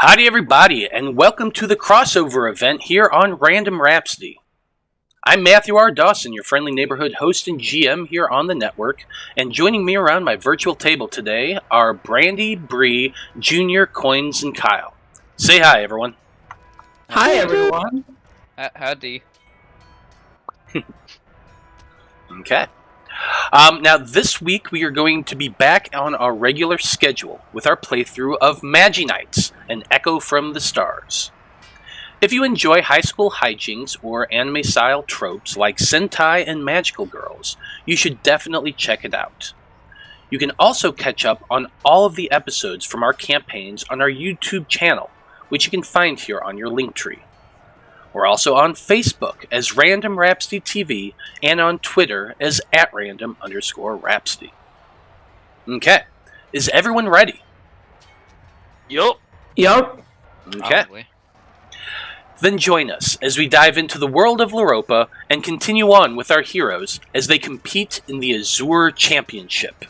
Howdy everybody, and welcome to the crossover event here on Random Rhapsody. I'm Matthew R. Dawson, your friendly neighborhood host and GM here on the network, and joining me around my virtual table today are Brandie, Brie, Junior, Koines, and Kyle. Say hi, everyone. Hi, everyone. Howdy. Okay. Now, this week we are going to be back on our regular schedule with our playthrough of Magi Knights, An Echo from the Stars. If you enjoy high school hijinks or anime-style tropes like Sentai and Magical Girls, you should definitely check it out. You can also catch up on all of the episodes from our campaigns on our YouTube channel, which you can find here on your Linktree. We're also on Facebook as Random Rhapsody TV and on Twitter as @random_Rhapsody. Okay, is everyone ready? Yup. Yup. Okay. Then join us as we dive into the world of Loroupa and continue on with our heroes as they compete in the Azure Championship.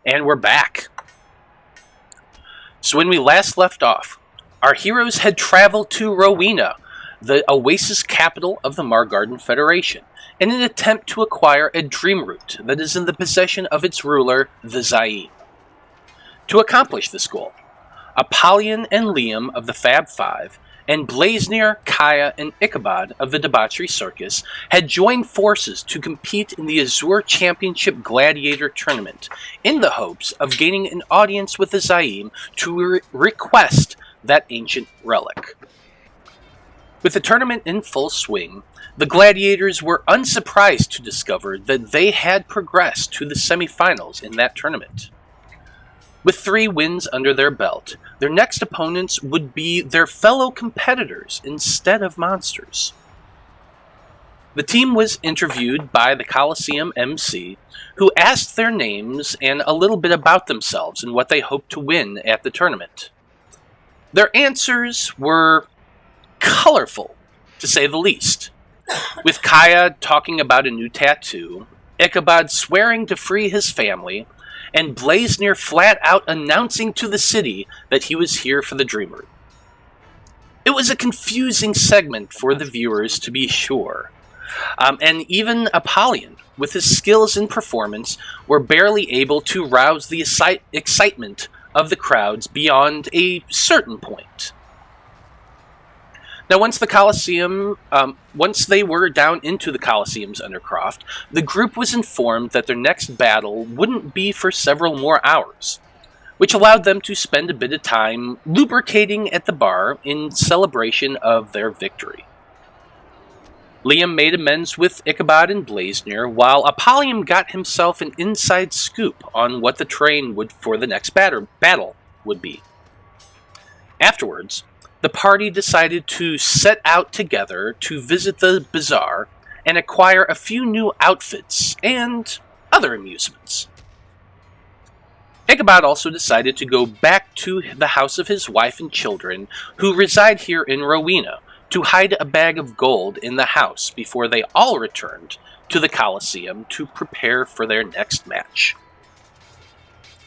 And we're back. So when we last left off, our heroes had traveled to Rowena, the oasis capital of the Margarden Federation, in an attempt to acquire a dream root that is in the possession of its ruler, the Zaim. To accomplish this goal, Apollyon and Rhim of the Fab Five, and Blaznir, Caia, and Ichabod of the Debauchery Circus had joined forces to compete in the Azure Championship Gladiator Tournament in the hopes of gaining an audience with the Zaim to request that ancient relic. With the tournament in full swing, the Gladiators were unsurprised to discover that they had progressed to the semifinals in that tournament. With 3 wins under their belt, their next opponents would be their fellow competitors instead of monsters. The team was interviewed by the Coliseum MC, who asked their names and a little bit about themselves and what they hoped to win at the tournament. Their answers were colorful, to say the least, with Caia talking about a new tattoo, Ichabod swearing to free his family, and Blaznir flat out announcing to the city that he was here for the dream root. It was a confusing segment for the viewers, to be sure. And even Apollyon, with his skills and performance, were barely able to rouse the excitement of the crowds beyond a certain point. Now, once they were down into the Coliseum's Undercroft, the group was informed that their next battle wouldn't be for several more hours, which allowed them to spend a bit of time lubricating at the bar in celebration of their victory. Rhim made amends with Ichabod and Blaznir, while Apollyon got himself an inside scoop on what the terrain for the next battle would be. Afterwards, the party decided to set out together to visit the bazaar and acquire a few new outfits and other amusements. Ichabod also decided to go back to the house of his wife and children, who reside here in Rowena, to hide a bag of gold in the house before they all returned to the Coliseum to prepare for their next match.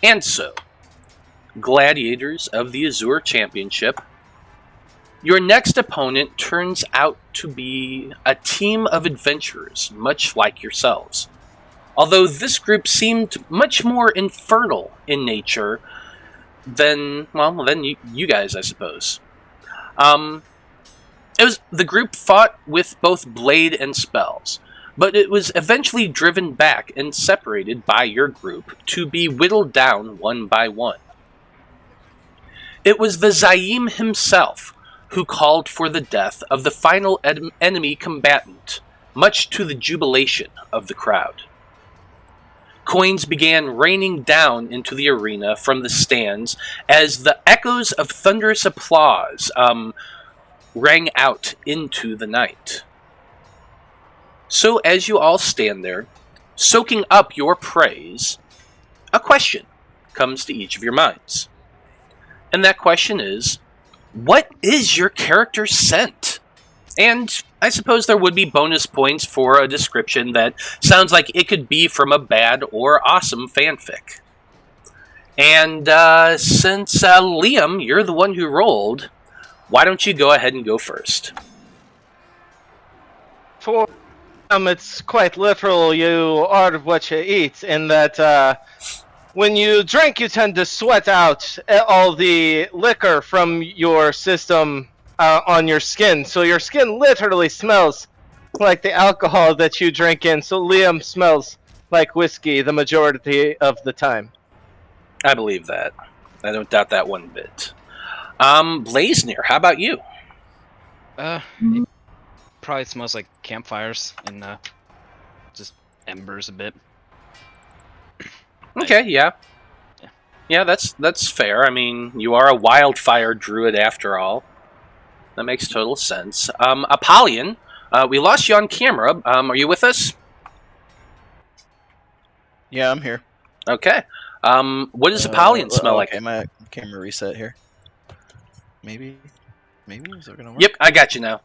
And so, Gladiators of the Azure Championship, your next opponent turns out to be a team of adventurers, much like yourselves. Although this group seemed much more infernal in nature then you guys, I suppose. The group fought with both blade and spells, but it was eventually driven back and separated by your group to be whittled down one by one. It was the Zaim himself who called for the death of the final enemy combatant, much to the jubilation of the crowd. Coins began raining down into the arena from the stands as the echoes of thunderous applause rang out into the night. So as you all stand there, soaking up your praise, a question comes to each of your minds. And that question is, what is your character's scent? And I suppose there would be bonus points for a description that sounds like it could be from a bad or awesome fanfic. And since Liam, you're the one who rolled, why don't you go ahead and go first? For it's quite literal, you are what you eat, in that when you drink, you tend to sweat out all the liquor from your system on your skin. So your skin literally smells like the alcohol that you drink in. So Liam smells like whiskey the majority of the time. I believe that. I don't doubt that one bit. Blaznir, how about you? It probably smells like campfires and just embers a bit. Okay, yeah. Yeah, that's fair. I mean, you are a wildfire druid after all. That makes total sense. Apollyon, we lost you on camera. Are you with us? Yeah, I'm here. Okay. What does Apollyon smell like? Okay, my camera reset here. Maybe is that gonna work? Yep, I got you now.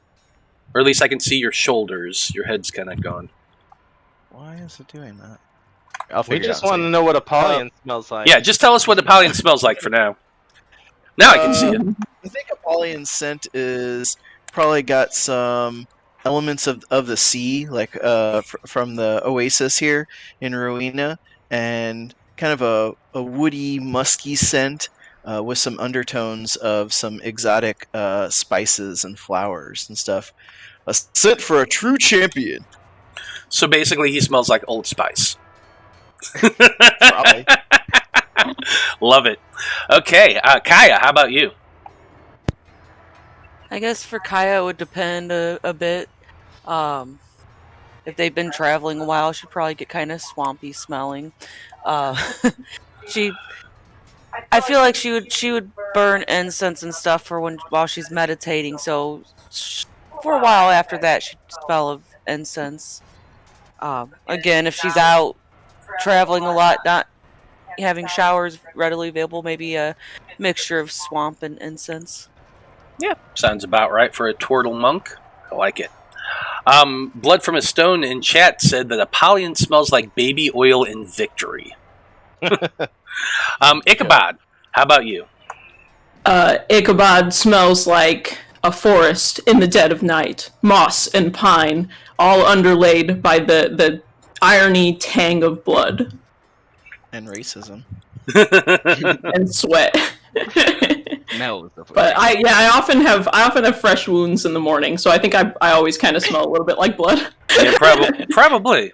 Or at least I can see your shoulders. Your head's kind of gone. Why is it doing that? We just want to know what Apollyon smells like. Yeah, just tell us what Apollyon smells like for now. Now I can see it. I think Apollyon's scent is probably got some elements of the sea, like from the oasis here in Rowena, and kind of a woody, musky scent with some undertones of some exotic spices and flowers and stuff. A scent for a true champion. So basically, he smells like Old Spice. Probably. Love it. Okay, Caia, how about you? I guess for Caia it would depend a bit. If they've been traveling a while, she'd probably get kind of swampy smelling. I feel like she would burn incense and stuff while she's meditating. So for a while after that, she'd smell of incense. Again, if she's out traveling a lot, not having showers readily available, maybe a mixture of swamp and incense. Yeah, sounds about right for a turtle monk. I like it. Blood from a Stone in chat said that Apollyon smells like baby oil in victory. Ichabod, how about you? Ichabod smells like a forest in the dead of night. Moss and pine, all underlaid by the irony tang of blood. And racism. And sweat. Smells. But I often have fresh wounds in the morning, so I think I always kind of smell a little bit like blood. Yeah, probably.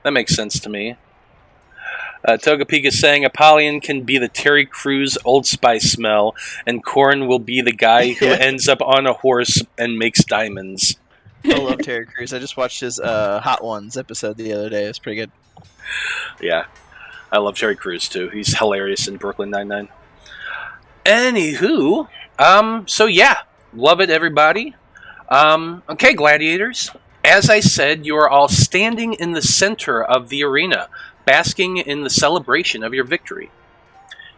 That makes sense to me. Togepi is saying Apollyon can be the Terry Crews Old Spice smell, and Corin will be the guy who ends up on a horse and makes diamonds. I love Terry Crews. I just watched his Hot Ones episode the other day. It was pretty good. Yeah. I love Terry Crews too. He's hilarious in Brooklyn Nine-Nine. Anywho, so yeah, love it, everybody. Okay, Gladiators. As I said, you are all standing in the center of the arena, basking in the celebration of your victory.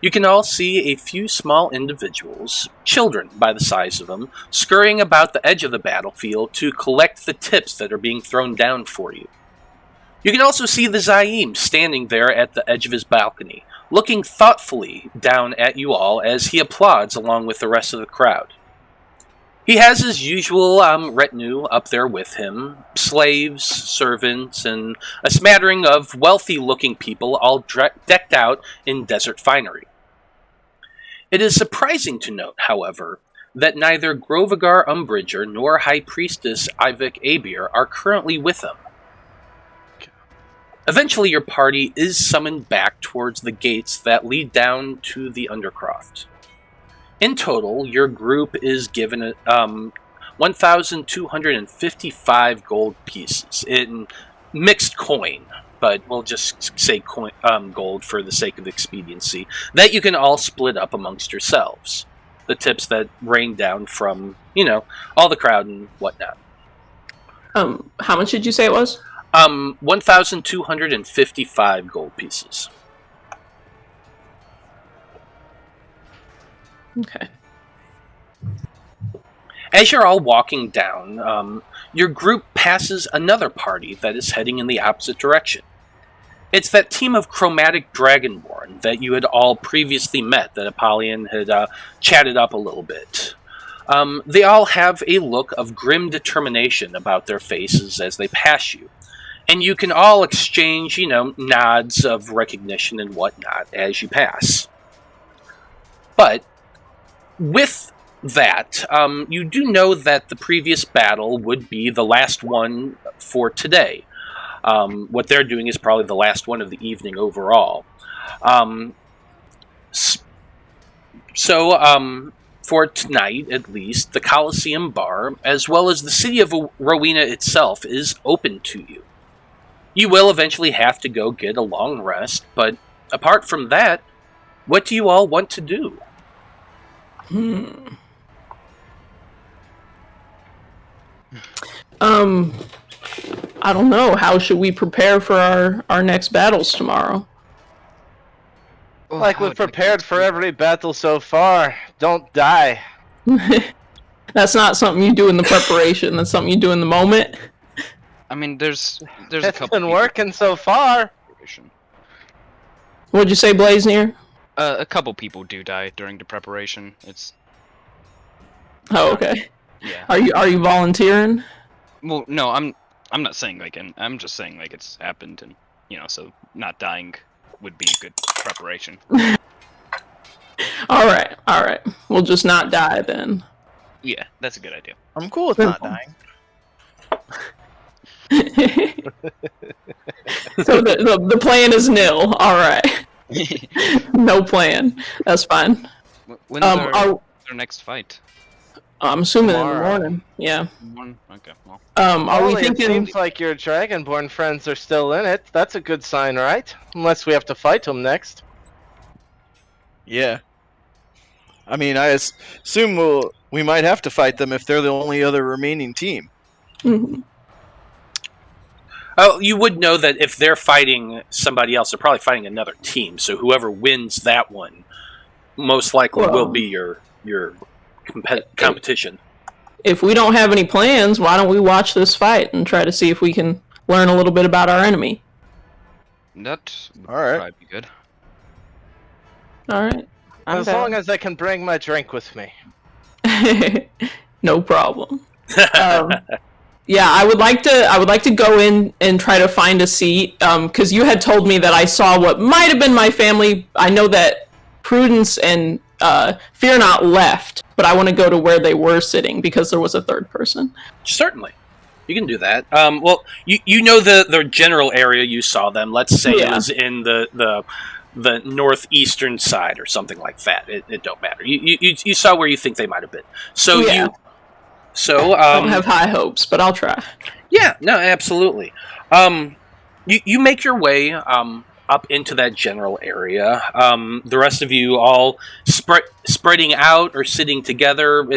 You can all see a few small individuals, children by the size of them, scurrying about the edge of the battlefield to collect the tips that are being thrown down for you. You can also see the Zaim standing there at the edge of his balcony, looking thoughtfully down at you all as he applauds along with the rest of the crowd. He has his usual retinue up there with him, slaves, servants, and a smattering of wealthy-looking people all decked out in desert finery. It is surprising to note, however, that neither Grovagar Umbridger nor High Priestess Ivik Abir are currently with them. Eventually, your party is summoned back towards the gates that lead down to the Undercroft. In total, your group is given 1,255 gold pieces in mixed coin, but we'll just say gold for the sake of expediency, that you can all split up amongst yourselves. The tips that rain down from, all the crowd and whatnot. How much did you say it was? 1,255 gold pieces. Okay. As you're all walking down, your group passes another party that is heading in the opposite direction. It's that team of chromatic dragonborn that you had all previously met, that Apollyon had chatted up a little bit. They all have a look of grim determination about their faces as they pass you. And you can all exchange, nods of recognition and whatnot as you pass. But with that, you do know that the previous battle would be the last one for today. What they're doing is probably the last one of the evening overall. So, for tonight, at least, the Colosseum Bar, as well as the city of Rowena itself, is open to you. You will eventually have to go get a long rest, but apart from that, what do you all want to do? I don't know. How should we prepare for our next battles tomorrow? Like we've prepared for every battle so far. Don't die. That's not something you do in the preparation. That's something you do in the moment. I mean, there's a It's couple. been working so far. What'd you say, Blaznir? A couple people do die during the preparation. It's Oh, okay. yeah. Are you volunteering? Well, no, I'm not saying I'm just saying it's happened, and so not dying would be a good preparation. All right. We'll just not die then. Yeah, that's a good idea. I'm cool with not dying. So the plan is nil. All right. No plan. That's fine. When's our next fight? I'm assuming in the Tomorrow. morning. Yeah. Okay, well. Are we Only thinking? It seems like your Dragonborn friends are still in it. That's a good sign, right? Unless we have to fight them next. Yeah. I mean, I assume we might have to fight them if they're the only other remaining team. Mhm. Oh, you would know that if they're fighting somebody else, they're probably fighting another team. So whoever wins that one, most likely will be your competition. If we don't have any plans, why don't we watch this fight and try to see if we can learn a little bit about our enemy? That would All right. probably be good. All right. I'm As down. long as I can bring my drink with me. No problem. Yeah, I would like to go in and try to find a seat, because you had told me that I saw what might have been my family. I know that Prudence and Fear Not left, but I want to go to where they were sitting because there was a third person. Certainly. You can do that. Well, you know the general area you saw them. Let's say it was in the northeastern side or something like that. It don't matter. You saw where you think they might have been. So Yeah. I don't have high hopes, but I'll try. Yeah, no, absolutely. You make your way up into that general area. The rest of you all spreading out or sitting together.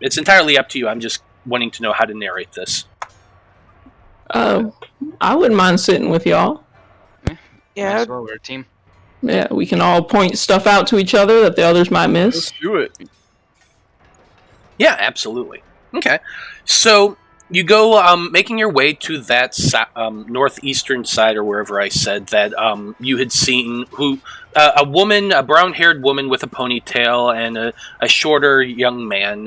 It's entirely up to you. I'm just wanting to know how to narrate this. I wouldn't mind sitting with y'all. Yeah. Might as well, we're a team. Yeah, we can all point stuff out to each other that the others might miss. Let's do it. Yeah, absolutely. Okay, so you go making your way to that northeastern side, or wherever I said that you had seen a woman, a brown-haired woman with a ponytail, and a shorter young man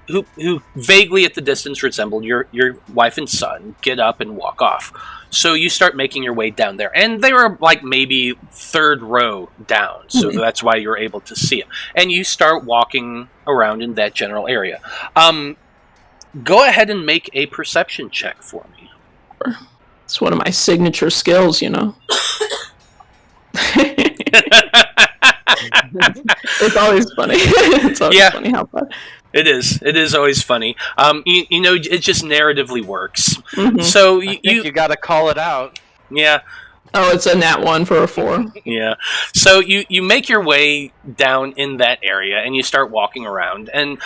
who vaguely at the distance resembled your wife and son get up and walk off. So you start making your way down there, and they were like maybe third row down, so that's why you're able to see them. And you start walking around in that general area. Go ahead and make a perception check for me. It's one of my signature skills, you know. It's always funny. It's always funny how fun. It is. It is always funny. You know, it just narratively works. Mhm. So I think you got to call it out. yeah, Oh, it's a nat 1 for a 4. yeah. So you make your way down in that area and you start walking around, and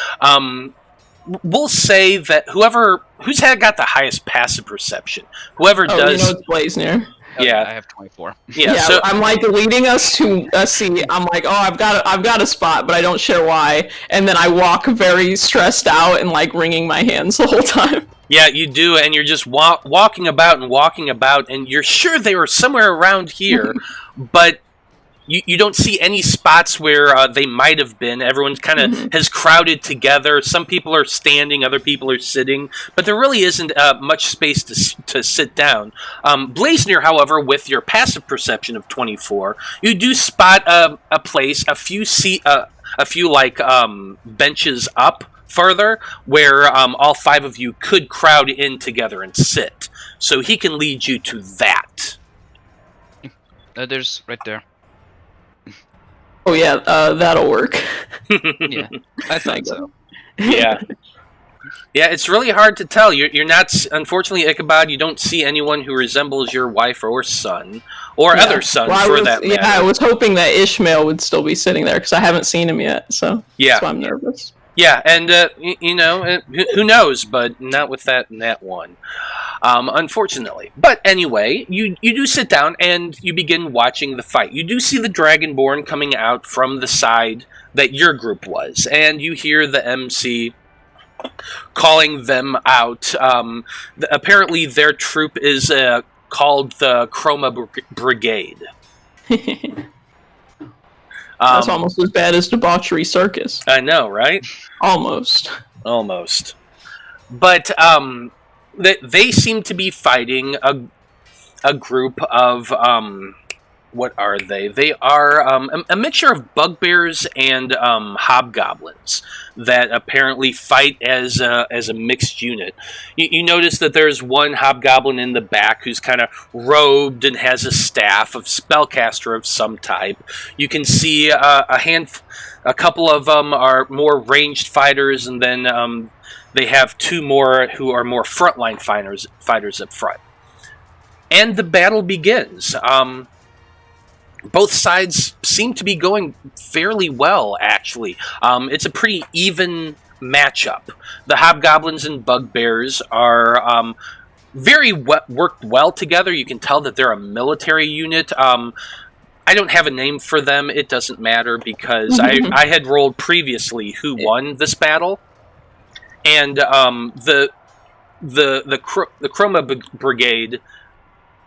we'll say that who's got the highest passive perception, whoever Oh, does, you know it's Blaznir. Yeah. I have 24. yeah. So I'm like leading us to a seat. I'm like, oh, I've got a spot, but I don't share why. And then I walk very stressed out and like wringing my hands the whole time. yeah, you do, and you're just walking about, and you're sure they were somewhere around here, but you don't see any spots where they might have been. Everyone kind of has crowded together. Some people are standing, other people are sitting, but there really isn't much space to sit down. Blaznir, however, with your passive perception of 24, you do spot a place, a few benches up further, where all 5 of you could crowd in together and sit. So he can lead you to that. There's right there. Oh yeah, that'll work. Yeah, I thought so. Yeah. Yeah, it's really hard to tell. You're not, unfortunately, Ichabod, you don't see anyone who resembles your wife or son, or other sons, for that matter. Yeah, I was hoping that Ishmael would still be sitting there, because I haven't seen him yet, so Yeah. that's why I'm nervous. Yeah, and, you know, who knows, but not with that one, unfortunately. But anyway, you do sit down, and you begin watching the fight. You do see the Dragonborn coming out from the side that your group was, and you hear the MC calling them out. Apparently their troop is called the Chroma Brigade. That's almost as bad as Debauchery Circus. I know, right? Almost. But they seem to be fighting a group of what are they? They are a mixture of bugbears and hobgoblins that apparently fight as a mixed unit. You notice that there's one hobgoblin in the back who's kind of robed and has a staff, of spellcaster of some type. You can see a couple of them are more ranged fighters, and then they have 2 more who are more frontline fighters up front. And the battle begins. Both sides seem to be going fairly well, actually. It's a pretty even matchup. The hobgoblins and bugbears are worked well together. You can tell that they're a military unit. I don't have a name for them. It doesn't matter, because I had rolled previously who won this battle, and the Chroma Brigade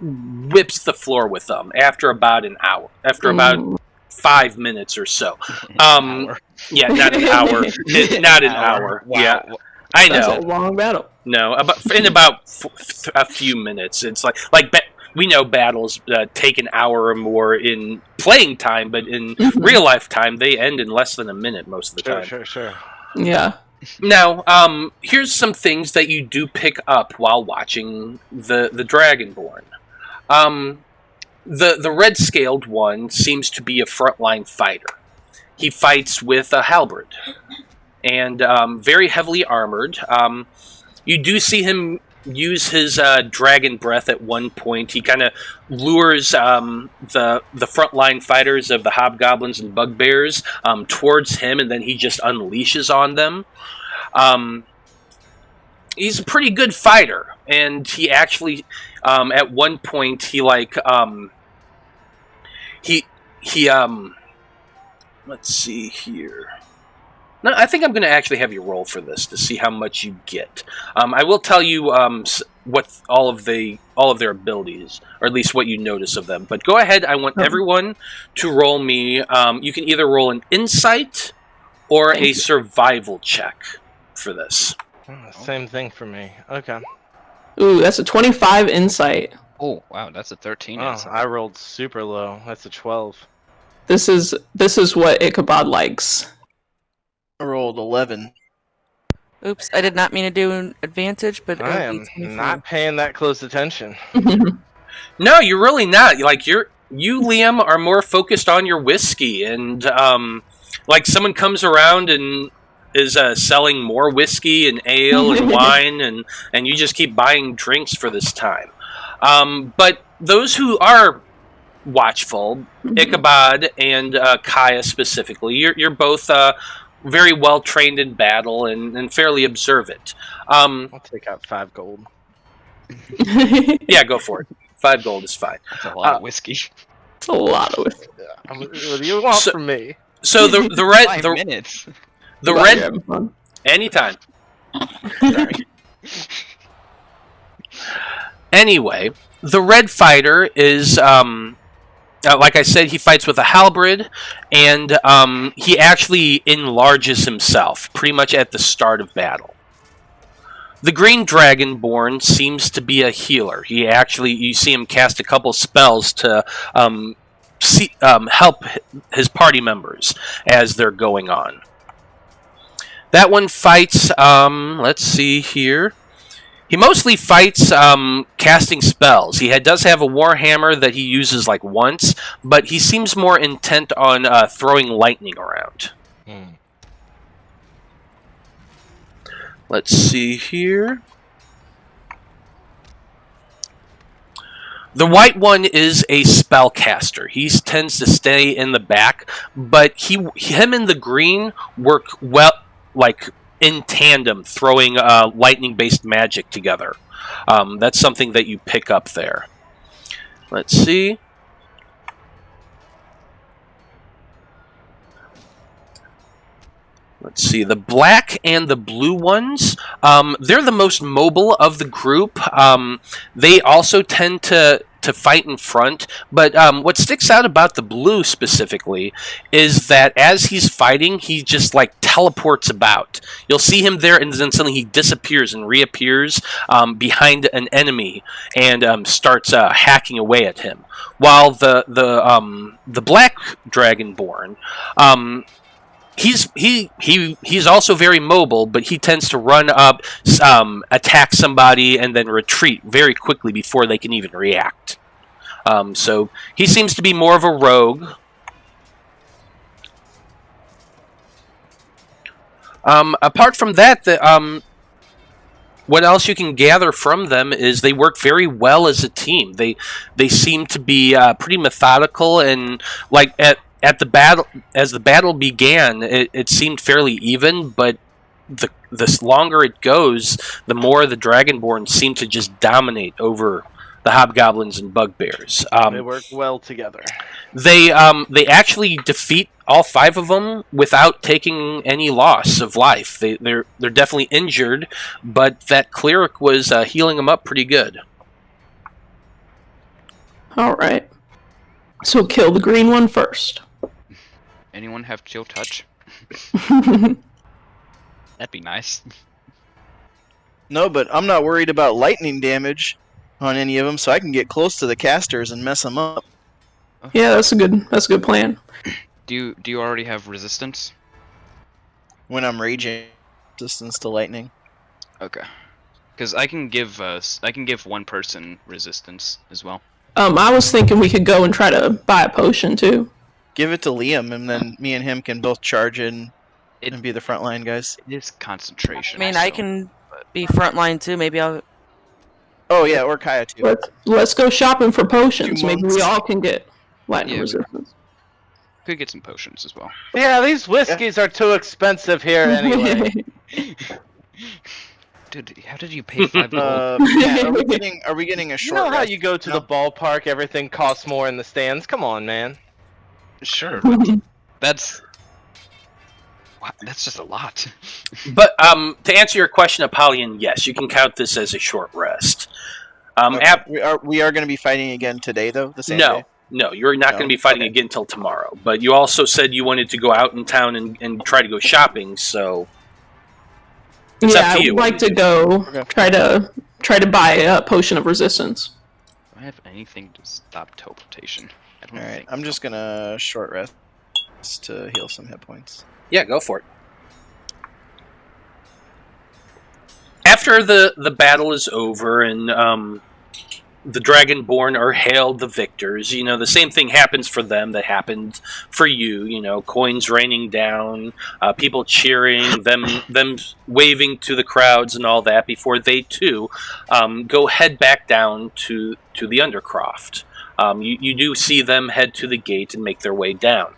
whips the floor with them after about an hour, after about 5 minutes or so. Yeah, not an hour. Not an hour. Wow. Yeah, I know. That's a long battle. No, in about a few minutes. It's like we know battles take an hour or more in playing time, but in real life time, they end in less than a minute most of the time. Sure. Yeah. Now, here's some things that you do pick up while watching the Dragonborn. The red-scaled one seems to be a frontline fighter. He fights with a halberd, and very heavily armored. You do see him use his dragon breath at one point. He kind of lures the frontline fighters of the hobgoblins and bugbears towards him, and then he just unleashes on them. He's a pretty good fighter, and he actually at one point he let's see here. No, I think I'm going to actually have you roll for this to see how much you get. I will tell you what all of their abilities, or at least what you notice of them. But go ahead. I want everyone to roll me. You can either roll an insight or a survival check for this. Same thing for me. Okay. Ooh, that's a 25 insight. Oh wow, that's a 13. Oh, I rolled super low. That's a 12. This is what Ichabod likes. I rolled 11. Oops, I did not mean to do an advantage, but I am not paying that close attention. No, you're really not. Like you, Liam, are more focused on your whiskey, and like someone comes around and is selling more whiskey and ale and wine, and you just keep buying drinks for this time. But those who are watchful, Ichabod and Caia specifically, you're both very well trained in battle and fairly observant. I'll take out 5 gold. Yeah, go for it. 5 gold is fine. That's a lot of whiskey. It's a lot of whiskey. What do you want from me? So the red 5 minutes. The red anytime. Sorry. Anyway, the red fighter is like I said, he fights with a halberd, and he actually enlarges himself pretty much at the start of battle. The green dragonborn seems to be a healer. You see him cast a couple spells to help his party members as they're going on. That one fights, let's see here. He mostly fights casting spells. He does have a warhammer that he uses like once, but he seems more intent on throwing lightning around. Let's see here. The white one is a spellcaster. He tends to stay in the back, but him and the green work well, like in tandem, throwing lightning-based magic together. That's something that you pick up there. Let's see. Let's see, the black and the blue ones, they're the most mobile of the group. They also tend to fight in front, but what sticks out about the blue specifically is that as he's fighting, he just like teleports about. You'll see him there, and then suddenly he disappears and reappears behind an enemy and starts hacking away at him. While the black dragonborn, he's also very mobile, but he tends to run up, attack somebody, and then retreat very quickly before they can even react. So he seems to be more of a rogue. Apart from that, what else you can gather from them is they work very well as a team. They seem to be pretty methodical, and like at the battle, as the battle began, it seemed fairly even, but the longer it goes, the more the Dragonborn seem to just dominate over the hobgoblins and bugbears. They work well together. They actually defeat all 5 of them without taking any loss of life. They're definitely injured, but that cleric was healing them up pretty good. All right. So kill the green one first. Anyone have chill touch? That'd be nice. No, but I'm not worried about lightning damage on any of them, so I can get close to the casters and mess them up. Yeah, that's a good plan. Do you already have resistance? When I'm raging, resistance to lightning. Okay. Because I can give one person resistance as well. I was thinking we could go and try to buy a potion too. Give it to Liam, and then me and him can both charge in and be the frontline guys. It is concentration. I mean, I can be frontline too. Maybe I'll. Oh yeah, or Caia too. Let's go shopping for potions. 2 Maybe months. we all can get lightning Yeah, resistance. Could get some potions as well. Yeah, these whiskeys are too expensive here anyway. Dude, how did you pay 5 gold? Yeah, are we getting a You short know how rest? you go to the ballpark, everything costs more in the stands? Come on, man. Sure, but that's just a lot. But to answer your question, Apollyon, yes, you can count this as a short rest. Okay. We are going to be fighting again today, though. The same day. No, you're not going to be fighting again until tomorrow. But you also said you wanted to go out in town and try to go shopping, so... It's yeah, up to I you. would like to go Okay. try to buy a potion of resistance. Do I have anything to stop teleportation? I don't Alright, think I'm so. just gonna short rest to heal some hit points. Yeah, go for it. After the battle is over and the Dragonborn are hailed the victors, the same thing happens for them that happened for you. Coins raining down, people cheering, them waving to the crowds and all that before they too go head back down to the Undercroft. You do see them head to the gate and make their way down.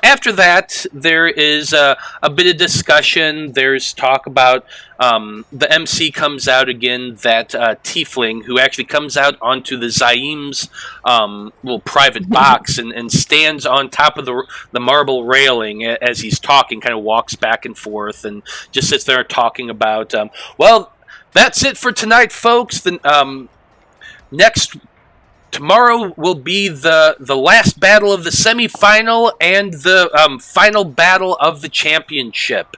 After that, there is a bit of discussion. There's talk about the MC comes out again, that tiefling who actually comes out onto the Zaim's little private box and stands on top of the marble railing as he's talking, kind of walks back and forth and just sits there talking about, well, that's it for tonight, folks. Tomorrow will be the last battle of the semifinal and the final battle of the championship.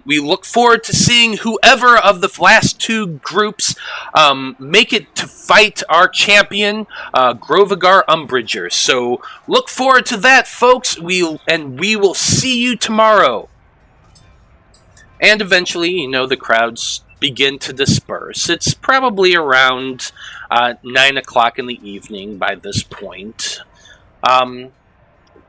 We look forward to seeing whoever of the last two groups make it to fight our champion, Grovagar Umbridger. So look forward to that, folks. We will see you tomorrow. And eventually, the crowds begin to disperse. It's probably around 9 o'clock in the evening by this point.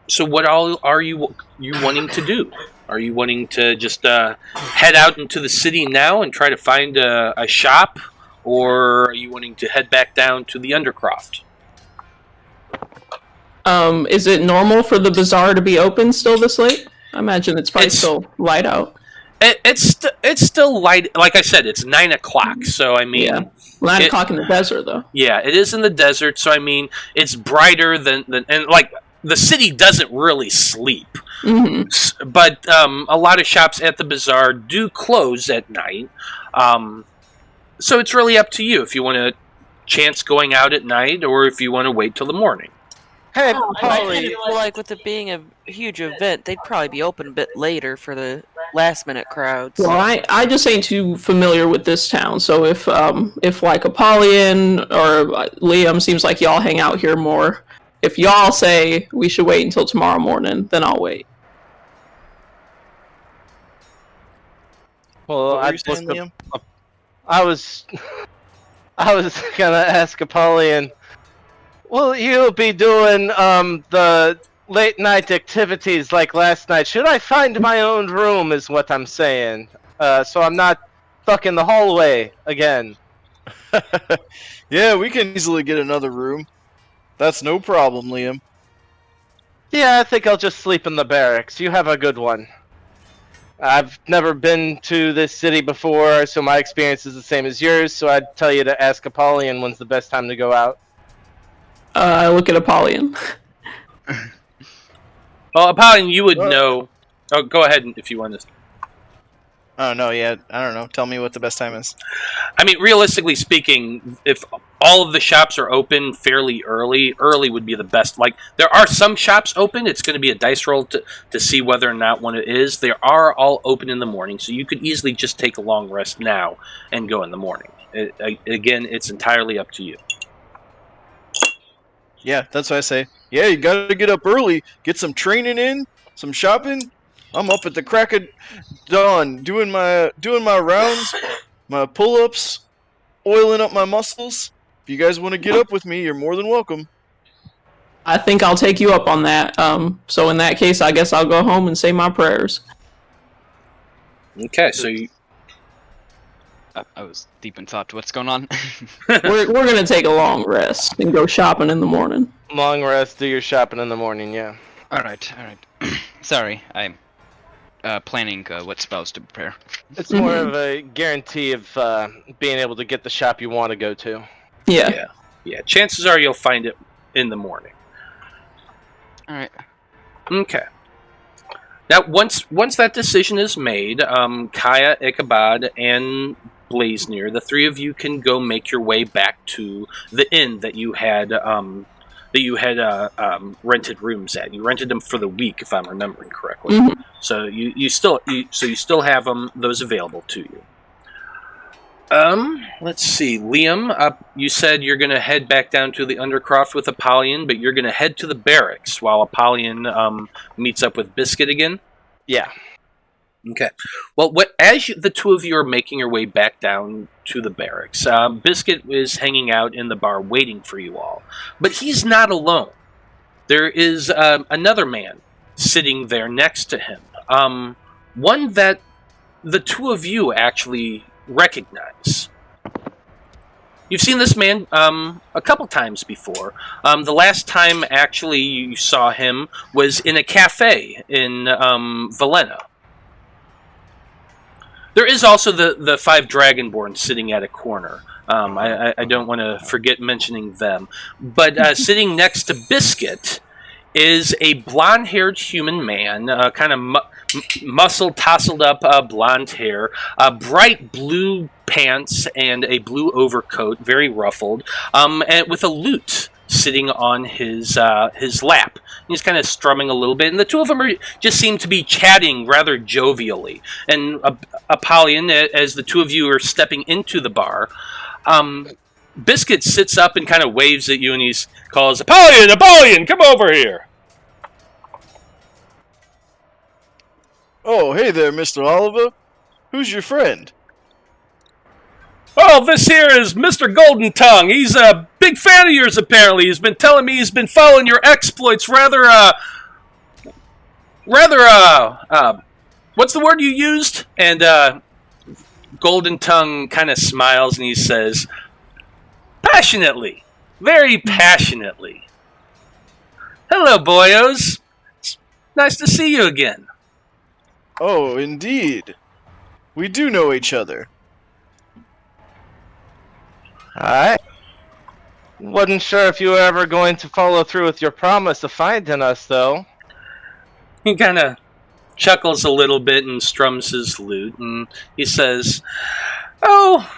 So what all are you wanting to do? Are you wanting to just head out into the city now and try to find a shop? Or are you wanting to head back down to the Undercroft? Is it normal for the bazaar to be open still this late? I imagine it's probably still light out. It's still light. Like I said, it's 9 o'clock. So I mean, Yeah. 9 o'clock in the desert, though. Yeah, it is in the desert. So I mean, it's brighter than and like the city doesn't really sleep. Mm-hmm. But a lot of shops at the bazaar do close at night. So it's really up to you if you want to chance going out at night or if you want to wait till the morning. Hey, I kind of Polly. feel like with it being a huge event, they'd probably be open a bit later for the last minute crowds. Well, I just ain't too familiar with this town, so if like Apollyon or Liam seems like y'all hang out here more, if y'all say we should wait until tomorrow morning, then I'll wait. Well, What were you saying, Liam? I was gonna ask Apollyon, will you be doing the late night activities like last night? Should I find my own room is what I'm saying. So I'm not stuck in the hallway again. Yeah, we can easily get another room. That's no problem, Liam. Yeah, I think I'll just sleep in the barracks. You have a good one. I've never been to this city before, so my experience is the same as yours, so I'd tell you to ask Apollyon when's the best time to go out. I look at Apollyon. Well, Apollyon, you would know. Oh, go ahead if you want to. Oh, no, yeah, I don't know. Tell me what the best time is. I mean, realistically speaking, if all of the shops are open fairly early would be the best. Like, there are some shops open. It's going to be a dice roll to see whether or not one it is. They are all open in the morning, so you could easily just take a long rest now and go in the morning. Again, it's entirely up to you. Yeah, that's what I say. Yeah, you gotta get up early, get some training in, some shopping. I'm up at the crack of dawn, doing my rounds, my pull-ups, oiling up my muscles. If you guys want to get up with me, you're more than welcome. I think I'll take you up on that. So in that case, I guess I'll go home and say my prayers. Okay, so you... I was deep in thought to what's going on. We're gonna take a long rest and go shopping in the morning. Long rest, do your shopping in the morning, yeah. Alright. Sorry, I'm planning what spells to prepare. It's more of a guarantee of being able to get the shop you want to go to. Yeah. Yeah, chances are you'll find it in the morning. Alright. Okay. Now, once that decision is made, Caia, Ichabod, and Blaznir, the three of you can go make your way back to the inn that you had that you had rented rooms at. You rented them for the week, if I'm remembering correctly. Mhm. So you still have those available to you. Let's see, Liam. You said you're going to head back down to the Undercroft with Apollyon, but you're going to head to the barracks while Apollyon meets up with Biscuit again. Yeah. Okay. Well, as the two of you are making your way back down to the barracks, Biscuit is hanging out in the bar waiting for you all, but he's not alone. There is another man sitting there next to him. One that the two of you actually recognize. You've seen this man a couple times before. The last time actually you saw him was in a cafe in Valena. There is also the 5 Dragonborn sitting at a corner. I don't want to forget mentioning them. But sitting next to Biscuit is a blonde-haired human man, kind of muscled, tousled up blonde hair, bright blue pants, and a blue overcoat, very ruffled, and with a lute sitting on his lap. He's kind of strumming a little bit, and the two of them just seem to be chatting rather jovially. And Apollyon, as the two of you are stepping into the bar, Biscuit sits up and kind of waves at you, and he calls, Apollyon, come over here. Oh, hey there, Mr. Oliver. Who's your friend? Oh, this here is Mr. Golden Tongue. He's a big fan of yours, apparently. He's been telling me he's been following your exploits rather, what's the word you used? And, Golden Tongue kind of smiles and he says, passionately. Very passionately. Hello, boyos. It's nice to see you again. Oh, indeed. We do know each other. I wasn't sure if you were ever going to follow through with your promise of finding us, though. He kind of chuckles a little bit and strums his lute, and he says, oh,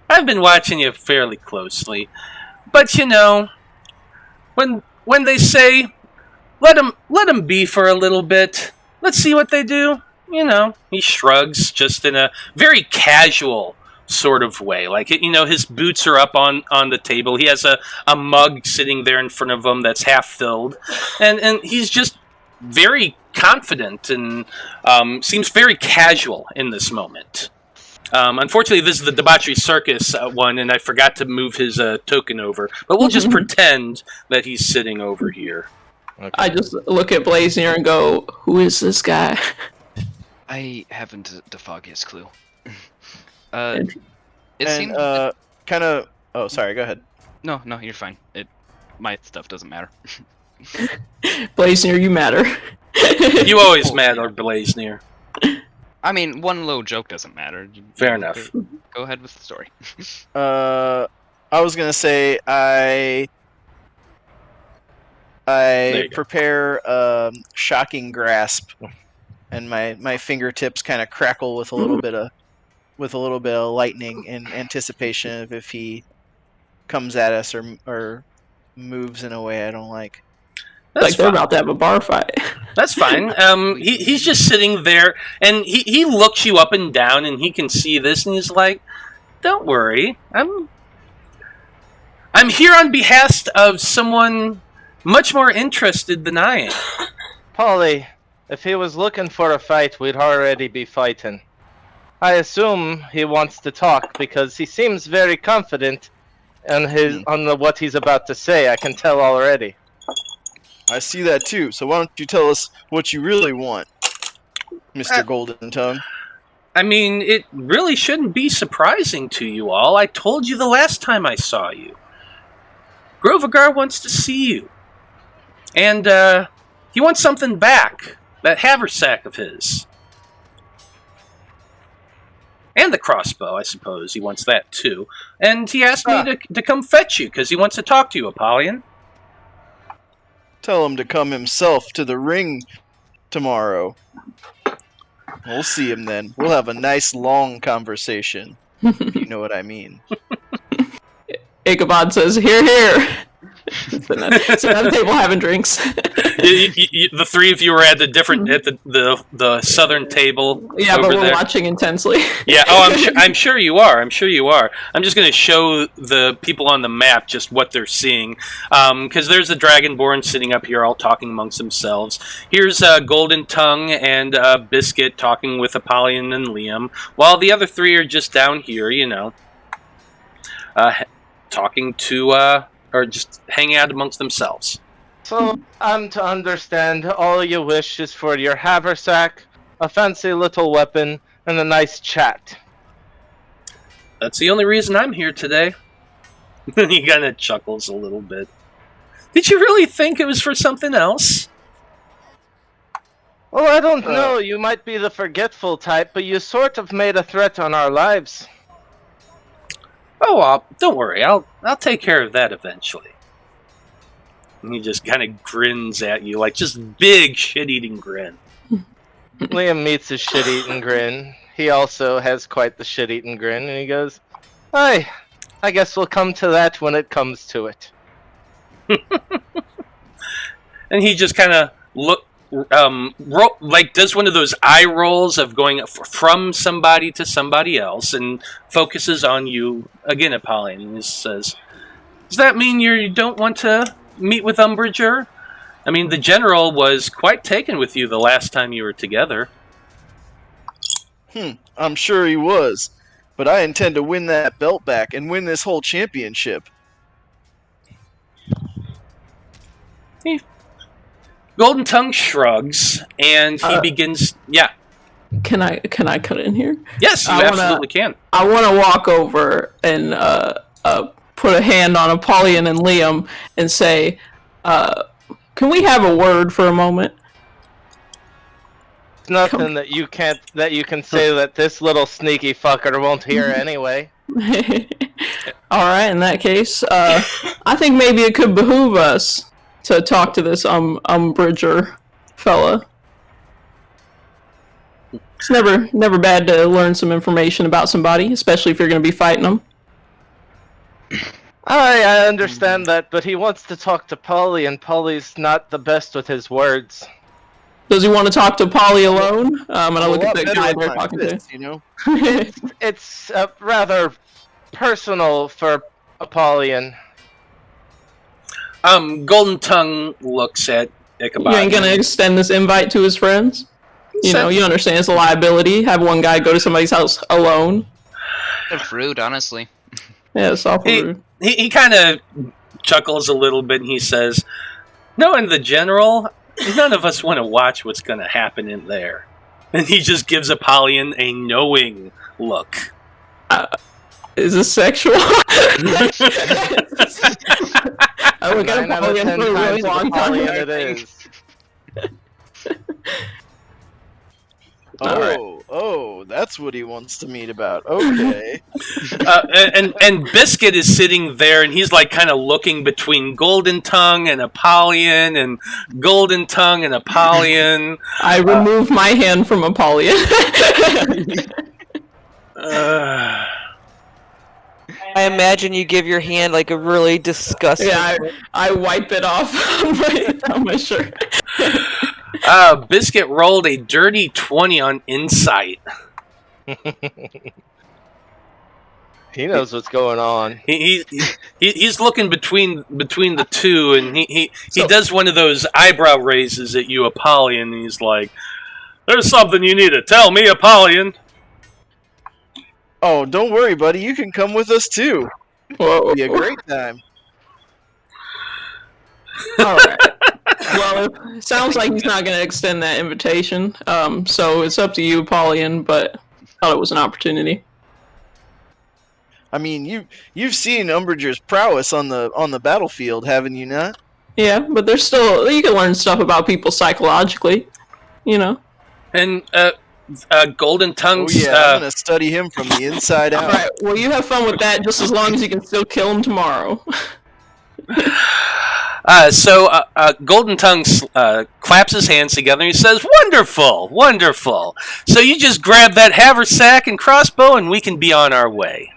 I've been watching you fairly closely, but you know, when they say, let 'em be for a little bit, let's see what they do, you know, he shrugs just in a very casual sort of way. Like, you know, his boots are up on the table. He has a mug sitting there in front of him that's half filled. And he's just very confident and seems very casual in this moment. Unfortunately, this is the Debauchery Circus one, and I forgot to move his token over. But we'll just pretend that he's sitting over here. Okay. I just look at Blaznir and go, who is this guy? I haven't the foggiest clue. And, It seems kind of... Oh, sorry, go ahead. no, you're fine. My stuff doesn't matter. Blaznir, you matter. You always matter, Blaznir. I mean, one little joke doesn't matter. Fair enough. Go ahead with the story. I was gonna say I you go. prepare shocking grasp, and my fingertips kind of crackle with a little bit of lightning in anticipation of if he comes at us or moves in a way I don't like. That's like they're fine. about to have a bar fight. That's fine. He's just sitting there, and he looks you up and down, and he can see this, and he's like, "Don't worry, I'm here on behalf of someone much more interested than I am." Polly, if he was looking for a fight, we'd already be fighting. I assume he wants to talk because he seems very confident on what he's about to say. I can tell already. I see that too. So why don't you tell us what you really want, Mr. Golden Tongue? I mean, it really shouldn't be surprising to you all. I told you the last time I saw you. Grovagar wants to see you. And, he wants something back. That haversack of his. And the crossbow, I suppose. He wants that, too. And he asked me to come fetch you, because he wants to talk to you, Apollyon. Tell him to come himself to the ring tomorrow. We'll see him then. We'll have a nice long conversation. If you know what I mean. Ichabod says, "Here, here." Sitting at the table having drinks. The three of you were at the different at the southern table. Yeah, over but we're there. watching intensely. Yeah. Oh, I'm sure you are. I'm sure you are. I'm just going to show the people on the map just what they're seeing, because there's a Dragonborn sitting up here, all talking amongst themselves. Here's Golden Tongue and Biscuit talking with Apollyon and Liam, while the other three are just down here, talking to or just hanging out amongst themselves. So I'm to understand all you wish is for your haversack, a fancy little weapon, and a nice chat. That's the only reason I'm here today. He kind of chuckles a little bit. Did you really think it was for something else? Well, I don't know. You might be the forgetful type, but you sort of made a threat on our lives. Oh, don't worry. I'll take care of that eventually. And he just kind of grins at you, like just big shit-eating grin. Liam meets his shit-eating grin. He also has quite the shit-eating grin, and he goes, "Hi, I guess we'll come to that when it comes to it." And he just kind of does one of those eye rolls of going from somebody to somebody else, and focuses on you again, Apollyon. And he says, "Does that mean you don't want to meet with Umbrager? I mean, the general was quite taken with you the last time you were together." I'm sure he was, but I intend to win that belt back and win this whole championship. Golden Tongue shrugs, and he begins. Yeah. Can I cut in here? Yes, you absolutely can. I want to walk over and put a hand on Apollyon and Liam and say, "Can we have a word for a moment?" It's nothing that you can say that this little sneaky fucker won't hear anyway. All right, in that case, I think maybe it could behoove us to talk to this Umbrager fella. It's never bad to learn some information about somebody, especially if you're going to be fighting them. I understand that, but he wants to talk to Polly, and Polly's not the best with his words. Does he want to talk to Polly alone? And I look at the guy they're talking to. It's rather personal for Apollyon. Golden Tongue looks at Ichabod. You ain't gonna extend this invite to his friends? You understand it's a liability. Have one guy go to somebody's house alone. It's rude, honestly. Yeah, it's awful rude. He kind of chuckles a little bit, and he says, "Knowing the general, none of us want to watch what's going to happen in there." And he just gives Apollyon a knowing look. Is this sexual? I look at Apollyon for a really long time. It is. Oh, that's what he wants to meet about. Okay. And Biscuit is sitting there, and he's like kind of looking between Golden Tongue and Apollyon, and Golden Tongue and Apollyon. I remove my hand from Apollyon. I imagine you give your hand like a really disgusting. Yeah, I wipe it off on my shirt. Biscuit rolled a dirty 20 on insight. He knows what's going on. He's looking between the two, and he does one of those eyebrow raises at you, Apollyon, and he's like, "There's something you need to tell me, Apollyon." Oh, don't worry, buddy. You can come with us too. It'll be a great time. All right. Well, it sounds like he's not going to extend that invitation. So it's up to you, Apollyon. But I thought it was an opportunity. I mean, you've seen Umbrager's prowess on the battlefield, haven't you not? Yeah, but there's still you can learn stuff about people psychologically. And Golden Tongue's... Oh yeah, I'm going to study him from the inside out. Alright, well you have fun with that just as long as you can still kill him tomorrow. So Golden Tongue claps his hands together and he says, "Wonderful, wonderful. So you just grab that haversack and crossbow and we can be on our way."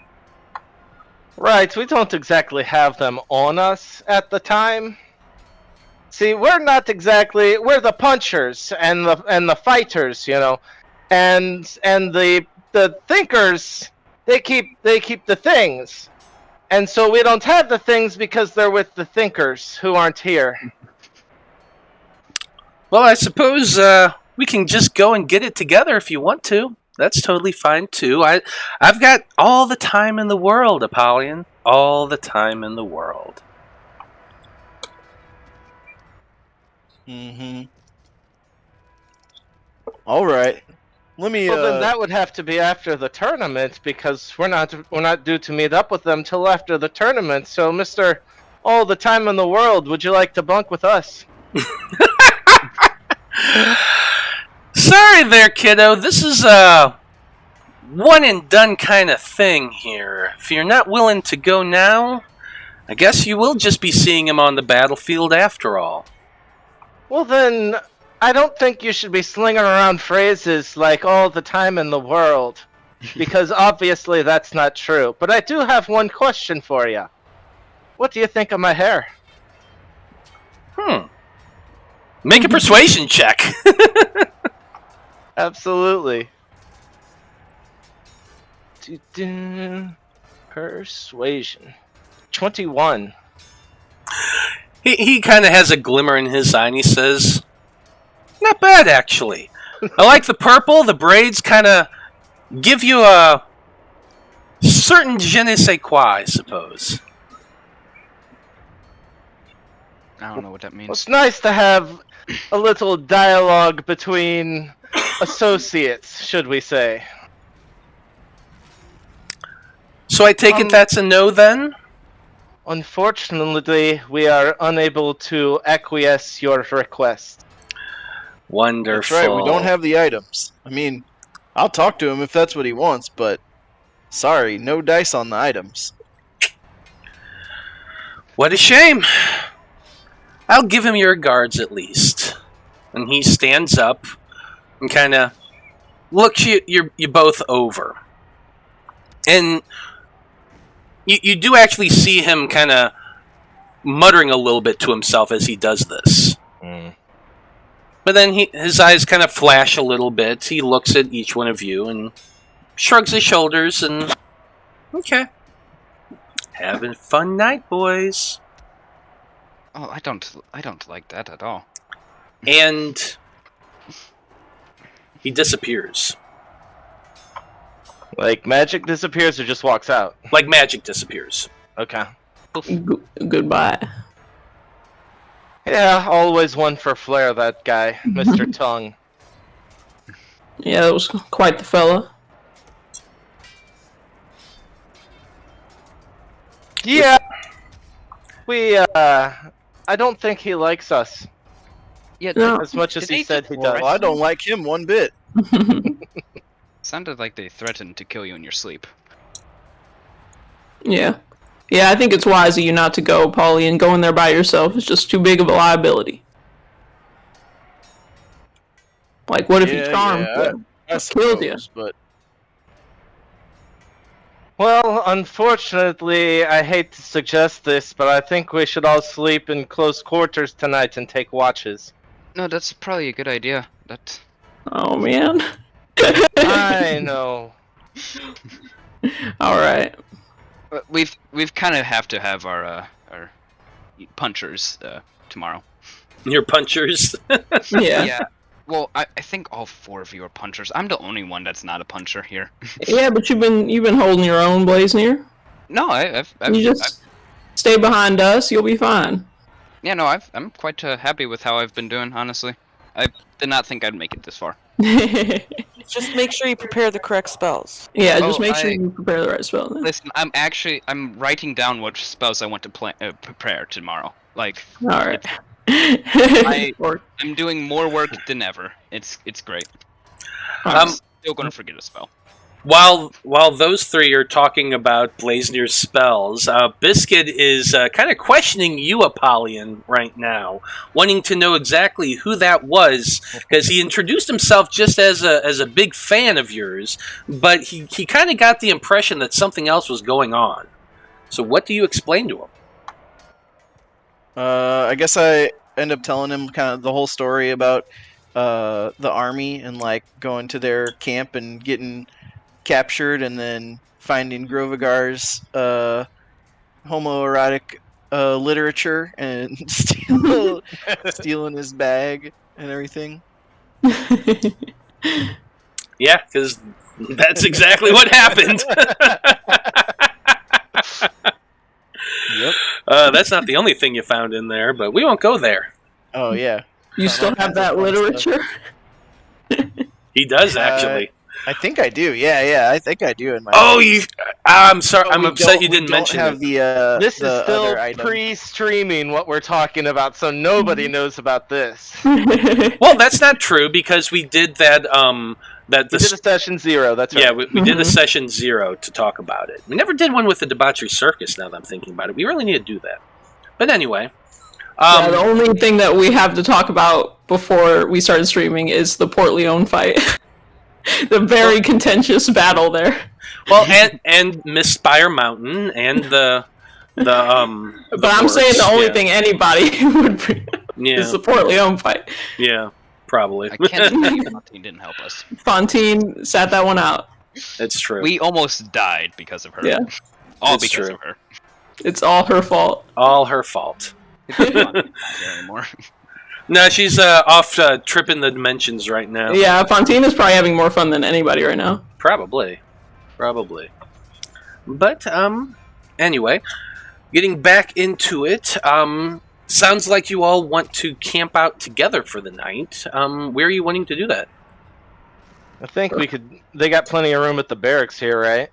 Right, we don't exactly have them on us at the time. See, we're not exactly we're the punchers and the fighters, you know. And the thinkers, they keep the things. And so we don't have the things because they're with the thinkers who aren't here. Well, I suppose we can just go and get it together if you want to. That's totally fine too. I've got all the time in the world, Apollyon. All the time in the world. Mm-hmm. All right. Let me. Well, then that would have to be after the tournament because we're not due to meet up with them till after the tournament. So, Mister, all the time in the world, would you like to bunk with us? Sorry there, kiddo. This is a one and done kind of thing here. If you're not willing to go now, I guess you will just be seeing him on the battlefield after all. Well, then, I don't think you should be slinging around phrases like all the time in the world, because obviously that's not true. But I do have one question for you. What do you think of my hair? Make a persuasion check. Absolutely. Persuasion. 21. He kind of has a glimmer in his eye and he says, not bad, actually. I like the purple. The braids kind of give you a certain je ne sais quoi, I suppose. I don't know what that means. Well, it's nice to have a little dialogue between associates, should we say. So I take it that's a no then? Unfortunately, we are unable to acquiesce your request. Wonderful. That's right. We don't have the items. I mean, I'll talk to him if that's what he wants, but sorry, no dice on the items. What a shame. I'll give him your regards at least. And he stands up and kind of looks you both over. And you do actually see him kind of muttering a little bit to himself as he does this. But then his eyes kind of flash a little bit. He looks at each one of you and shrugs his shoulders and... Okay. Having a fun night, boys. Oh, I don't like that at all. And he disappears. Like magic disappears or just walks out? Like magic disappears. Okay. Goodbye. Yeah, always one for flair, that guy, Mr. Tongue. Yeah, that was quite the fella. Yeah. I don't think he likes us. Yeah, No. As much as Did he they said he threaten does. Well, I don't like him one bit. Sounded like they threatened to kill you in your sleep. Yeah. Yeah, I think it's wise of you not to go, Polly, and going there by yourself is just too big of a liability. Like, what if he charmed you? I Killed you. suppose, but Well, unfortunately, I hate to suggest this, but I think we should all sleep in close quarters tonight and take watches. No, that's probably a good idea. That Oh, man. I know. Alright. we've kind of have to have our punchers tomorrow. Your punchers. Yeah. Well, I think all four of you are punchers. I'm the only one that's not a puncher here. Yeah, but you've been holding your own, Blaznir. No, I've You just stay behind us, you'll be fine. yeah, no, I'm quite happy with how I've been doing. Honestly, I did not think I'd make it this far. Just make sure you prepare the correct spells. Yeah, just Oh, make sure you prepare the right spell. Then. Listen, I'm writing down what spells I want to prepare tomorrow. Like, Alright. I'm doing more work than ever. It's great. I'm still gonna forget a spell. While those three are talking about Blaznir's spells, Biscuit is kind of questioning you, Apollyon, right now, wanting to know exactly who that was, because he introduced himself just as a big fan of yours, but he kind of got the impression that something else was going on. So what do you explain to him? I guess I end up telling him kind of the whole story about the army and like going to their camp and getting captured, and then finding Grovigar's homoerotic literature and stealing his bag and everything. Yeah, because that's exactly what happened. Yep. That's not the only thing you found in there, but we won't go there. Oh yeah. You still have that literature? He does, actually. I think I do. Yeah. I think I do. In my Oh, you... I'm sorry. But I'm we upset you we didn't don't mention have it. the. This the is still other item. pre-streaming what we're talking about, so nobody knows about this. Well, that's not true, because we did that... We did a session 0, that's right. Yeah, we did a session 0 to talk about it. We never did one with the Debauchery Circus, now that I'm thinking about it. We really need to do that. But anyway... yeah, the only thing that we have to talk about before we started streaming is the Port Leone fight. The very contentious battle there. Well, and Misspire Mountain, and the But I'm saying the only thing anybody would bring is the Port Leone fight. Yeah, probably. I can't believe Fontaine didn't help us. Fontaine sat that one out. It's true. We almost died because of her. Yeah. All It's because true. of her. It's all her fault. All her fault. Fontaine not here anymore. No, she's off tripping the dimensions right now. Yeah, Fontaine is probably having more fun than anybody right now. Probably. But, anyway, getting back into it, sounds like you all want to camp out together for the night. Where are you wanting to do that? I think we could. They got plenty of room at the barracks here, right?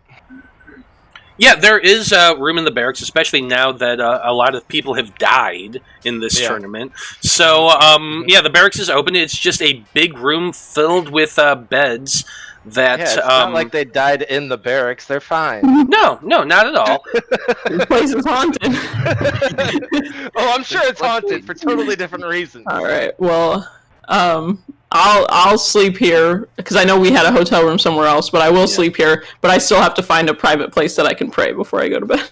Yeah, there is room in the barracks, especially now that a lot of people have died in this tournament. So, the barracks is open. It's just a big room filled with beds that... Yeah, it's not like they died in the barracks. They're fine. No, not at all. This place is haunted. Oh, I'm sure it's haunted for totally different reasons. All right. Well, I'll sleep here because I know we had a hotel room somewhere else, but I will sleep here. But I still have to find a private place that I can pray before I go to bed.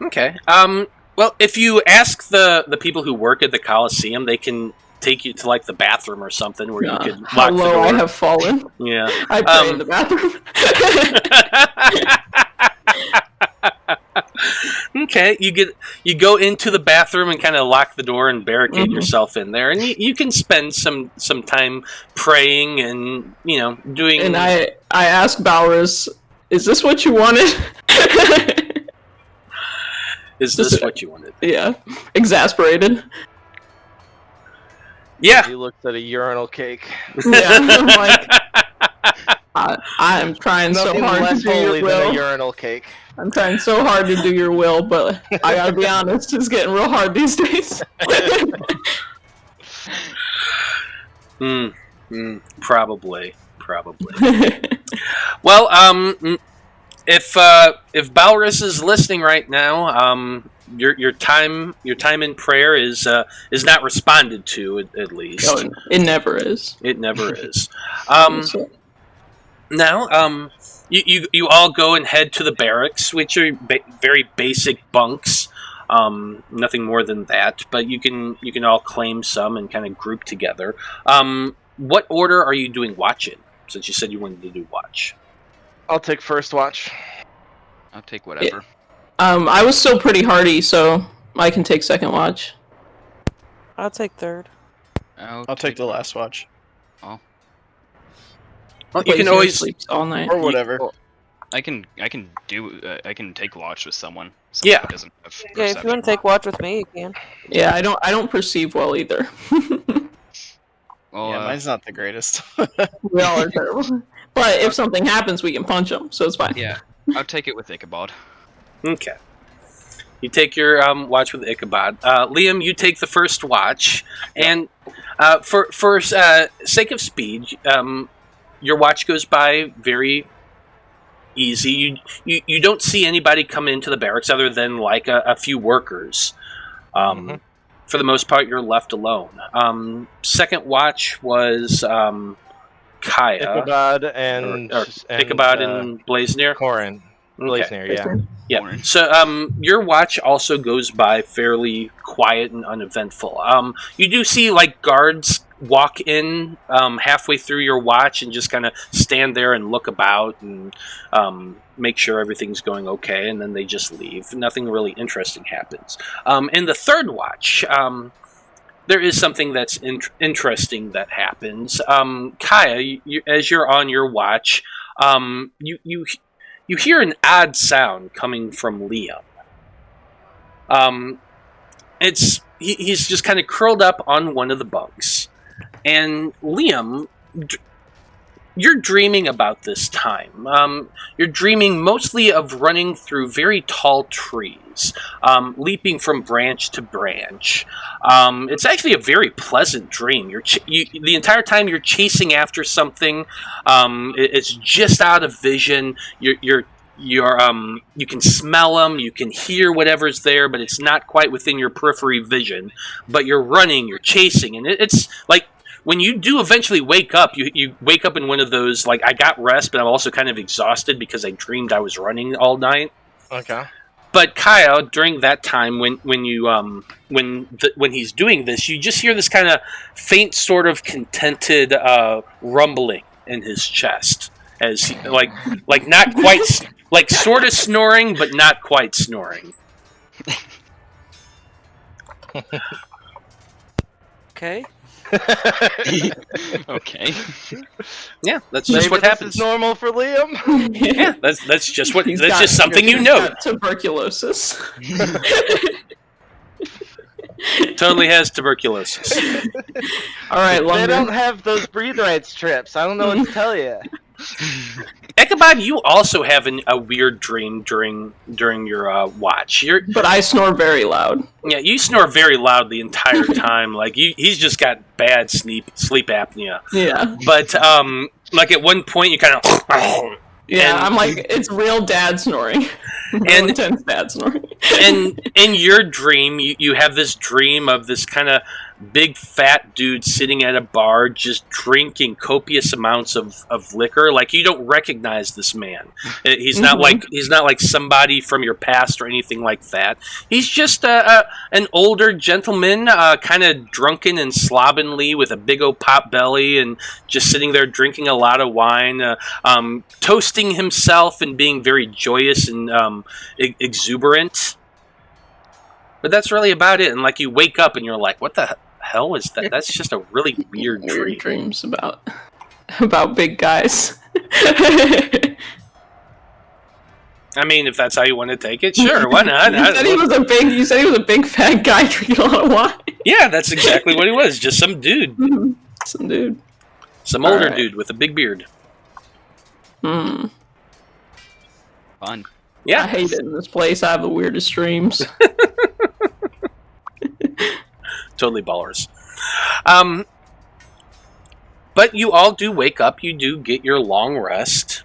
Okay. Well, if you ask the people who work at the Coliseum, they can take you to like the bathroom or something where you could lock How the low door. I have fallen. Yeah. I pray in the bathroom. Okay, you go into the bathroom and kind of lock the door and barricade yourself in there, and you can spend some time praying and doing. And I asked Bowers, "Is this what you wanted?" Is this what you wanted? Yeah, exasperated. Yeah. He looked at a urinal cake. Yeah, I'm like, I am trying so Nothing hard to less do your holy than a will. urinal cake. I'm trying so hard to do your will, but I gotta be honest, it's getting real hard these days. Probably. Well, if Balrus is listening right now, your time in prayer is not responded to at least. No, it never is. It never is. Now, you all go and head to the barracks, which are very basic bunks. Nothing more than that, but you can all claim some and kind of group together. What order are you doing watch in? Since you said you wanted to do watch. I'll take first watch. I'll take whatever. I was still pretty hardy, so I can take second watch. I'll take third. I'll take the last watch. Well, you can Blaznir always sleeps all night. Or whatever. I can take watch with someone. Yeah. Who doesn't have Yeah, if perception. you want to take watch with me, you can. Yeah, I don't perceive well either. Well, Yeah, mine's not the greatest. We all are terrible. But if something happens, we can punch them, so it's fine. yeah, I'll take it with Ichabod. Okay. You take your watch with Ichabod. Liam, you take the first watch, and for sake of speed, your watch goes by very easy. You don't see anybody come into the barracks other than like a few workers. For the most part, you're left alone. Second watch was Caia. Ichabod and Ichabod and Blaznir. Corin. Blaznir, yeah. Yeah. So your watch also goes by fairly quiet and uneventful. You do see like guards walk in halfway through your watch and just kind of stand there and look about and make sure everything's going okay, and then they just leave. Nothing really interesting happens. In the third watch, there is something that's interesting that happens. Caia, as you're on your watch, you hear an odd sound coming from Liam. He's just kind of curled up on one of the bunks. And Liam, you're dreaming about this time. You're dreaming mostly of running through very tall trees, leaping from branch to branch. It's actually a very pleasant dream. The entire time you're chasing after something. It's just out of vision. You can smell them, you can hear whatever's there, but it's not quite within your periphery vision. But you're running, you're chasing, and it's like when you do eventually wake up, you wake up in one of those, like, I got rest, but I'm also kind of exhausted because I dreamed I was running all night. Okay. But Caia, during that time, when he's doing this, you just hear this kind of faint, sort of contented rumbling in his chest, as he, like not quite, like sort of snoring, but not quite snoring. Okay. Okay. Yeah, that's just what happens. This is normal for Liam. Yeah, that's just what. He's That's got- just something you he's know. got tuberculosis. Totally has tuberculosis. All right, They Lumber. don't have those breathe right strips. I don't know what to tell you. Ichabod, you also have a weird dream during your watch. But I snore very loud. Yeah, you snore very loud the entire time. Like he's just got bad sleep apnea. Yeah. But like at one point you kind of Yeah, And- I'm like, it's real dad snoring. Real And- intense dad snoring. and in your dream you have this dream of this kind of big fat dude sitting at a bar just drinking copious amounts of liquor. Like you don't recognize this man. He's not like somebody from your past or anything like that. He's just an older gentleman, kind of drunken and slovenly with a big old pot belly and just sitting there drinking a lot of wine, toasting himself and being very joyous and exuberant. But that's really about it. And like you wake up and you're like, what the hell is that? That's just a really weird dream. Weird dreams about big guys. I mean, if that's how you want to take it, sure, why not? You said he was a big fat guy drinking a lot of wine. Yeah, that's exactly what he was. Just some dude. Some dude. Some older Alright. dude with a big beard. Fun. I Yeah. hate it in this place. I have the weirdest dreams. Totally ballers. But you all do wake up. You do get your long rest.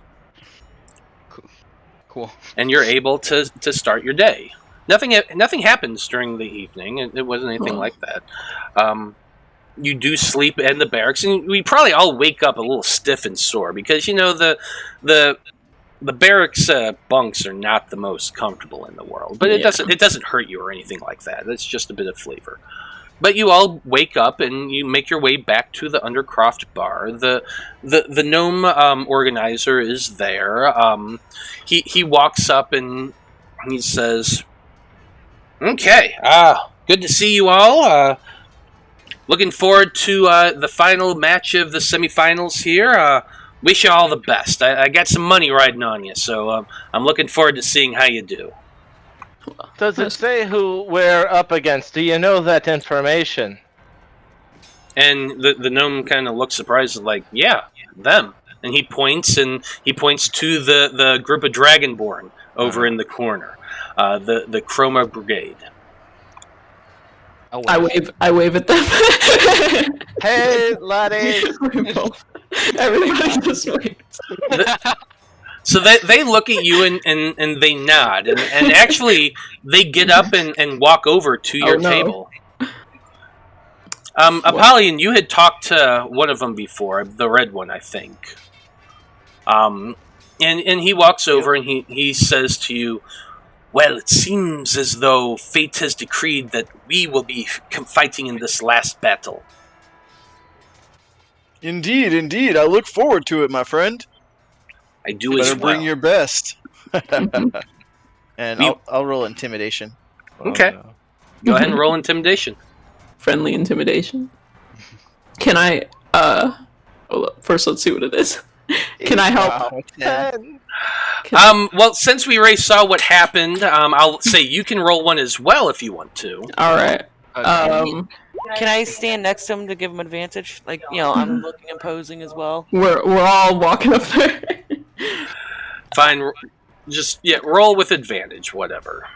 Cool. And you're able to start your day. Nothing happens during the evening. It wasn't anything like that. You do sleep in the barracks, and we probably all wake up a little stiff and sore because you know the barracks bunks are not the most comfortable in the world. But it doesn't hurt you or anything like that. It's just a bit of flavor. But you all wake up and you make your way back to the Undercroft bar. The gnome organizer is there. He walks up and he says, "Okay, good to see you all. Looking forward to the final match of the semifinals here. Wish you all the best. I got some money riding on you, so I'm looking forward to seeing how you do." Does it say who we're up against? Do you know that information? And the gnome kind of looks surprised, like, "Yeah, them." And he points to the group of Dragonborn over in the corner, the Chroma Brigade. Oh, I wave at them. Hey, laddie! Everybody just waves. So they look at you and they nod, and actually they get up and walk over to your no. table. Apollyon, you had talked to one of them before, the red one, I think. And he walks over and he says to you, "Well, it seems as though fate has decreed that we will be fighting in this last battle." Indeed, indeed. I look forward to it, my friend. I do You as better well. bring your best. And I'll roll intimidation. Okay. Oh, no. Go ahead and roll intimidation. Friendly intimidation. Can I, first let's see what it is. Can I help? Wow, 10. Well, since we already saw what happened, I'll say you can roll one as well if you want to. Alright. Can I stand next to him to give him advantage? Like, I'm looking imposing as well. We're all walking up there. Fine. Just, roll with advantage, whatever.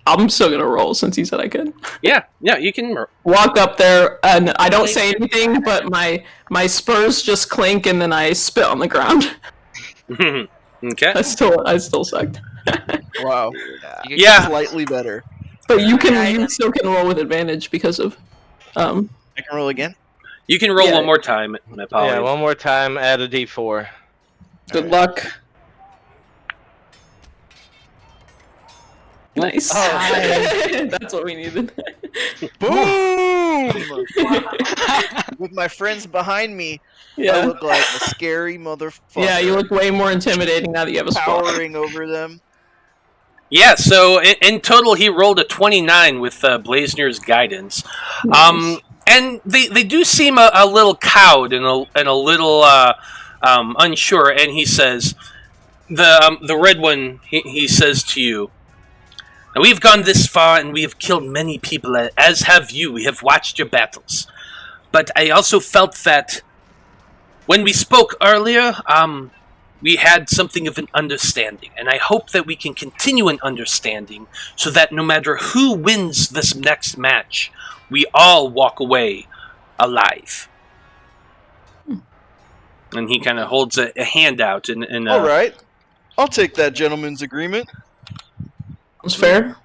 I'm still gonna roll since he said I could. Yeah, you can. Walk up there, and I don't say anything, but my spurs just clink, and then I spit on the ground. Okay. I still sucked. Wow. Yeah. Slightly better. But you still can roll with advantage because of I can roll again? You can roll Yeah. one more time, Apollyon. Yeah, one more time, add a d4. good luck. Nice. Oh, That's what we needed. Boom! With my friends behind me, I Yeah. look like a scary motherfucker. Yeah, you look way more intimidating now that you have a spot. towering over them. Yeah, so in total he rolled a 29 with Blaznir's guidance. Nice. And they do seem a little cowed and a little unsure, and he says, the red one, he says to you, "Now we've gone this far and we have killed many people, as have you. We have watched your battles. But I also felt that when we spoke earlier, we had something of an understanding, and I hope that we can continue an understanding so that no matter who wins this next match, we all walk away alive." And he kind of holds a hand out. And All right. I'll take that gentleman's agreement. That's fair.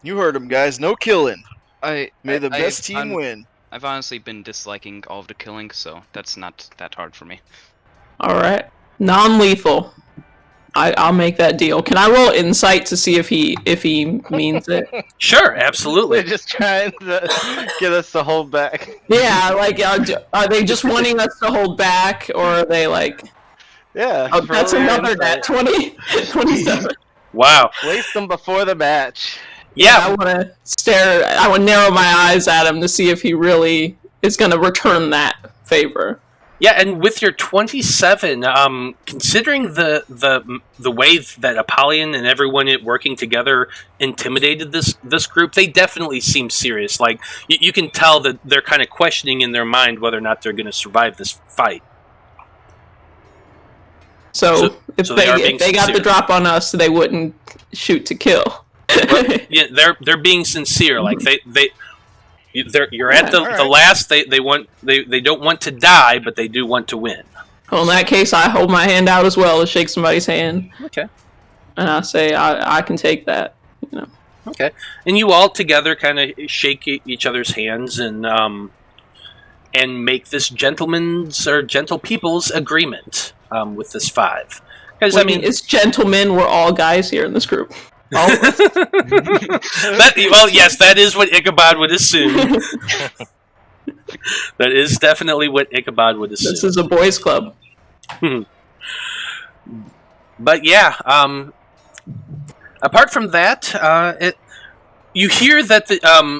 You heard him, guys. No killing. I May the I- best team I'm- win. I've honestly been disliking all of the killing, so that's not that hard for me. Alright. Non-lethal. I'll make that deal. Can I roll insight to see if he means it? Sure, They're absolutely. just trying to get us to hold back. Yeah, like, are they just wanting us to hold back, or are they like... Yeah. Oh, that's for another insight. net. 20? 27. Wow. Waste them before the match. Yeah, I want to stare... I want to narrow my eyes at him to see if he really is going to return that favor. yeah, and with your 27, considering the way that Apollyon and everyone working together intimidated this group, they definitely seem serious. Like, you can tell that they're kind of questioning in their mind whether or not they're going to survive this fight. So if they are being if they got the sincere. drop on us, they wouldn't shoot to kill. Yeah, they're being sincere. Like you're at the alright. last. They don't want to die, but they do want to win. Well, in that case, I hold my hand out as well to shake somebody's hand, Okay. and I say, I can take that. You know. Okay. And you all together kind of shake each other's hands and make this gentleman's or gentle people's agreement with this 5. Because Well, I mean, it's gentlemen. We're all guys here in this group. All of us. well, yes, that is what Ichabod would assume. That is definitely what Ichabod would assume. This is a boys' club. But yeah, apart from that, you hear that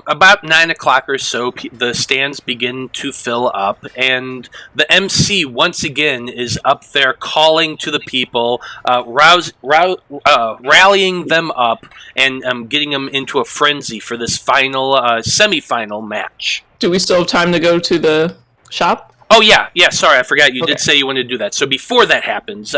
about 9 o'clock or so, the stands begin to fill up, and the MC once again is up there calling to the people, rallying them up, and getting them into a frenzy for this final semi-final match. Do we still have time to go to the shop? Oh yeah. Sorry, I forgot. You Okay. did say you wanted to do that. So before that happens,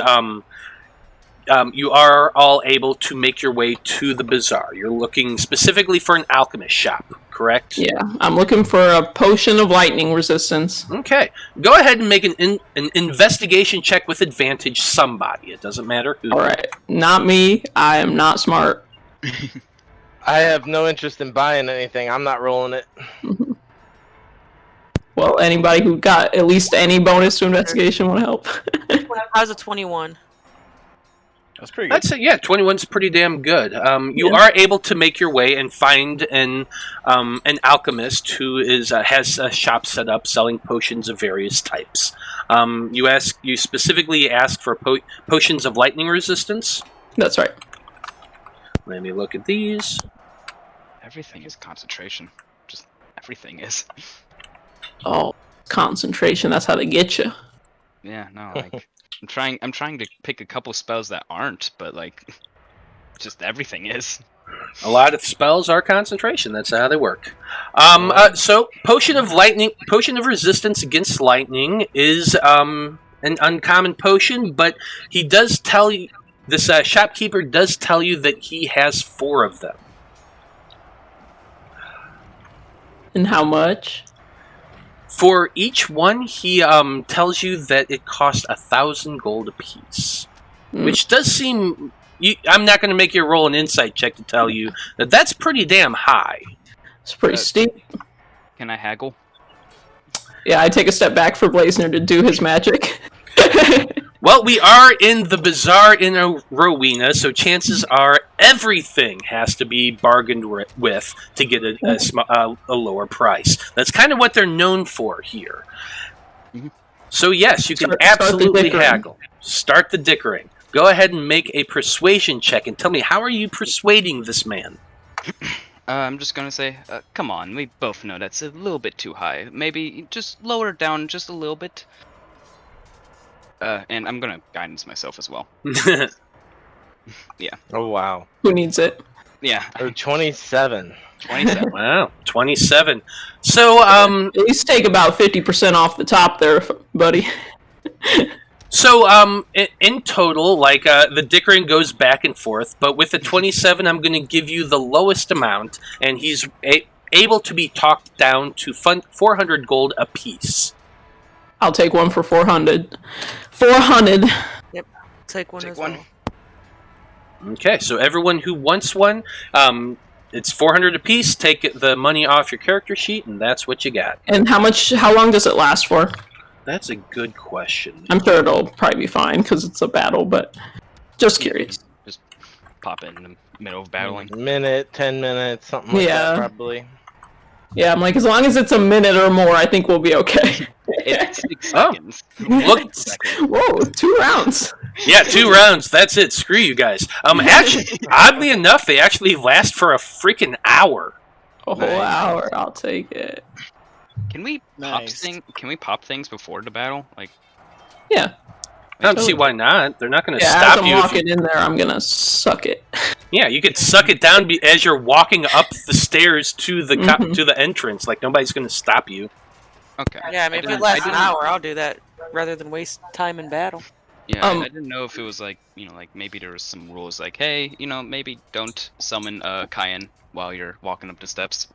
you are all able to make your way to the bazaar. You're looking specifically for an alchemist shop, correct? Yeah, I'm looking for a potion of lightning resistance. Okay. Go ahead and make an investigation check with advantage. Somebody. It doesn't matter who. All right, not me. I am not smart. I have no interest in buying anything. I'm not rolling it. Well, anybody who got at least any bonus to investigation would help. How's a 21? That's pretty good. I'd say, yeah, 21's pretty damn good. You are able to make your way and find an alchemist who has a shop set up selling potions of various types. You specifically ask for potions of lightning resistance. That's right. Let me look at these. Everything is concentration. Just everything is. Oh, concentration. That's how they get you. Yeah, no, like I'm trying to pick a couple spells that aren't, but like just everything is. A lot of spells are concentration. That's how they work. So, potion of resistance against lightning is an uncommon potion, but he does tell you. This shopkeeper does tell you that he has 4 of them. And how much? For each one, he tells you that it costs 1,000 gold apiece, which does seem. I'm not going to make you roll an insight check to tell you that that's pretty damn high. It's pretty steep. Can I haggle? Yeah, I take a step back for Blaznir to do his magic. Well, we are in the bazaar in Rowena, so chances are everything has to be bargained with to get a lower price. That's kind of what they're known for here. Mm-hmm. So yes, you can absolutely haggle. Start the dickering. Go ahead and make a persuasion check and tell me, how are you persuading this man? I'm just gonna say, come on, we both know that's a little bit too high. Maybe just lower it down just a little bit. And I'm gonna guidance myself as well. Yeah. Oh wow. Who needs it? Yeah. 27. 27. Wow, 27. So, At least take about 50% off the top there, buddy. So, in total, like, the dickering goes back and forth, but with the 27, I'm going to give you the lowest amount, and he's able to be talked down to 400 gold apiece. I'll take one for 400. 400. Yep. Take one Take as one. well. Okay, so everyone who wants one, it's 400 apiece. Take the money off your character sheet, and that's what you got. And how long does it last for? That's a good question. I'm sure it'll probably be fine because it's a battle, but just curious. Just pop in the middle of battling. Minute, 10 minutes, something like that, probably. Yeah, I'm like, as long as it's a minute or more, I think we'll be okay. It's 6 Oh. seconds. Look, Whoa, 2 rounds. yeah, 2 rounds. That's it. Screw you guys. Actually, oddly enough, they actually last for a freaking hour. A whole hour, I'll take it. Can we Nice. Can we pop things before the battle? Like, Yeah. I don't see why not. They're not going to Yeah, stop as I'm you. If walking in there, I'm gonna suck it. Yeah, you could suck it down as you're walking up the stairs to the to the entrance. Like, nobody's going to stop you. okay. Yeah, I mean, if it didn't- lasts an didn't- hour, I'll do that rather than waste time in battle. Yeah, Um, I didn't know if it was like, like maybe there was some rules like, hey, maybe don't summon Caia while you're walking up the steps.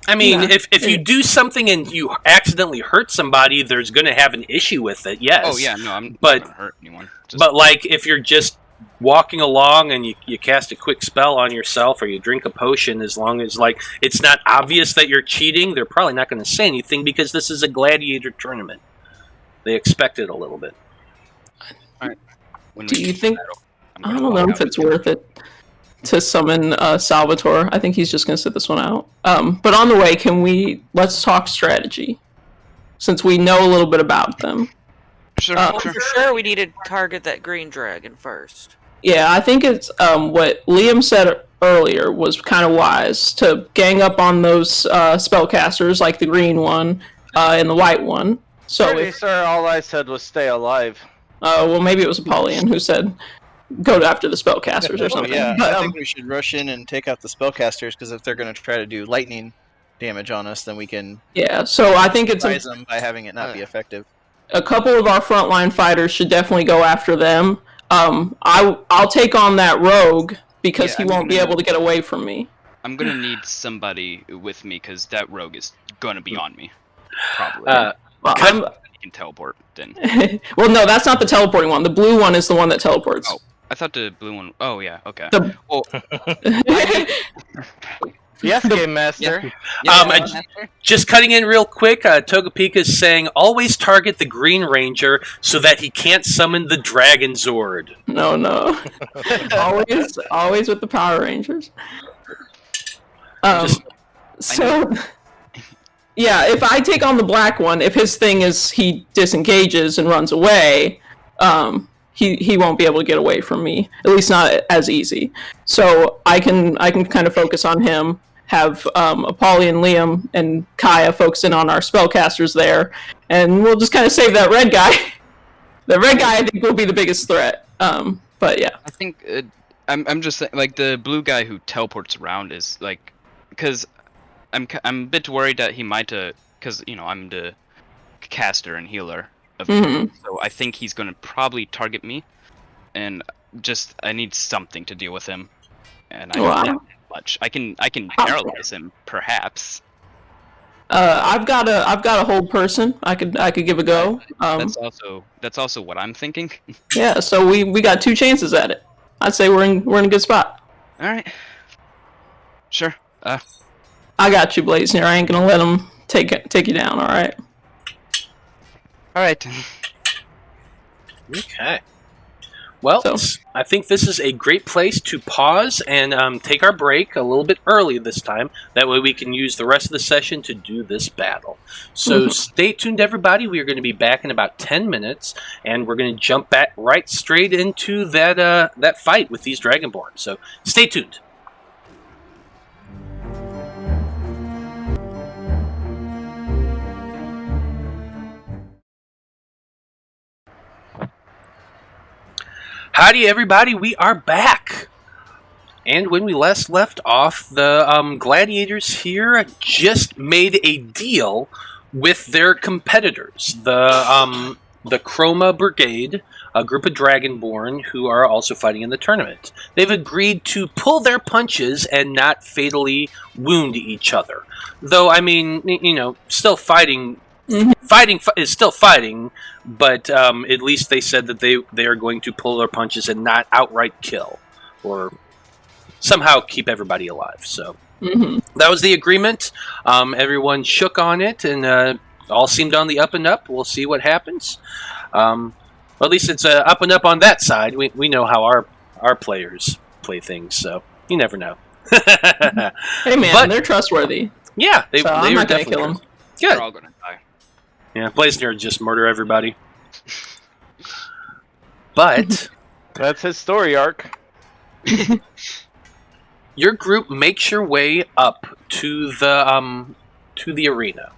I mean, Yeah. if you do something and you accidentally hurt somebody, there's going to have an issue with it, yes. Oh yeah, no, I'm But- not gonna hurt anyone. Just, But, like, if you're just walking along and you cast a quick spell on yourself or you drink a potion, as long as, like, it's not obvious that you're cheating, they're probably not going to say anything because this is a gladiator tournament. They expect it a little bit. when Do we you get to think? battle, I'm I gonna don't walk know out if it's with you. worth it to summon Salvatore. I think he's just gonna sit this one out. But on the way, let's talk strategy, since we know a little bit about them. Sure, Well, sure. for sure, we need to target that green dragon first. Yeah, I think it's what Liam said earlier was kind of wise to gang up on those spellcasters, like the green one and the white one. So Pretty sure all I said was stay alive. well, maybe it was Apollyon who said go after the spellcasters or Oh, something. yeah, But, I think we should rush in and take out the spellcasters, because if they're going to try to do lightning damage on us, then we can yeah, so I think it's surprise them by having it not be effective. a couple of our frontline fighters should definitely go after them. I'll take on that rogue because Yeah, he I'm won't be gonna- able to get away from me. I'm gonna need somebody with me because that rogue is gonna be on me. Probably. Well, He can teleport then. well, no, that's not the teleporting one. The blue one is the one that teleports. Oh. I thought the blue one. Oh yeah, okay. The- Well, Yes, Game Master. Just cutting in real quick, Togepica is saying, always target the Green Ranger so that he can't summon the Dragon Zord. No. always with the Power Rangers. Yeah, if I take on the black one, if his thing is he disengages and runs away, he won't be able to get away from me. At least not as easy. So I can kind of focus on him, have Apollyon, Liam, and Caia focus in on our spellcasters there, and we'll just kind of save that red guy. The red guy, I think, will be the biggest threat. But yeah. I think I'm just saying, like, the blue guy who teleports around is like, because I'm a bit worried that he might, because I'm the caster and healer of so I think he's gonna probably target me, and just I need something to deal with him, and I don't have much. I can paralyze him, perhaps. I've got a hold person. I could give a go. That's also what I'm thinking. Yeah, so we got 2 chances at it. I'd say we're in a good spot. All right. Sure. I got you, Blaznir. I ain't gonna let him take you down. All right. All right. Okay. Well, I think this is a great place to pause and take our break a little bit early this time. That way we can use the rest of the session to do this battle. So stay tuned, everybody. We are going to be back in about 10 minutes, and we're going to jump back right straight into that fight with these Dragonborn. So stay tuned. Howdy, everybody. We are back. And when we last left off, the Gladiators here just made a deal with their competitors, the Chroma Brigade, a group of Dragonborn who are also fighting in the tournament. They've agreed to pull their punches and not fatally wound each other. Though, I mean, still fighting... Fighting is still fighting, but at least they said that they are going to pull their punches and not outright kill, or somehow keep everybody alive. So that was the agreement. Everyone shook on it, and all seemed on the up and up. We'll see what happens. Well, at least it's up and up on that side. We know how our players play things, so you never know. Hey man, they're trustworthy. Yeah, I'm not gonna kill them. Good. We're all gonna die. Yeah, Blaznir just murder everybody. But That's his story arc. your group makes your way up to the arena.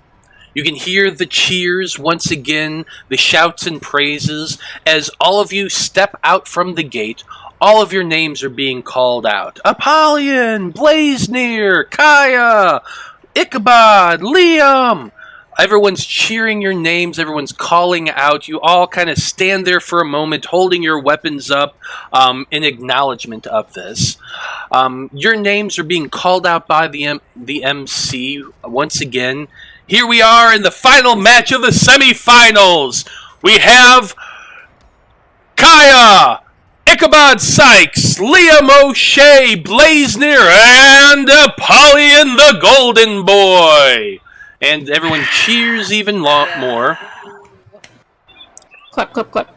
You can hear the cheers once again, the shouts and praises, as all of you step out from the gate. All of your names are being called out. Apollyon, Blaznir, Caia, Ichabod, Liam. Everyone's cheering your names. Everyone's calling out. You all kind of stand there for a moment, holding your weapons up in acknowledgement of this. Your names are being called out by the MC once again. Here we are in the final match of the semifinals. We have Caia, Ichabod Sykes, Liam O'Shea, Blaznir, and Apollyon the Golden Boi. And everyone cheers even more. Clap, clap, clap.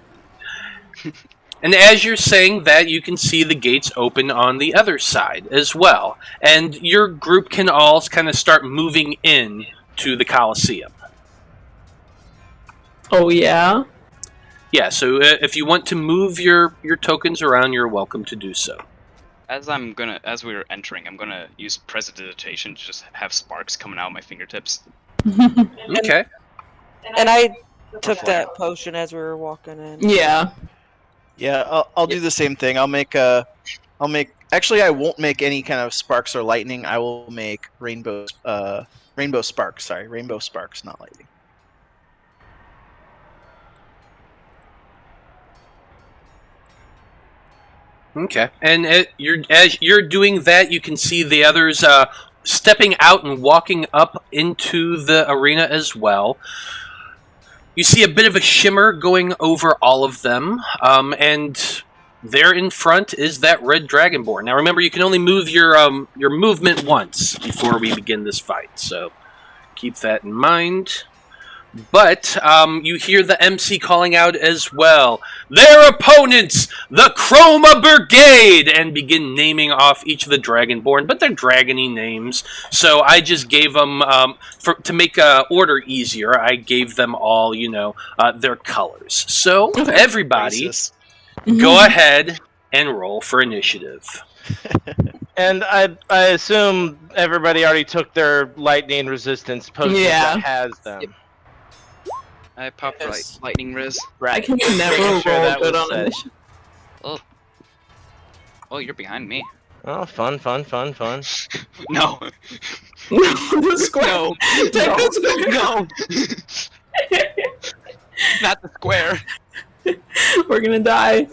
And as you're saying that, you can see the gates open on the other side as well. And your group can all kind of start moving in to the Colosseum. Oh, yeah? Yeah, so if you want to move your tokens around, you're welcome to do so. As we're entering, I'm gonna use prestidigitation to just have sparks coming out of my fingertips. Okay. And I took that potion as we were walking in. Yeah. Yeah, I'll do the same thing. Actually, I won't make any kind of sparks or lightning. I will make rainbow sparks. Sorry, rainbow sparks, not lightning. Okay. And as you're doing that, you can see the others stepping out and walking up into the arena as well. You see a bit of a shimmer going over all of them, and there in front is that red Dragonborn. Now remember, you can only move your movement once before we begin this fight, so keep that in mind. But you hear the MC calling out as well, their opponents, the Chroma Brigade, and begin naming off each of the Dragonborn, but they're dragony names, so I just gave them, to make order easier, I gave them all, their colors. So, everybody, go ahead and roll for initiative. And I assume everybody already took their lightning resistance potion that has them. Yep. I popped lightning res. I can never roll good on initiative. Oh, you're behind me. Oh, fun. No. The square. No. Take the No. Not the square. We're gonna die.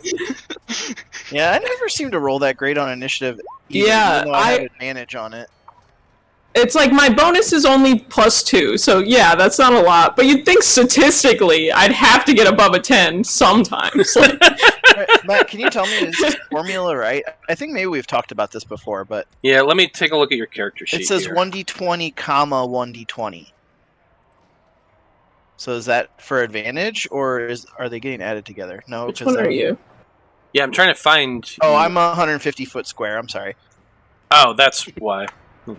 Yeah, I never seem to roll that great on initiative. Even though I have advantage on it. It's like my bonus is only +2, so yeah, that's not a lot. But you'd think statistically I'd have to get above a 10 sometimes. Right, Matt, can you tell me, is this formula right? I think maybe we've talked about this before, but... Yeah, let me take a look at your character sheet. It says here. 1d20, 1d20. So is that for advantage, or are they getting added together? No, Which one are you? Yeah, I'm trying to find... Oh, I'm a 150-foot square, I'm sorry. Oh, that's why.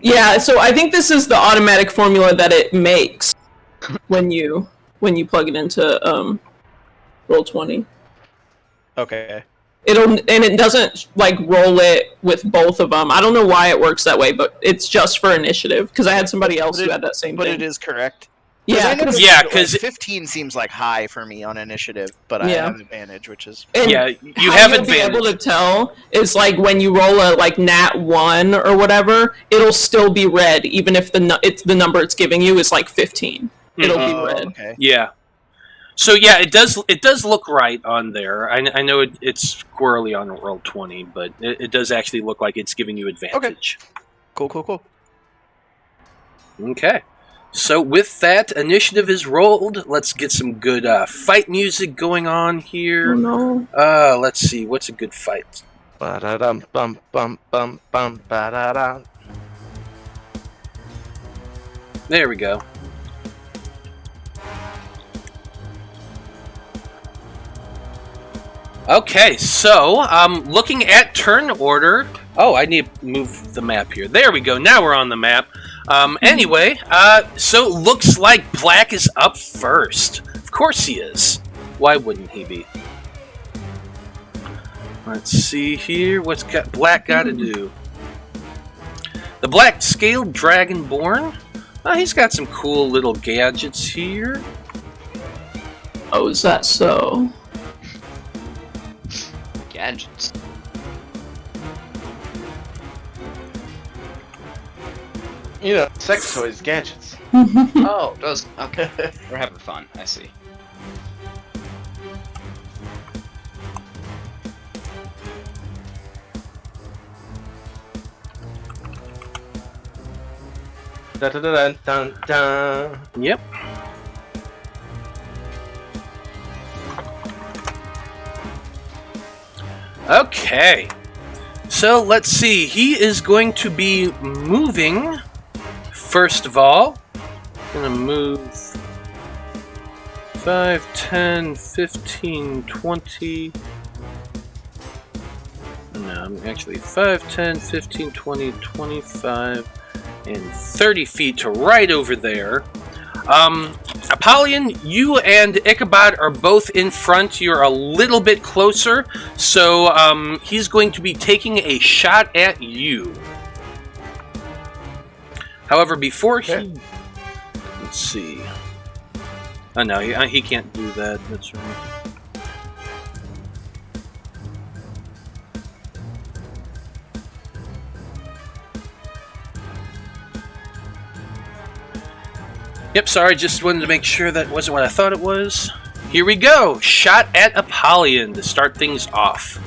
Yeah, so I think this is the automatic formula that it makes when you plug it into Roll20. Okay. It doesn't like roll it with both of them. I don't know why it works that way, but it's just for initiative because I had somebody else who had that same thing. But it is correct. Yeah, because 15 seems like high for me on initiative, but I have advantage, which is... And you have advantage. Be able to tell is like when you roll a like nat 1 or whatever, it'll still be red, even if the number it's giving you is like 15. It'll be red. Okay. Yeah. So yeah, it does look right on there. I know it's squirrely on Roll20, but it does actually look like it's giving you advantage. Okay. Cool. Okay. So with that, initiative is rolled. Let's get some good fight music going on here. Oh no. Let's see, what's a good fight? There we go. Okay, so looking at turn order. Oh, I need to move the map here. There we go. Now we're on the map. Anyway, so looks like Black is up first. Of course he is. Why wouldn't he be? Let's see here. What's Black got to do? The Black Scaled Dragonborn. He's got some cool little gadgets here. Oh, is that so? Gadgets. Sex toys, gadgets. Oh, those. Okay. We're having fun. I see. Dun. Yep. Okay. So let's see. He is going to be moving. First of all, gonna move 5, 10, 15, 20. No, actually 5, 10, 15, 20, 25, and 30 feet to right over there. Apollyon, you and Ichabod are both in front. You're a little bit closer, so he's going to be taking a shot at you. However, before he... Let's see. Oh, no, he can't do that. That's right. Yep, sorry, just wanted to make sure that wasn't what I thought it was. Here we go! Shot at Apollyon to start things off.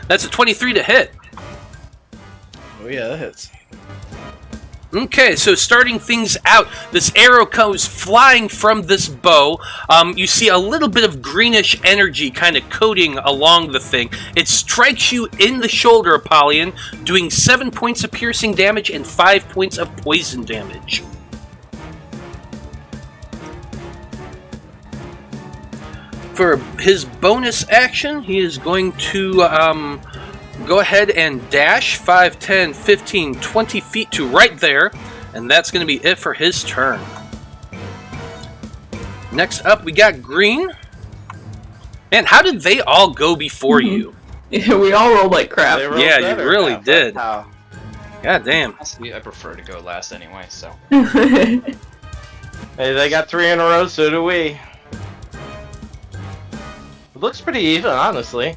That's a 23 to hit. Oh yeah, that hits. Okay, so starting things out, this arrow goes flying from this bow. You see a little bit of greenish energy kind of coating along the thing. It strikes you in the shoulder, Apollyon, doing 7 points of piercing damage and 5 points of poison damage. For his bonus action, he is going to go ahead and dash 5, 10, 15, 20 feet to right there, and that's going to be it for his turn. Next up, we got Green. And how did they all go before you? Yeah, we all rolled like crap. They rolled Yeah, you better. really How? did. How? God damn. I prefer to go last anyway, so. Hey, they got 3 in a row, so do we. It looks pretty even, honestly.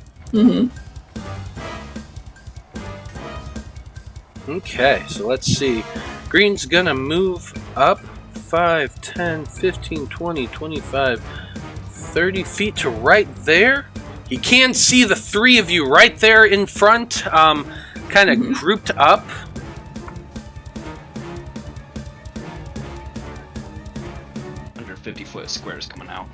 Okay, so let's see. Green's gonna move up 5, 10, 15, 20, 25, 30 feet to right there. He can see the 3 of you right there in front, kind of grouped up. Under 50-foot squares coming out.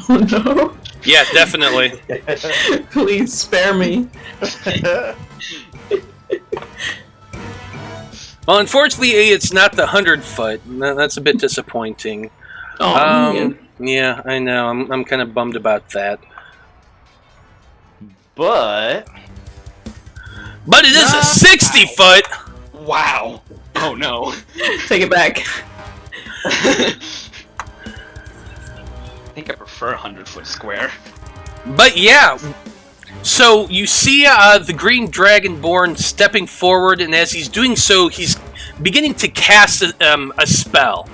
Oh no. Yeah, definitely. Please spare me. Well, unfortunately, it's not the 100-foot. That's a bit disappointing. Oh, man. Yeah, I know. I'm kind of bummed about that. But But it is a 60-foot. Wow! Oh no. Take it back. I think I prefer a 100-foot square. But yeah, so you see the Green Dragonborn stepping forward, and as he's doing so, he's beginning to cast a spell.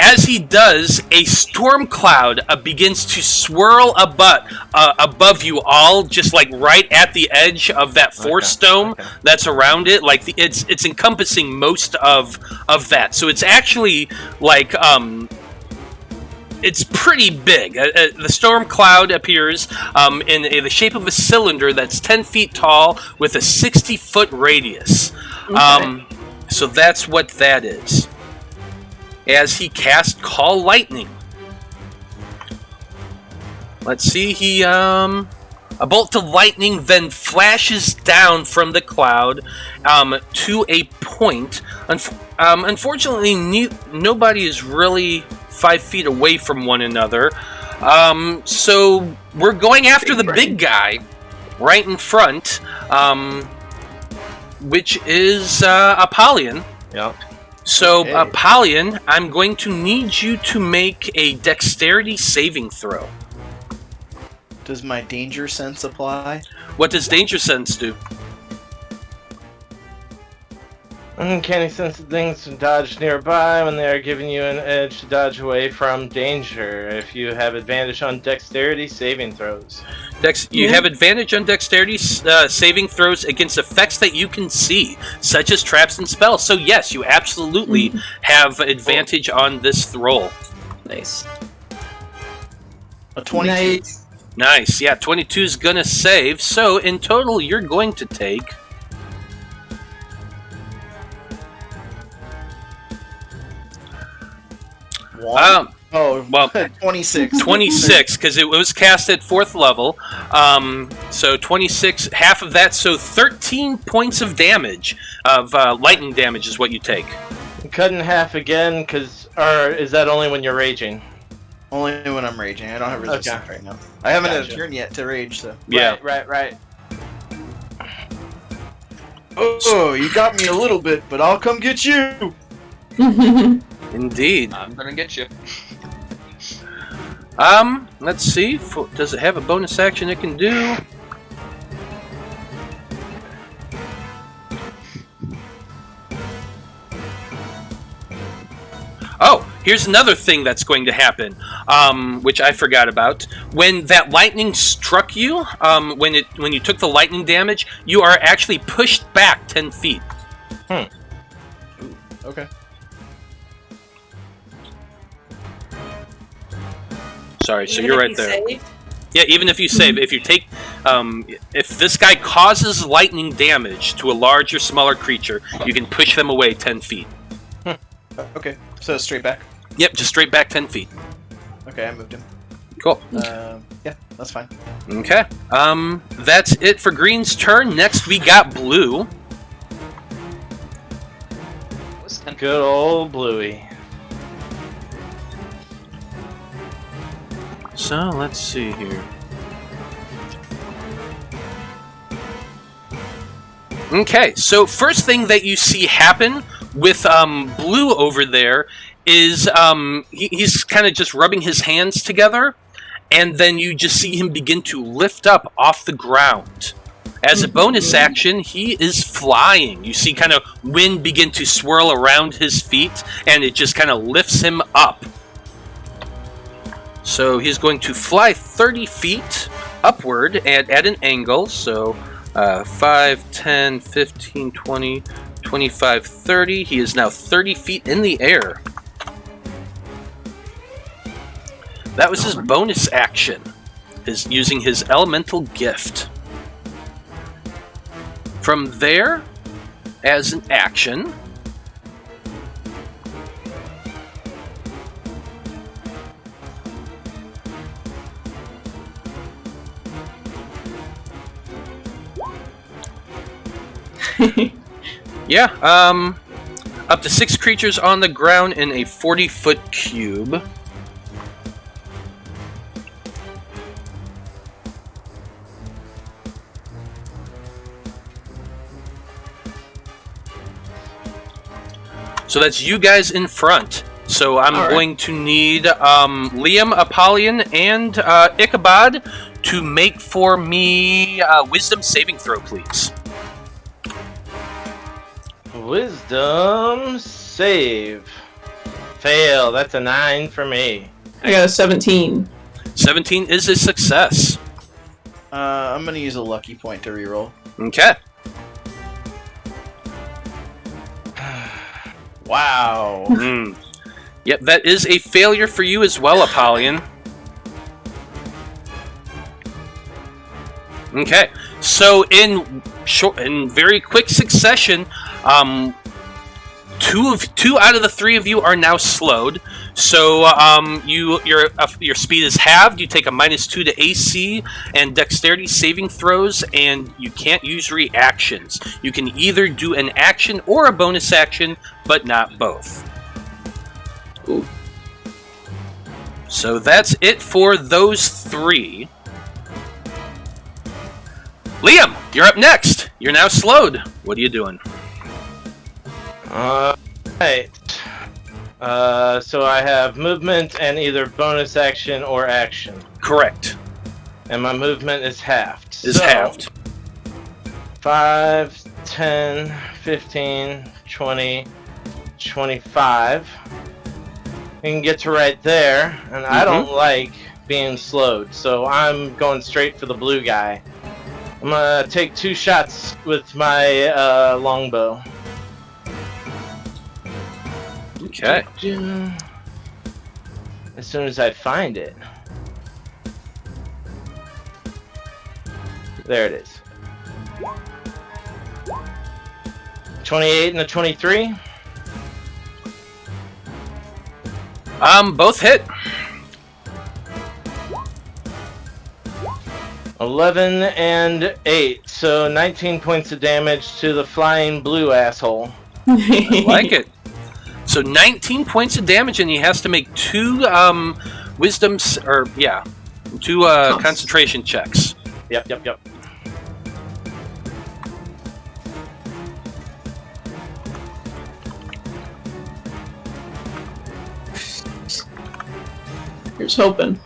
As he does, a storm cloud begins to swirl above you all, just like right at the edge of that force dome that's around it. Like it's encompassing most of that. So it's actually like it's pretty big. The storm cloud appears in the shape of a cylinder that's 10 feet tall with a 60-foot radius. Okay. So that's what that is. As he casts Call Lightning. Let's see, a bolt of lightning then flashes down from the cloud to a point. Unfortunately, nobody is really 5 feet away from one another. So we're going after the big guy right in front, which is Apollyon. Yep. So, Okay. Apollyon, I'm going to need you to make a dexterity saving throw. Does my danger sense apply? What does danger sense do? Uncanny sense of things to dodge nearby when they are giving you an edge to dodge away from danger. If you have advantage on dexterity saving throws. You have advantage on dexterity saving throws against effects that you can see, such as traps and spells. So yes, you absolutely have advantage on this roll. Nice. A 22. Nice. Nice, yeah, 22 is gonna save. So in total, you're going to take... One? Oh, well, 26. 26, because it was cast at 4th level. So 26, half of that, so 13 points of damage, of lightning damage is what you take. Cut in half again, or is that only when you're raging? Only when I'm raging. I don't have resistance Okay. right now. I haven't had a Gotcha. turn yet to rage, so. Yeah. Right. Oh, you got me a little bit, but I'll come get you! Indeed. I'm gonna get you. Let's see. Does it have a bonus action it can do? Oh, here's another thing that's going to happen, which I forgot about. When that lightning struck you, when you took the lightning damage, you are actually pushed back 10 feet. Okay. Sorry, so Even you're if right you there. save? Yeah, even if you save, if you take If this guy causes lightning damage to a large or smaller creature, you can push them away 10 feet. Okay, so straight back. Yep, just straight back 10 feet. Okay, I moved him. Cool. Yeah, that's fine. Okay. That's it for Green's turn. Next, we got Blue. Good old Bluey. So, let's see here. Okay, so first thing that you see happen with Blue over there is he's kind of just rubbing his hands together, and then you just see him begin to lift up off the ground. As a bonus action, he is flying. You see kind of wind begin to swirl around his feet, and it just kind of lifts him up. So he's going to fly 30 feet upward and at an angle, so 5, 10, 15, 20, 25, 30. He is now 30 feet in the air. That was his bonus action, using his elemental gift. From there, as an action, yeah, up to 6 creatures on the ground in a 40-foot cube. So that's you guys in front. So I'm going to need Liam, Apollyon, and Ichabod to make for me Wisdom saving throw, please. Wisdom save. Fail. That's a 9 for me. I got a 17. 17 is a success. I'm gonna use a lucky point to reroll. Okay. Wow. Yep, that is a failure for you as well, Apollyon. Okay, so in very quick succession, two out of the 3 of you are now slowed. So your speed is halved. You take a -2 to AC and Dexterity saving throws, and you can't use reactions. You can either do an action or a bonus action, but not both. Ooh. So that's it for those 3. Liam, you're up next. You're now slowed. What are you doing? Alright. So I have movement and either bonus action or action. Correct. And my movement is halved. Halved. 5, 10, 15, 20, 25. You can get to right there, and I don't like being slowed, so I'm going straight for the blue guy. I'm gonna take 2 shots with my longbow. Okay. As soon as I find it. There it is. 28 and a 23. Both hit. 11 and 8, so 19 points of damage to the flying blue asshole. I like it. So 19 points of damage, and he has to make 2 wisdoms, or 2 concentration checks. Yep. Here's hoping.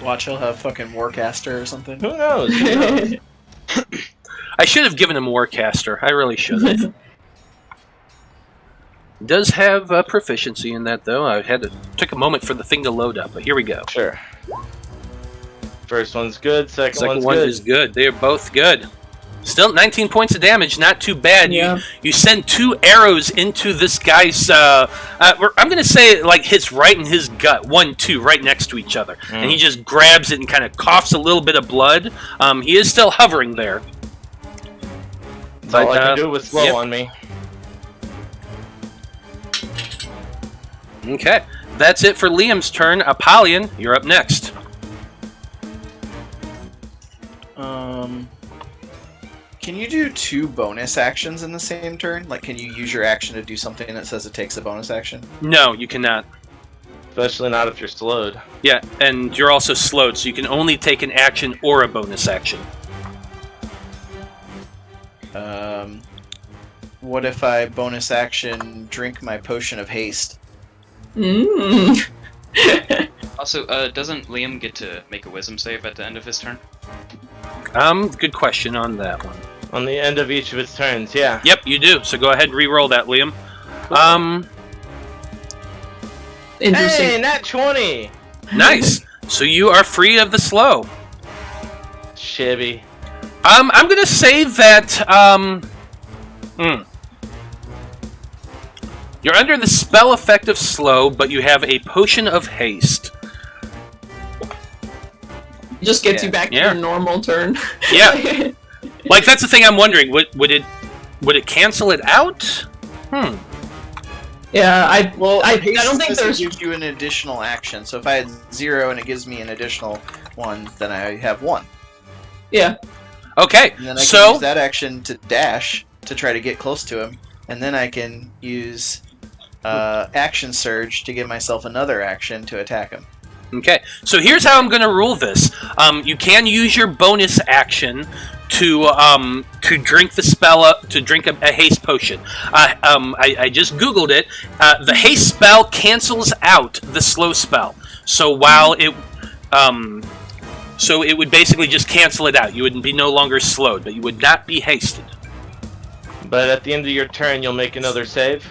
Watch, he'll have fucking Warcaster or something. Who knows? Who knows? I should have given him Warcaster. I really should have. He does have proficiency in that, though. Took a moment for the thing to load up, but here we go. Sure. First one's good, second Second one's one good. is good. They are both good. Still 19 points of damage, not too bad. Yeah. You send 2 arrows into this guy's, I'm going to say it like hits right in his gut, 1, 2, right next to each other. And he just grabs it and kind of coughs a little bit of blood. He is still hovering there. That's all I can do with slow on me. Okay, that's it for Liam's turn. Apollyon, you're up next. Can you do 2 bonus actions in the same turn? Like, can you use your action to do something that says it takes a bonus action? No, you cannot. Especially not if you're slowed. Yeah, and you're also slowed, so you can only take an action or a bonus action. What if I bonus action drink my potion of haste? Also, doesn't Liam get to make a wisdom save at the end of his turn? Good question on that one. On the end of each of its turns, yeah. Yep, you do. So go ahead and re-roll that, Liam. Interesting. Hey, nat 20! Nice. So you are free of the slow. Shibby. I'm gonna say that you're under the spell effect of slow, but you have a potion of haste. Just gets you back to your normal turn. Yeah. Like, that's the thing I'm wondering. Would it cancel it out? Yeah, I Haste don't think there's. gives you an additional action. So if I had 0 and it gives me an additional 1, then I have 1. Yeah. Okay. And then I can use that action to dash to try to get close to him, and then I can use action surge to give myself another action to attack him. Okay, so here's how I'm going to rule this. You can use your bonus action to drink the spell up, to drink a haste potion. I just googled it. The haste spell cancels out the slow spell. So while it so it would basically just cancel it out. You would be no longer slowed, but you would not be hasted. But at the end of your turn, you'll make another save?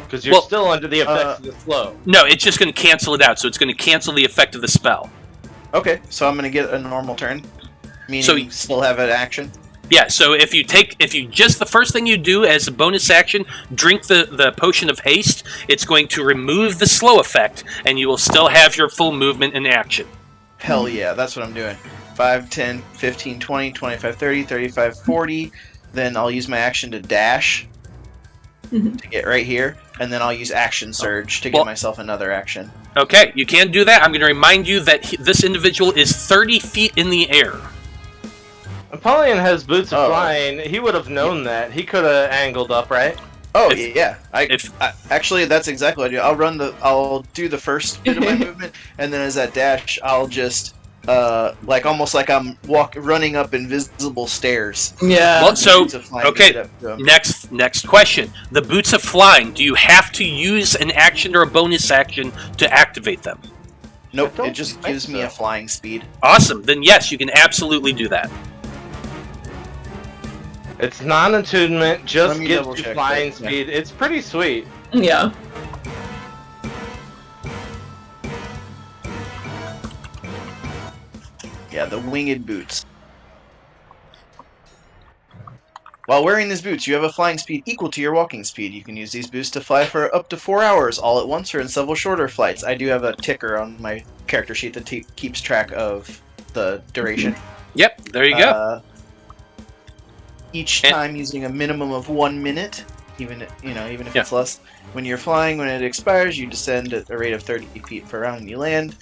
Because you're still under the effects of the slow. No, it's just going to cancel it out, so it's going to cancel the effect of the spell. Okay, so I'm going to get a normal turn, meaning still have an action? Yeah, so if you just the first thing you do as a bonus action, drink the potion of haste, it's going to remove the slow effect, and you will still have your full movement and action. Hell yeah, that's what I'm doing. 5, 10, 15, 20, 25, 30, 35, 40. Then I'll use my action to dash to get right here, and then I'll use action surge to give myself another action. Okay, you can do that. I'm going to remind you that this individual is 30 feet in the air. Apollyon has boots of flying. He would have known that. He could have angled up, right? Oh, yeah. Actually, that's exactly what I do. I'll do the first bit of my movement, and then as that dash, I'll just almost like I'm running up invisible stairs. Yeah. Well, so okay. Next question: the boots of flying. Do you have to use an action or a bonus action to activate them? Nope. It just gives me a flying speed. Awesome. Then yes, you can absolutely do that. It's non-attunement. Just gives you flying speed. It's pretty sweet. Yeah. Yeah, the winged boots. While wearing these boots, you have a flying speed equal to your walking speed. You can use these boots to fly for up to 4 hours, all at once or in several shorter flights. I do have a ticker on my character sheet that keeps track of the duration. Yep, there you go. Each time using a minimum of 1 minute, even if it's less. When you're flying, when it expires, you descend at a rate of 30 feet per round when you land.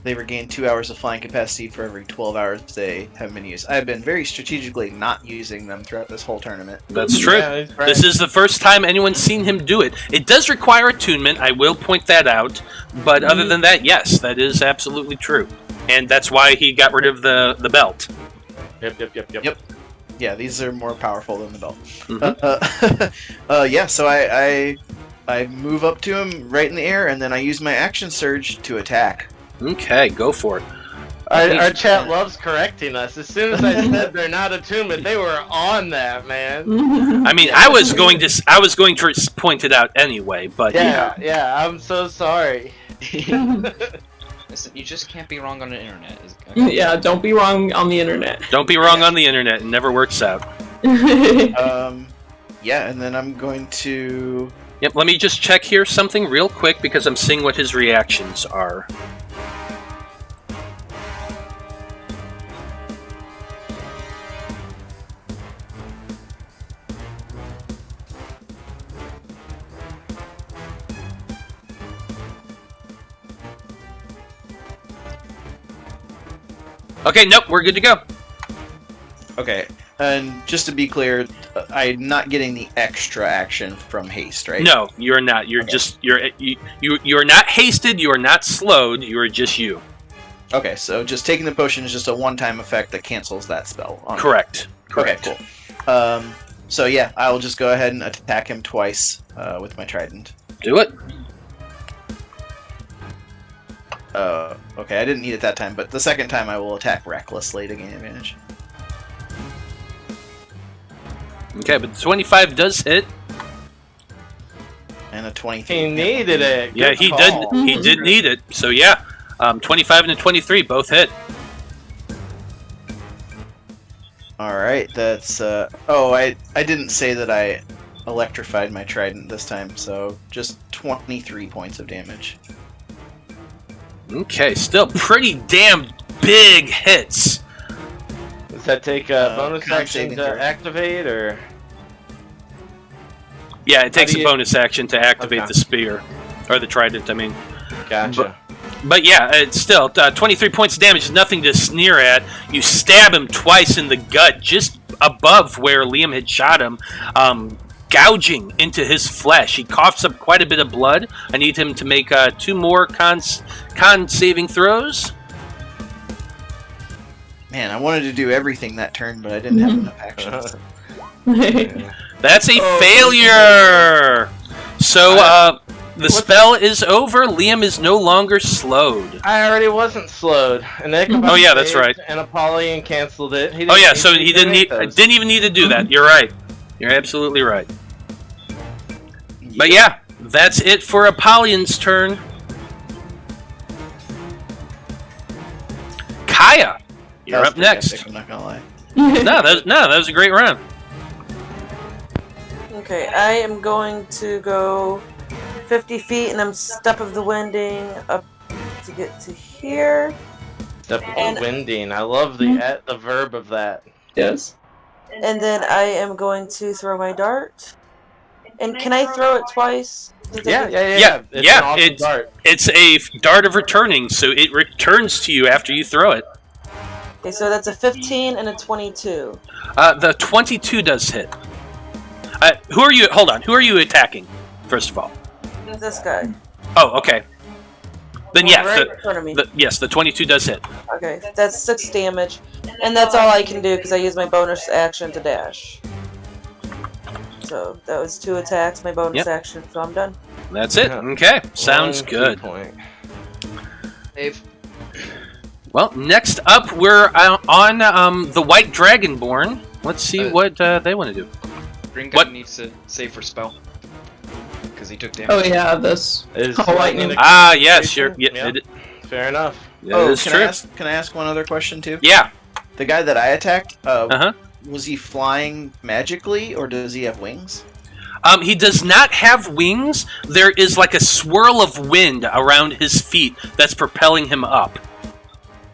They regain 2 hours of flying capacity for every 12 hours they have been used. I've been very strategically not using them throughout this whole tournament. That's true. Yeah, right. This is the first time anyone's seen him do it. It does require attunement, I will point that out. But other than that, yes, that is absolutely true. And that's why he got rid of the belt. Yep. Yeah, these are more powerful than the belt. Mm-hmm. So I move up to him right in the air, and then I use my action surge to attack. Okay, go for it. Our chat loves correcting us. As soon as I said they're not attunement, they were on that, man. I mean, I was going to point it out anyway, but yeah, I'm so sorry. Listen, you just can't be wrong on the internet. Okay. Yeah, don't be wrong on the internet. Don't be wrong on the internet. It never works out. Yeah, and then I'm going to... Yep, let me just check here something real quick because I'm seeing what his reactions are. Okay, nope, we're good to go. Okay, and just to be clear, I'm not getting the extra action from haste, right? No, you're not. You're just you're not hasted. You are not slowed. You are just you. Okay, so just taking the potion is just a one-time effect that cancels that spell. Correct. Correct. Okay, cool. So yeah, I will just go ahead and attack him twice with my trident. Do it. Okay, I didn't need it that time, but the second time I will attack recklessly to gain advantage. Okay, but the 25 does hit. And a 23. He needed it. Yeah, Good he call. did. He did need it. So yeah, 25 and a 23 both hit. All right, that's. Oh, I didn't say that I electrified my trident this time, so just 23 points of damage. Okay, still pretty damn big hits. Does that take a bonus con action saving to throw. activate, or? Yeah, it takes do a you- bonus action to activate Okay. the spear. Or the trident, I mean. Gotcha. But yeah, it's still 23 points of damage is nothing to sneer at. You stab him twice in the gut, just above where Liam had shot him, gouging into his flesh. He coughs up quite a bit of blood. I need him to make 2 more con saving throws. Man, I wanted to do everything that turn, but I didn't have enough actions. That's a failure. So the spell is over. Liam is no longer slowed. I already wasn't slowed. And Ichabod Oh, yeah, that's saved, right. And Apollyon canceled it. He Oh didn't yeah, need so to he didn't make need, those. didn't even need to do that. You're right. You're absolutely right. But yeah, that's it for Apollyon's turn. Caia, you're That was up pretty next. epic, I'm not gonna lie. No, that was a great round. Okay, I am going to go 50 feet, and I'm step of the winding up to get to here. Step of And- the winding. I love the verb of that. Yes. And then I am going to throw my dart. And can I throw it twice? Does it Yeah. Yeah, It's yeah, an awesome it's- dart. It's a dart of returning, so it returns to you after you throw it. Okay, so that's a 15 and a 22. The 22 does hit. Who are you? Hold on. Who are you attacking? First of all. This guy. Oh, okay. Then yeah, Right in front of me. yes, the 22 does hit. Okay, that's 6 damage. And that's all I can do because I use my bonus action to dash. So that was 2 attacks, my bonus action, so I'm done. That's it. Yeah. Okay, sounds 1 good. key point. Dave. Well, next up we're on the White Dragonborn. Let's see what they want to do. Green guy What? needs to save for spell. Because he took damage. Oh yeah, this. Is Oh, lightning. lightning Ah, yes, you're. Yeah. Yeah, Fair enough. that is can true. I ask one other question too? Yeah. The guy that I attacked, Uh-huh. was he flying magically, or does he have wings? He does not have wings. There is like a swirl of wind around his feet that's propelling him up.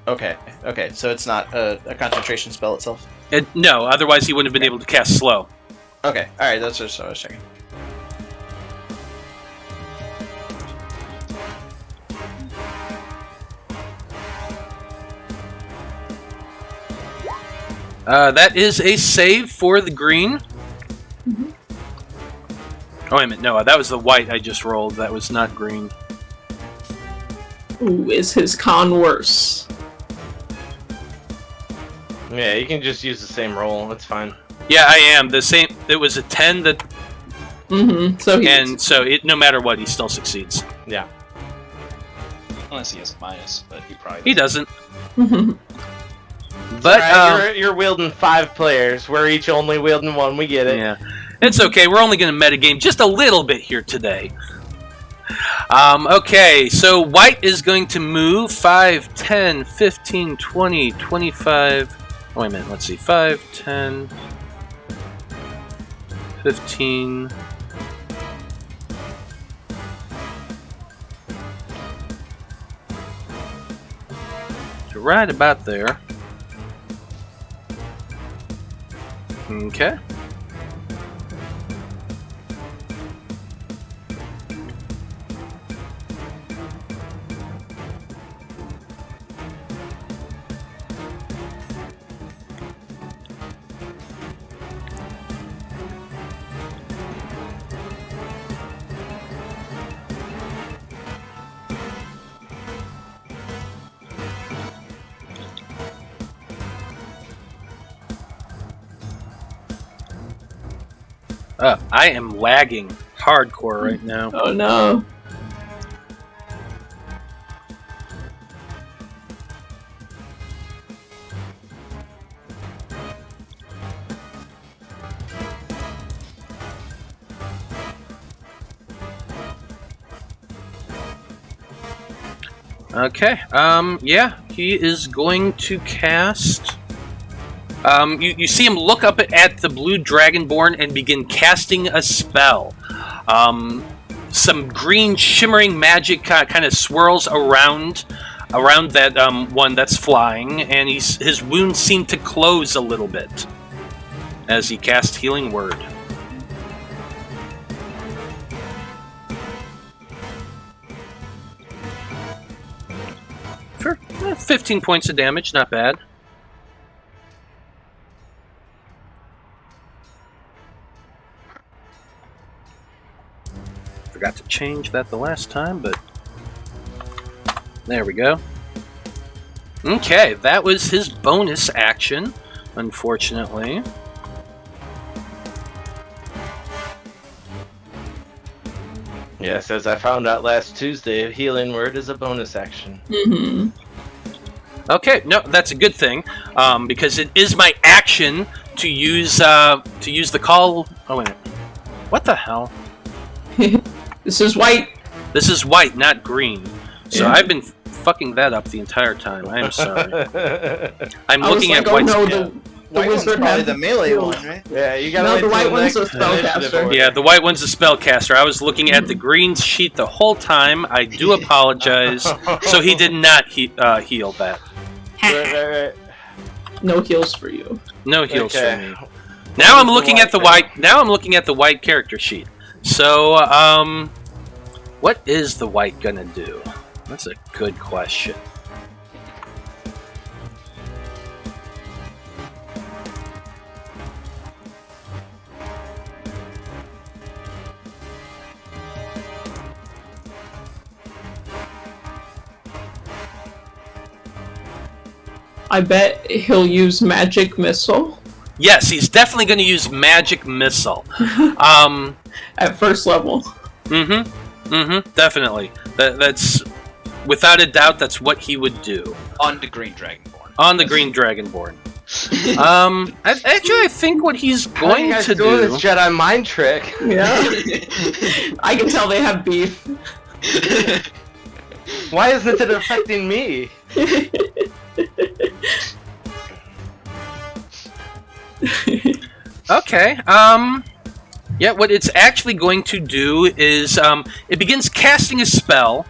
Okay, so it's not a concentration spell itself? No, otherwise he wouldn't have been able to cast slow. Okay, alright, that's just what I was checking. That is a save for the green. Oh, wait a minute. No, that was the white I just rolled. That was not green. Ooh, is his con worse? Yeah, you can just use the same roll. It's fine. Yeah, I am. The same. It was a 10 that, Mm-hmm. So he. and so it. No matter what, he still succeeds. Yeah. Unless he has a minus, but he probably He doesn't. Mhm. But Alright, you're wielding 5 players. We're each only wielding 1. We get it. yeah, it's okay. We're only going to metagame just a little bit here today. Okay, so white is going to move 5, 10, 15, 20, 25. Oh, wait a minute, let's see. 5, 10, 15. So right about there. Okay. I am lagging hardcore right now. Oh no. Okay, yeah, he is going to cast... you see him look up at the blue Dragonborn and begin casting a spell. Some green shimmering magic kind of swirls around that one that's flying, and his wounds seem to close a little bit as he casts Healing Word. For 15 points of damage, not bad. Forgot to change that the last time, but there we go. Okay, that was his bonus action, unfortunately. Yes, as I found out last Tuesday, a healing word is a bonus action. Mm-hmm. Okay, no, that's a good thing, because it is my action to use the call. Oh wait, what the hell? This is white. This is white, not green. So Yeah. I've been fucking that up the entire time. I am sorry. I'm I was looking like, at oh white's. no, Yeah. the White one's wizard probably has the melee one, right? Yeah, you gotta No, wait the till white one's next a spellcaster. initiative order. Yeah, the white one's a spellcaster. I was looking at the green sheet the whole time. I do apologize. So he did not heal that. Right. No heals for you. No heals Okay. for me. Now I'm the looking white at the thing? white. Now I'm looking at the white character sheet. So, what is the white gonna do? That's a good question. I bet he'll use magic missile Yes, he's definitely going to use magic missile. at first level. Definitely. That's without a doubt. That's what he would do On the Green Dragonborn. on the Green Dragonborn. I think what he's How are you going guys to doing do. this Jedi mind trick? Yeah. I can tell they have beef. Why isn't it affecting me? Okay. Yeah, what it's actually going to do is it begins casting a spell.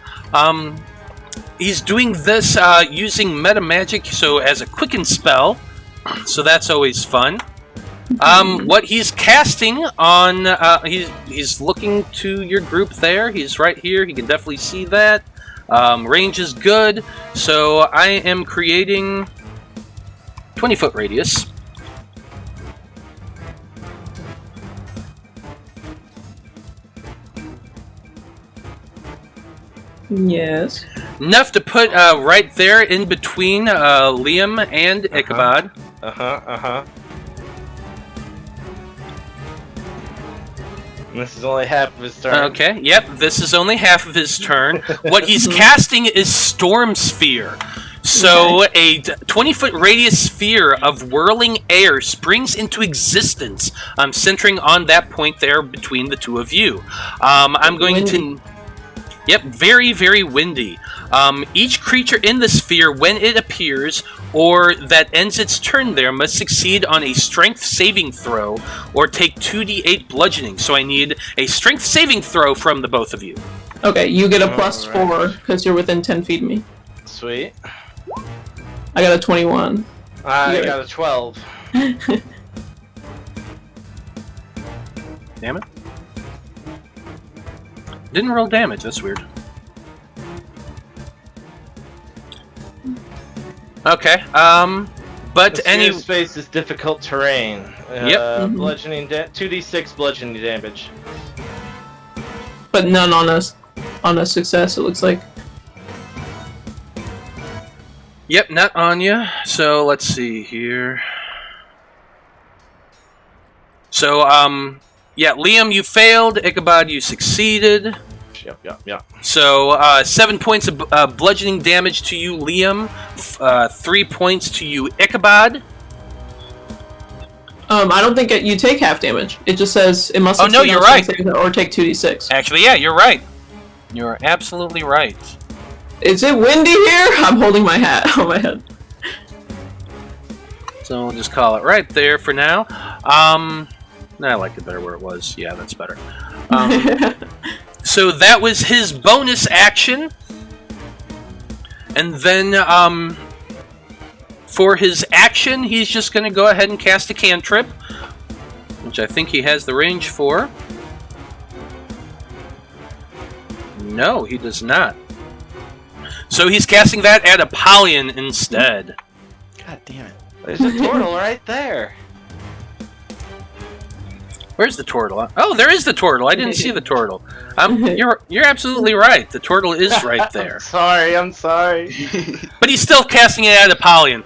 He's doing this using meta magic, so as a quicken spell. So that's always fun. What he's casting on, he's looking to your group there. He's right here. He can definitely see that. Range is good. So I am creating 20-foot radius. Yes. Enough to put right there in between Liam and Ichabod. This is only half of his turn. Okay, yep, this is only half of his turn. What he's casting is Storm Sphere. So a 20-foot radius sphere of whirling air springs into existence, centering on that point there between the two of you. I'm going to... Yep, very, very windy. Each creature in the sphere, when it appears or that ends its turn there, must succeed on a strength saving throw or take 2d8 bludgeoning. So I need a strength saving throw from the both of you. Okay, you get a +4 Alright. because you're within 10 feet of me. Sweet. I got a 21. I Yeah. got a 12. Damn it. Didn't roll damage, that's weird. Okay, but The any... sphere's space is difficult terrain. Yep. Bludgeoning 2d6 bludgeoning damage. But none on a success, it looks like. Yep, not on you. So let's see here. So, yeah, Liam, you failed. Ichabod, you succeeded. Yep. So, 7 points of bludgeoning damage to you, Liam. 3 points to you, Ichabod. I don't think you take half damage. It just says it must. Oh, no, succeed you're on right. strength saving throw or take 2d6. Actually, yeah, you're right. You're absolutely right. Is it windy here? I'm holding my hat on my head. So we'll just call it right there for now. I liked it better where it was. Yeah, that's better. So that was his bonus action. And then, for his action, he's just going to go ahead and cast a cantrip, which I think he has the range for. No, he does not. So he's casting that at Apollyon instead. God damn it. There's a turtle right there. Where's the turtle? Oh, there is the turtle. I didn't see the turtle. You're absolutely right. The turtle is right there. I'm sorry. But he's still casting it at Apollyon.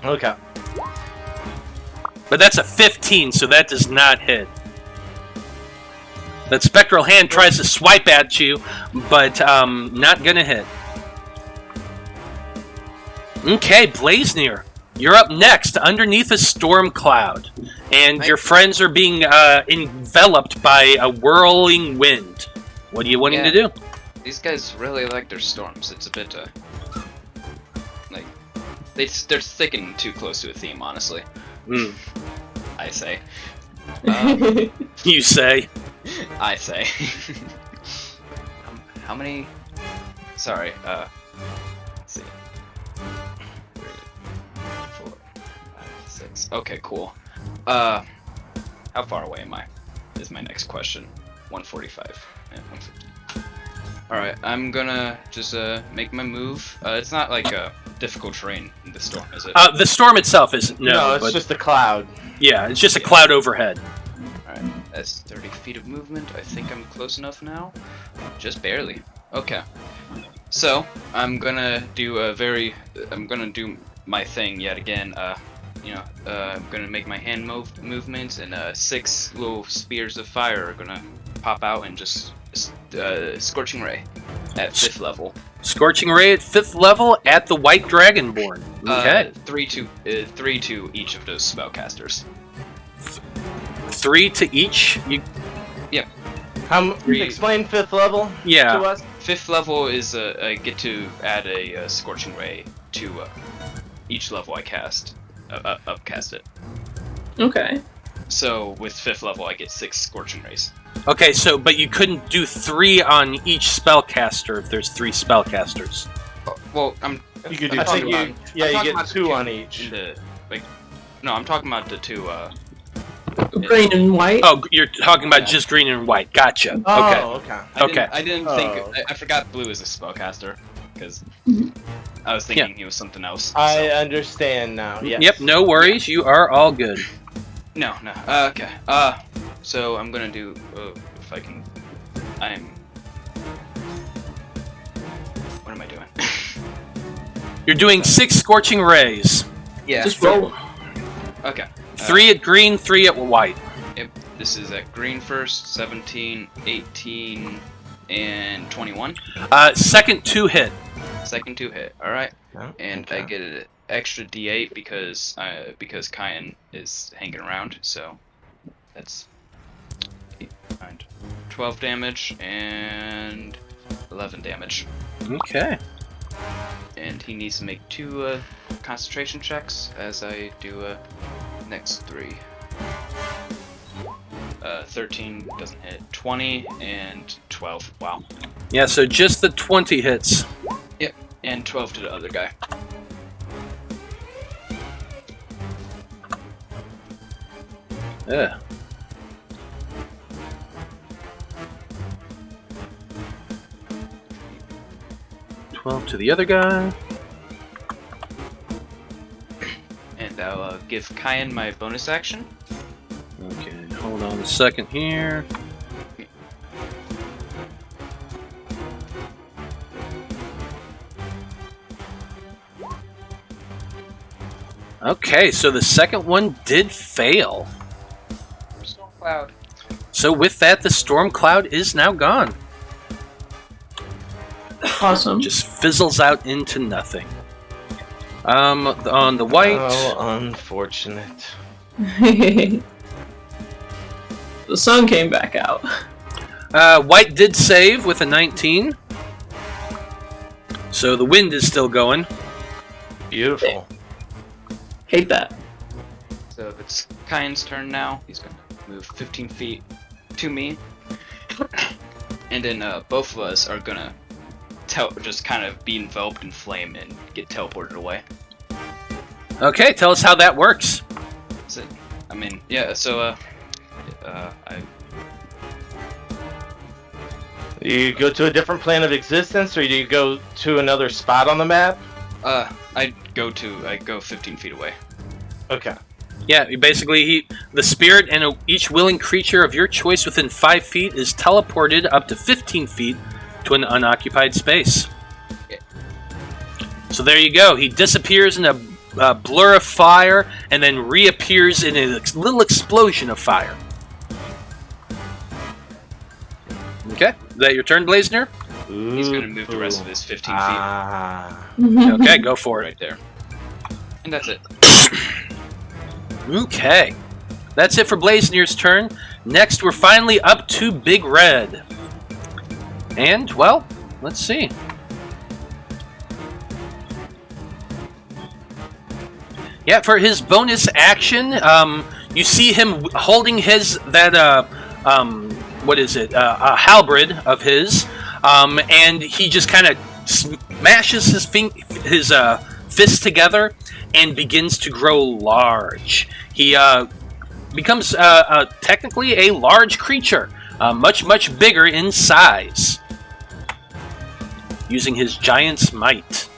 Okay. But that's a 15, so that does not hit. That spectral hand tries to swipe at you, but not gonna hit. Okay, Blaznir, you're up next, underneath a storm cloud, and your friends are being enveloped by a whirling wind. What are you wanting to do? These guys really like their storms. It's a bit, like, they're sticking too close to a theme, honestly. I say. You say. I say. How many? Sorry. Let's see. 3, 4, 5, 6. Okay, cool. How far away am I? Is my next question. 145 and 150. All right, I'm gonna just make my move. It's not like a difficult terrain in the storm, is it? The storm itself isn't. No, it's just a cloud. Yeah, it's just a cloud overhead. Alright, that's 30 feet of movement. I think I'm close enough now. Just barely. Okay. So, I'm gonna do I'm gonna do my thing yet again. I'm gonna make my hand movements, and 6 little spears of fire are gonna pop out and just Scorching Ray at 5th level. Scorching Ray at 5th level at the White Dragonborn. Okay. 3 to each of those spellcasters. 3 to each? Yep. Explain 5th level to us. 5th level is I get to add a Scorching Ray to each level I cast, upcast it. Okay. So with 5th level I get 6 Scorching Rays. Okay, but you couldn't do 3 on each spellcaster if there's 3 spellcasters. Well, You could do I'm talking 2. about- Yeah, I'm you talking get about 2 on each. No, I'm talking about the 2. Green and white. Oh, you're talking about just green and white. Gotcha. Oh, Okay. okay. I didn't Oh. think. I forgot blue is a spellcaster because I was thinking he was something else. I understand now. Yes. Yep, no worries. You are all good. No. Okay. So I'm gonna do if I can. What am I doing? You're doing 6 Scorching Rays. Yeah. Just roll. Okay. 3 at green, 3 at white. Yep. This is at green first. 17, 18, and 21. Second 2 hit. Second 2 hit. All right. Oh, And okay. I get an extra D8 because Caia is hanging around. So that's 8, 9, 12 damage and 11 damage. Okay. And he needs to make 2 concentration checks as I do next 3. 13 doesn't hit. 20 and 12. Wow. Yeah, so just the 20 hits. Yep. And 12 to the other guy. Yeah. To the other guy. And I'll give Caia my bonus action. Okay, hold on a second here. Okay, so the second one did fail. Storm cloud. So with that, the storm cloud is now gone. Awesome. Just fizzles out into nothing. On the white. Oh, unfortunate. The sun came back out. White did save with a 19. So the wind is still going. Beautiful. Hate that. So it's Caia's turn now. He's gonna move 15 feet to me. And then both of us are gonna just kind of be enveloped in flame and get teleported away. Okay, tell us how that works. So, I mean, yeah, so, You go to a different plane of existence, or do you go to another spot on the map? I go 15 feet away. Okay. Yeah, the spirit and each willing creature of your choice within 5 feet is teleported up to 15 feet to an unoccupied space. Yeah. So there you go. He disappears in a blur of fire and then reappears in a little explosion of fire. Okay, is that your turn, Blaznir? He's gonna move the rest of his 15 feet Okay, go for it. right there. And that's it. Okay, that's it for Blaznir's turn. Next, we're finally up to Big Red. And, well, let's see. Yeah, for his bonus action, you see him holding a halberd of his, and he just kind of smashes his fists together and begins to grow large. He becomes technically a large creature, much bigger in size, using his giant's might.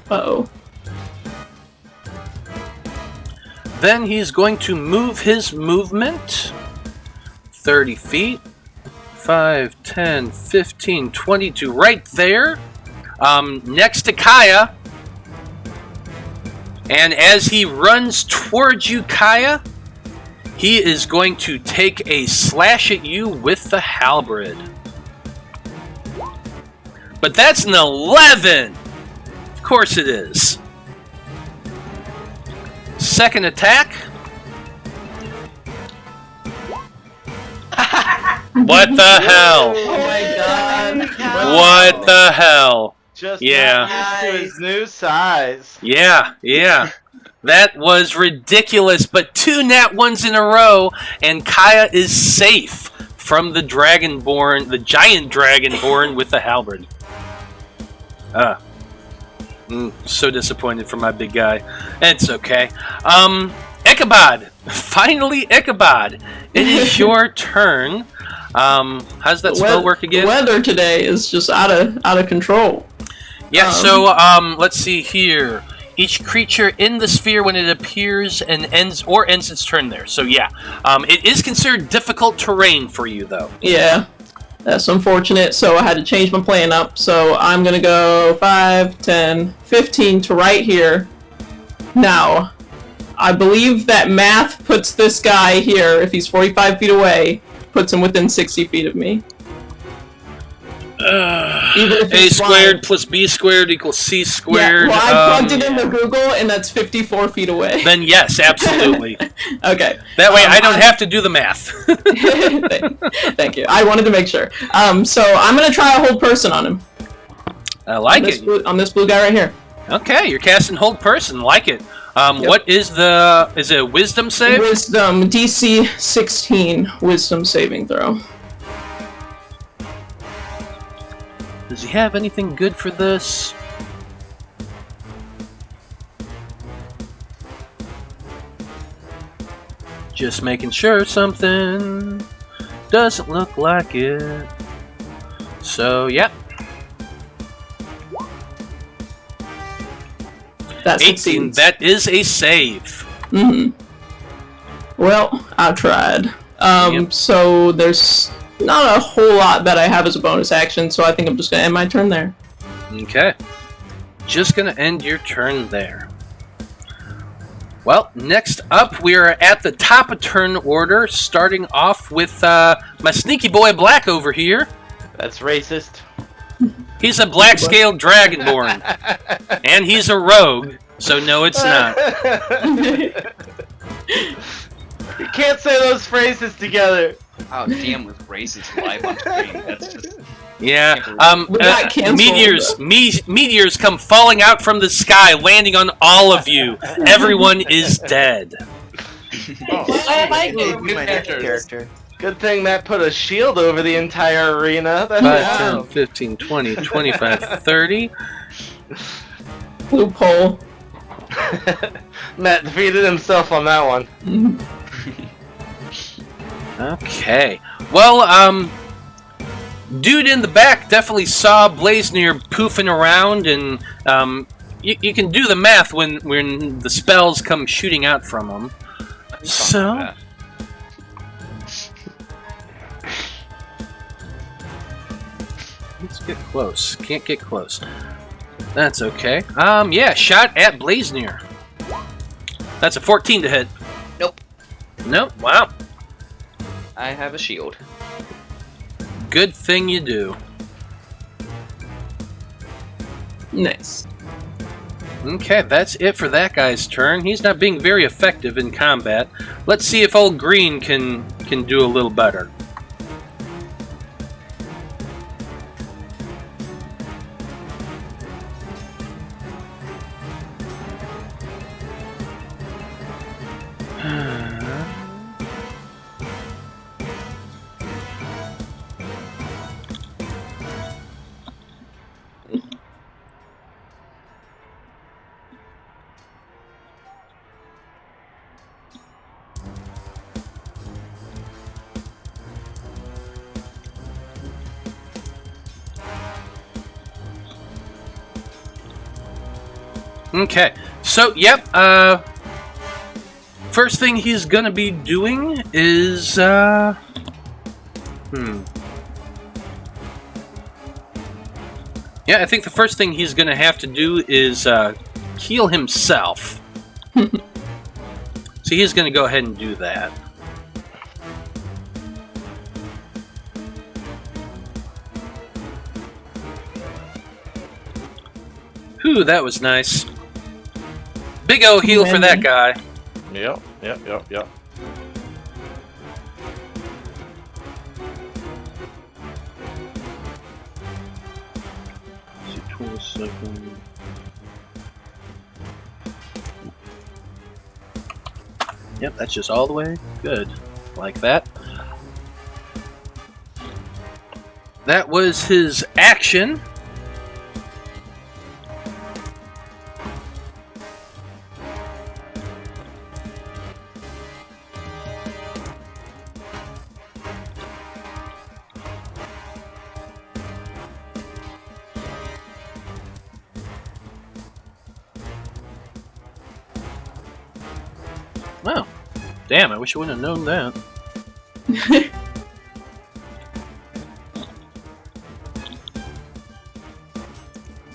Uh-oh. Then he's going to move his movement 30 feet, 5, 10, 15, 20 to right there, next to Caia. And as he runs towards you, Caia, he is going to take a slash at you with the halberd. But that's an 11! Of course it is. Second attack. What the hell? Oh my god. What the hell? Just Yeah. not used to his new size. Yeah. That was ridiculous, but 2 nat ones in a row, and Caia is safe from the Dragonborn, the giant Dragonborn with the halberd. So disappointed for my big guy. It's okay. Ichabod! Finally, Ichabod! It is your turn. How's that spell work again? The weather today is just out of control. Yeah, so let's see here. Each creature in the sphere when it appears and ends its turn there. So yeah, it is considered difficult terrain for you though. Yeah, that's unfortunate. So I had to change my plan up. So I'm gonna go 5, 10, 15 to right here. Now, I believe that math puts this guy here, if he's 45 feet away, puts him within 60 feet of me. Even if A it's squared flying. plus B squared equals C squared. Yeah, well, I plugged it into Google, and that's 54 feet away. Then yes, absolutely. Okay. That way I don't have to do the math. Thank you. I wanted to make sure. So I'm going to try a hold person on him. I like it. On this blue guy right here. Okay, you're casting hold person. Like it. What is the... Is it a wisdom save? Wisdom, DC 16 wisdom saving throw. Does he have anything good for this? Just making sure something doesn't look like it. So, yeah. That 18, succeeds. that is a save. Mm-hmm. Well, I tried. Yep. So there's not a whole lot that I have as a bonus action, so I think I'm just going to end my turn there. Okay. Just gonna end your turn there. Well, next up, we're at the top of turn order, starting off with my sneaky boy Black over here. That's racist. He's a black-scaled dragonborn. And he's a rogue, so no, it's not. You can't say those phrases together. Oh, DM with racist live on screen. That's just... Yeah, We got canceled. meteors come falling out from the sky, landing on all of you. Everyone is dead. Character. Good thing Matt put a shield over the entire arena. 5, 10, 15, 20, 25, 30. Loophole. Matt defeated himself on that one. Okay. Well, dude in the back definitely saw Blaznir poofing around, and you can do the math when the spells come shooting out from him. So, let's get close. Can't get close. That's okay. Yeah, shot at Blaznir. That's a 14 to hit. Nope. Nope. Wow. I have a shield. Good thing you do. Nice. Okay, that's it for that guy's turn. He's not being very effective in combat. Let's see if old Green can do a little better. Okay, so, yep, first thing he's gonna be doing is, Yeah, I think the first thing he's gonna have to do is, heal himself. So he's gonna go ahead and do that. Whew, that was nice. Big O heal for that guy. Yep. 22nd. Yep, that's just all the way. Good. Like that. That was his action. Wow. Damn, I wish I wouldn't have known that. It's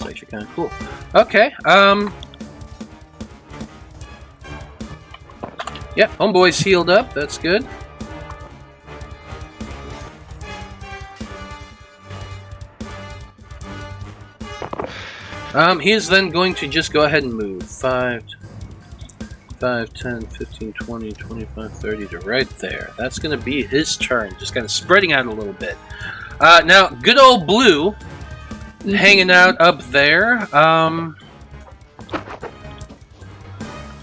actually kind of cool. Okay, yeah, homeboy's healed up. That's good. He is then going to just go ahead and move 5, 10, 15, 20, 25, 30 to right there. That's going to be his turn, just kind of spreading out a little bit. Now, good old Blue, hanging out up there.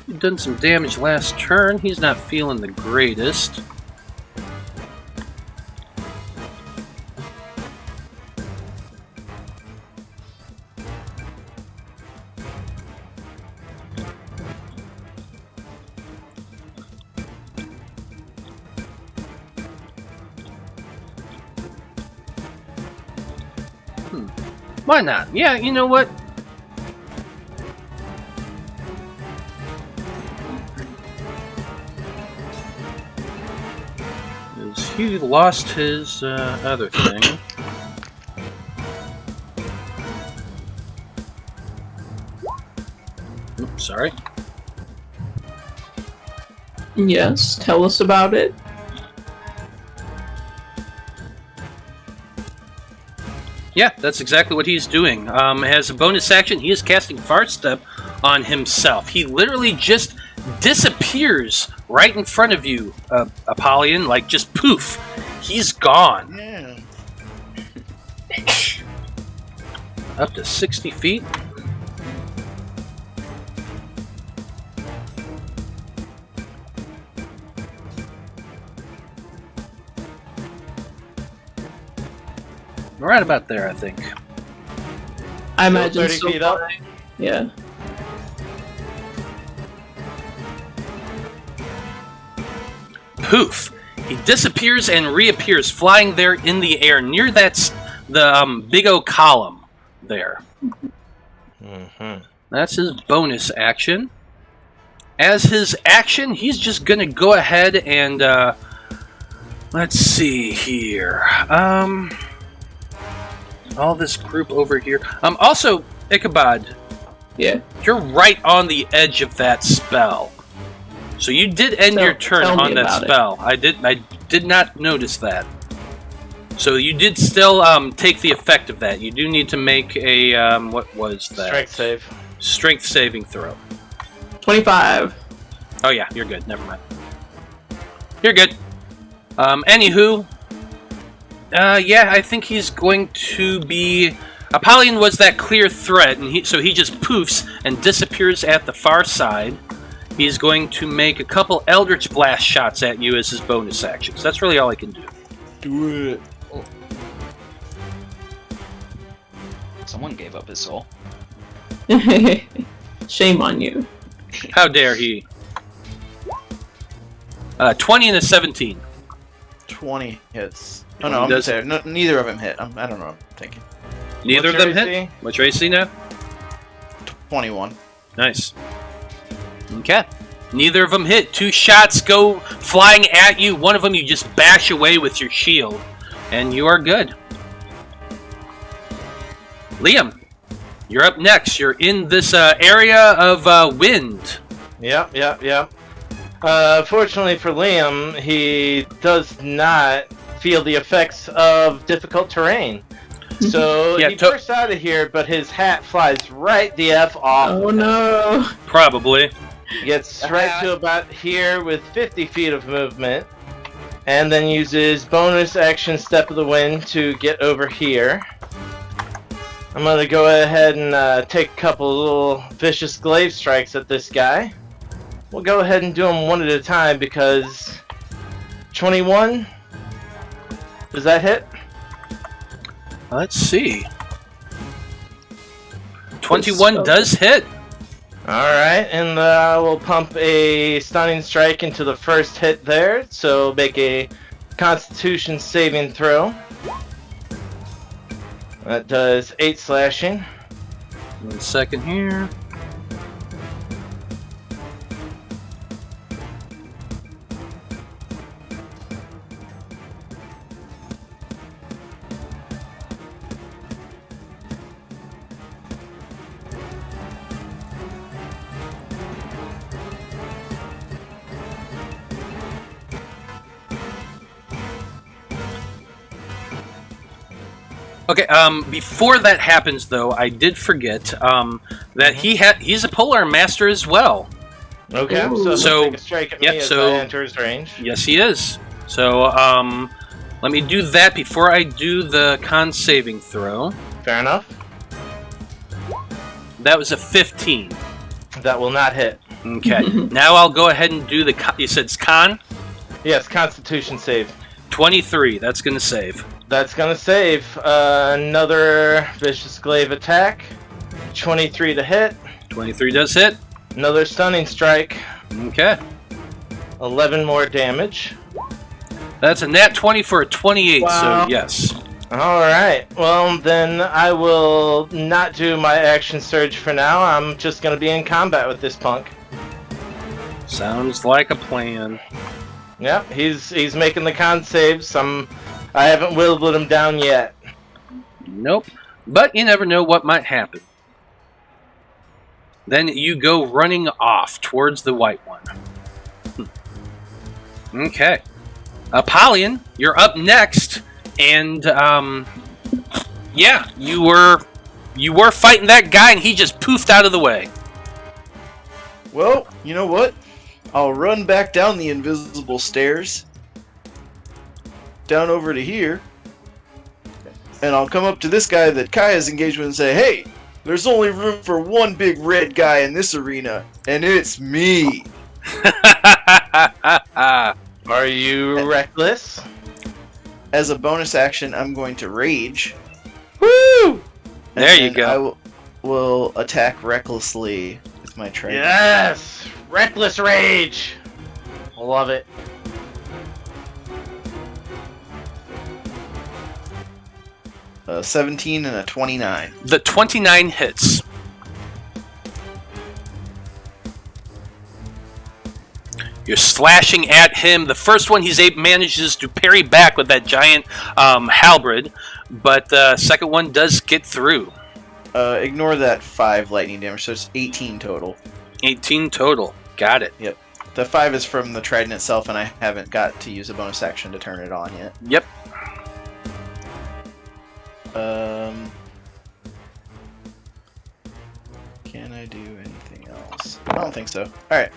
He'd done some damage last turn. He's not feeling the greatest. Why not? Yeah, you know what? He lost his other thing. Oops, sorry. Yes, tell us about it. Yeah, that's exactly what he's doing. As a bonus action, he is casting Far Step on himself. He literally just disappears right in front of you, Apollyon, like just poof. He's gone. Yeah. Up to 60 feet. Right about there, I think. I imagine 30 so feet up. far. Yeah. Poof! He disappears and reappears, flying there in the air near the big O column there. That's his bonus action. As his action, he's just gonna go ahead and let's see here. All this group over here. Also, Ichabod, Yeah. you're right on the edge of that spell. So you did end your turn tell me on that about it. spell. I did not notice that. So you did still take the effect of that. You do need to make a what was that? Strength save. Strength saving throw. 25. Oh yeah, you're good. Never mind. You're good. Anywho, yeah, I think he's going to be. Apollyon was that clear threat, and so he just poofs and disappears at the far side. He's going to make a couple Eldritch Blast shots at you as his bonus actions. That's really all I can do. Do it. Someone gave up his soul. Shame on you. How dare he? 20 and a 17. 20 hits. Oh no, Does- I'm sorry. No, neither of them hit. I don't know what I'm thinking. Neither What's of them your hit? AC? What's your AC now? 21. Nice. Okay. Neither of them hit. 2 shots go flying at you. One of them you just bash away with your shield. And you are good. Liam, you're up next. You're in this area of wind. Yep. Fortunately for Liam, he does not feel the effects of difficult terrain. So Yeah, he bursts out of here, but his hat flies right the F off. Oh no. Probably. Gets right to about here with 50 feet of movement. And then uses bonus action Step of the Wind to get over here. I'm going to go ahead and take a couple little vicious glaive strikes at this guy. We'll go ahead and do them one at a time because 21, does that hit? Let's see. 21 does hit. Alright, and we'll pump a stunning strike into the first hit there, so make a Constitution saving throw. That does 8 slashing. 1 second here. Okay, before that happens, though, I did forget that he's a polearm master as well. Okay, Ooh. so take a strike at me as I enter his range. Yes, he is. So, let me do that before I do the con saving throw. Fair enough. That was a 15. That will not hit. Okay, now I'll go ahead and do the you said it's con? Yes, Constitution save. 23, that's going to save. That's gonna save. Another Vicious Glaive attack. 23 to hit. 23 does hit. Another Stunning Strike. Okay. 11 more damage. That's a nat 20 for a 28, Wow. so yes. Alright, well then I will not do my action surge for now. I'm just gonna be in combat with this punk. Sounds like a plan. Yep, he's making the con saves. I haven't whittled him down yet. Nope. But you never know what might happen. Then you go running off towards the white one. Okay. Apollyon, you're up next, and yeah, you were fighting that guy, and he just poofed out of the way. Well, you know what? I'll run back down the invisible stairs, down over to here, and I'll come up to this guy that Caia's engaged with and say, "Hey, there's only room for one big red guy in this arena, and it's me." Are you reckless? As a bonus action, I'm going to rage. Woo! There you and go. I will attack recklessly with my trident. Yes! Reckless Rage! Love it. A 17 and a 29. The 29 hits. You're slashing at him. The first one manages to parry back with that giant halberd, but the second one does get through. Ignore that 5 lightning damage, so it's 18 total. 18 total. Got it. Yep. The 5 is from the trident itself, and I haven't got to use a bonus action to turn it on yet. Yep. Can I do anything else? I don't think so. Alright,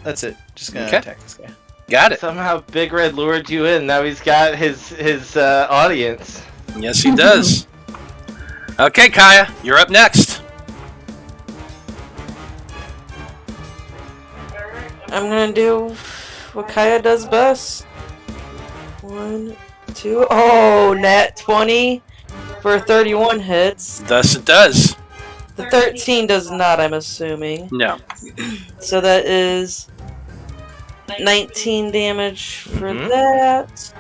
that's it. Just gonna Okay. attack this guy. Got it. Somehow Big Red lured you in. Now he's got his audience. Yes, he does. Okay, Caia, you're up next. I'm gonna do what Caia does best. 1, 2. Oh, nat 20 for 31 hits. Thus it does. The 13 does not, I'm assuming. No. So that is 19 damage for that.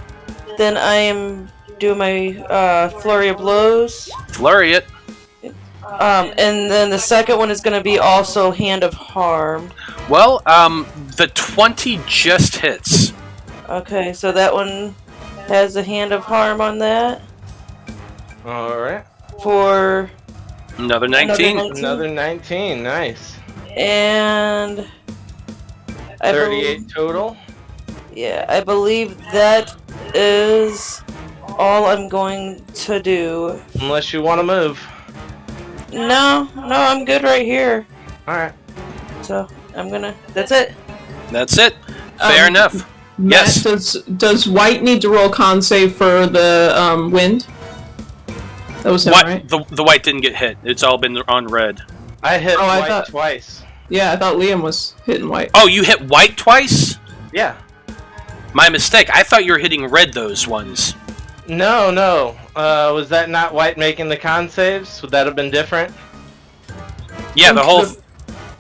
Then I am doing my flurry of blows. Flurry it. And then the second one is going to be also Hand of Harm. Well, the 20 just hits. Okay, so that one has a Hand of Harm on that. Alright. For Another 19. Another 19. Nice. and 38 total. Yeah, I believe that is all I'm going to do. Unless you want to move. No, I'm good right here. Alright. So I'm gonna. That's it. That's it. Fair enough. Matt, Yes. does White need to roll con save for the wind? That was him, right? The white didn't get hit. It's all been on red. I hit I White thought- twice. Yeah, I thought Liam was hitting White. Oh, you hit white twice? Yeah. My mistake. I thought you were hitting red those ones. No. Was that not White making the con saves? Would that have been different? Yeah, the whole...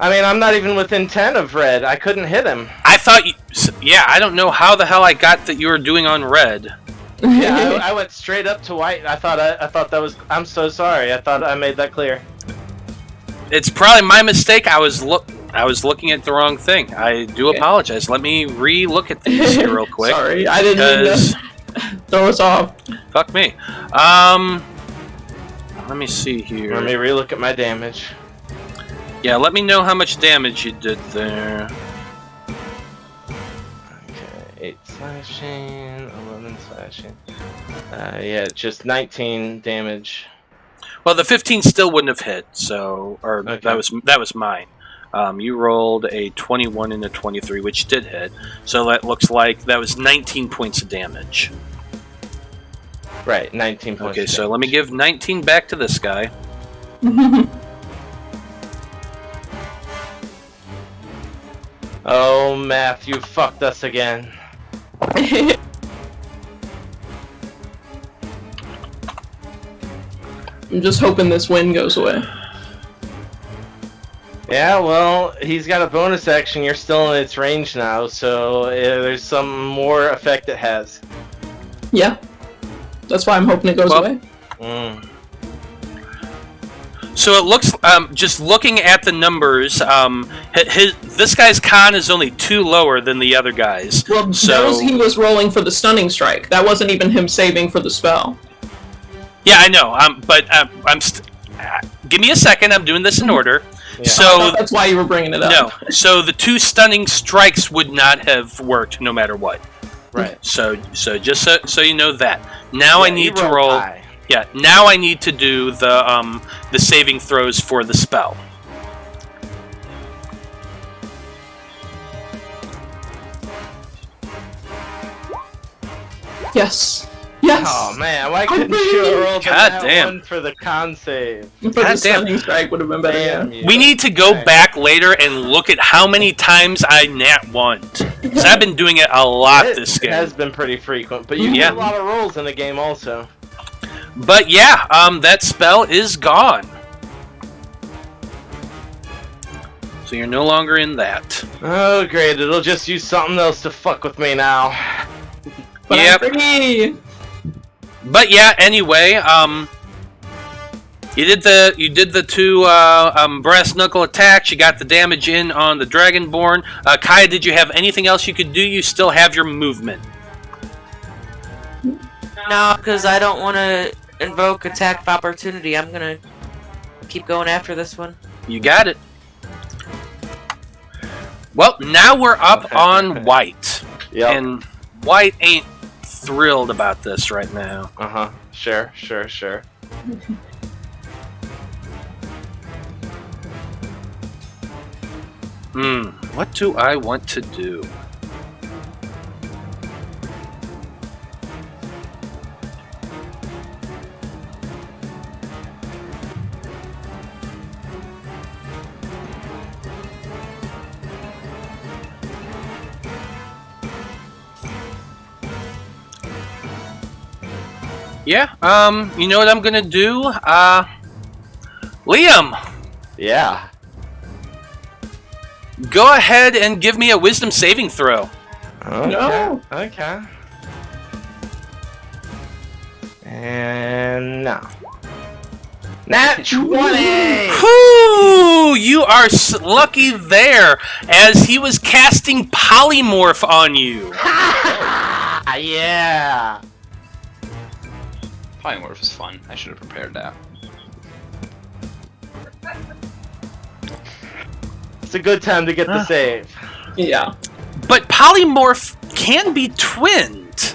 I mean, I'm not even within 10 of red. I couldn't hit him. I thought you... Yeah, I don't know how the hell I got that you were doing on red. Yeah, I went straight up to White. I thought that was... I'm so sorry. I thought I made that clear. It's probably my mistake. I was looking at the wrong thing. I do apologize. Let me re-look at these here real quick. Sorry, I didn't mean because- to throw us off. Fuck me. Let me see here. Let me relook at my damage. Yeah, let me know how much damage you did there. Okay, 8 slashing, 11 slashing. slashing. Yeah, just 19 damage. Well, the 15 still wouldn't have hit, so Okay. that was mine. You rolled a 21 and a 23, which did hit. So that looks like that was 19 points of damage. Right, 19 points. Okay, of so damage. let me give 19 back to this guy. Oh, Math, you fucked us again. I'm just hoping this wind goes away. Yeah, well, he's got a bonus action. You're still in its range now, so there's some more effect it has. Yeah. That's why I'm hoping it goes away. So it looks, just looking at the numbers, this guy's con is only 2 lower than the other guy's. Well, those he was rolling for the stunning strike. That wasn't even him saving for the spell. Yeah, I know. Give me a second. I'm doing this in order. Yeah. So That's why you were bringing it up. no. So the 2 stunning strikes would not have worked no matter what. Right. So just so you know that. Now I need to roll. High. Yeah. Now I need to do the saving throws for the spell. Yes. Yes. Oh man, why couldn't you roll God that damn. one for the con save? For God the stunning strike would have been better. Damn Yeah. you. We need to go Right. back later and look at how many times I nat 1'd. Because I've been doing it a lot this It game. has been pretty frequent, but you Yeah. get a lot of rolls in the game also. But yeah, that spell is gone. So you're no longer in that. Oh great, it'll just use something else to fuck with me now. But Yep. I'm free. But yeah, anyway, you did the 2 brass knuckle attacks. You got the damage in on the Dragonborn. Caia, did you have anything else you could do? You still have your movement. No, because I don't want to invoke attack of opportunity. I'm gonna keep going after this one. You got it. Well, now we're up on White. Yep. And White ain't thrilled about this right now. Uh-huh. Sure. What do I want to do? Yeah, you know what I'm gonna do? Liam, Yeah. go ahead and give me a wisdom saving throw. Okay. No. Okay. And now. Nat 20! Whoo! You are lucky there, as he was casting polymorph on you. Yeah! Polymorph is fun. I should have prepared that. It's a good time to get the save. Yeah. But polymorph can be twinned.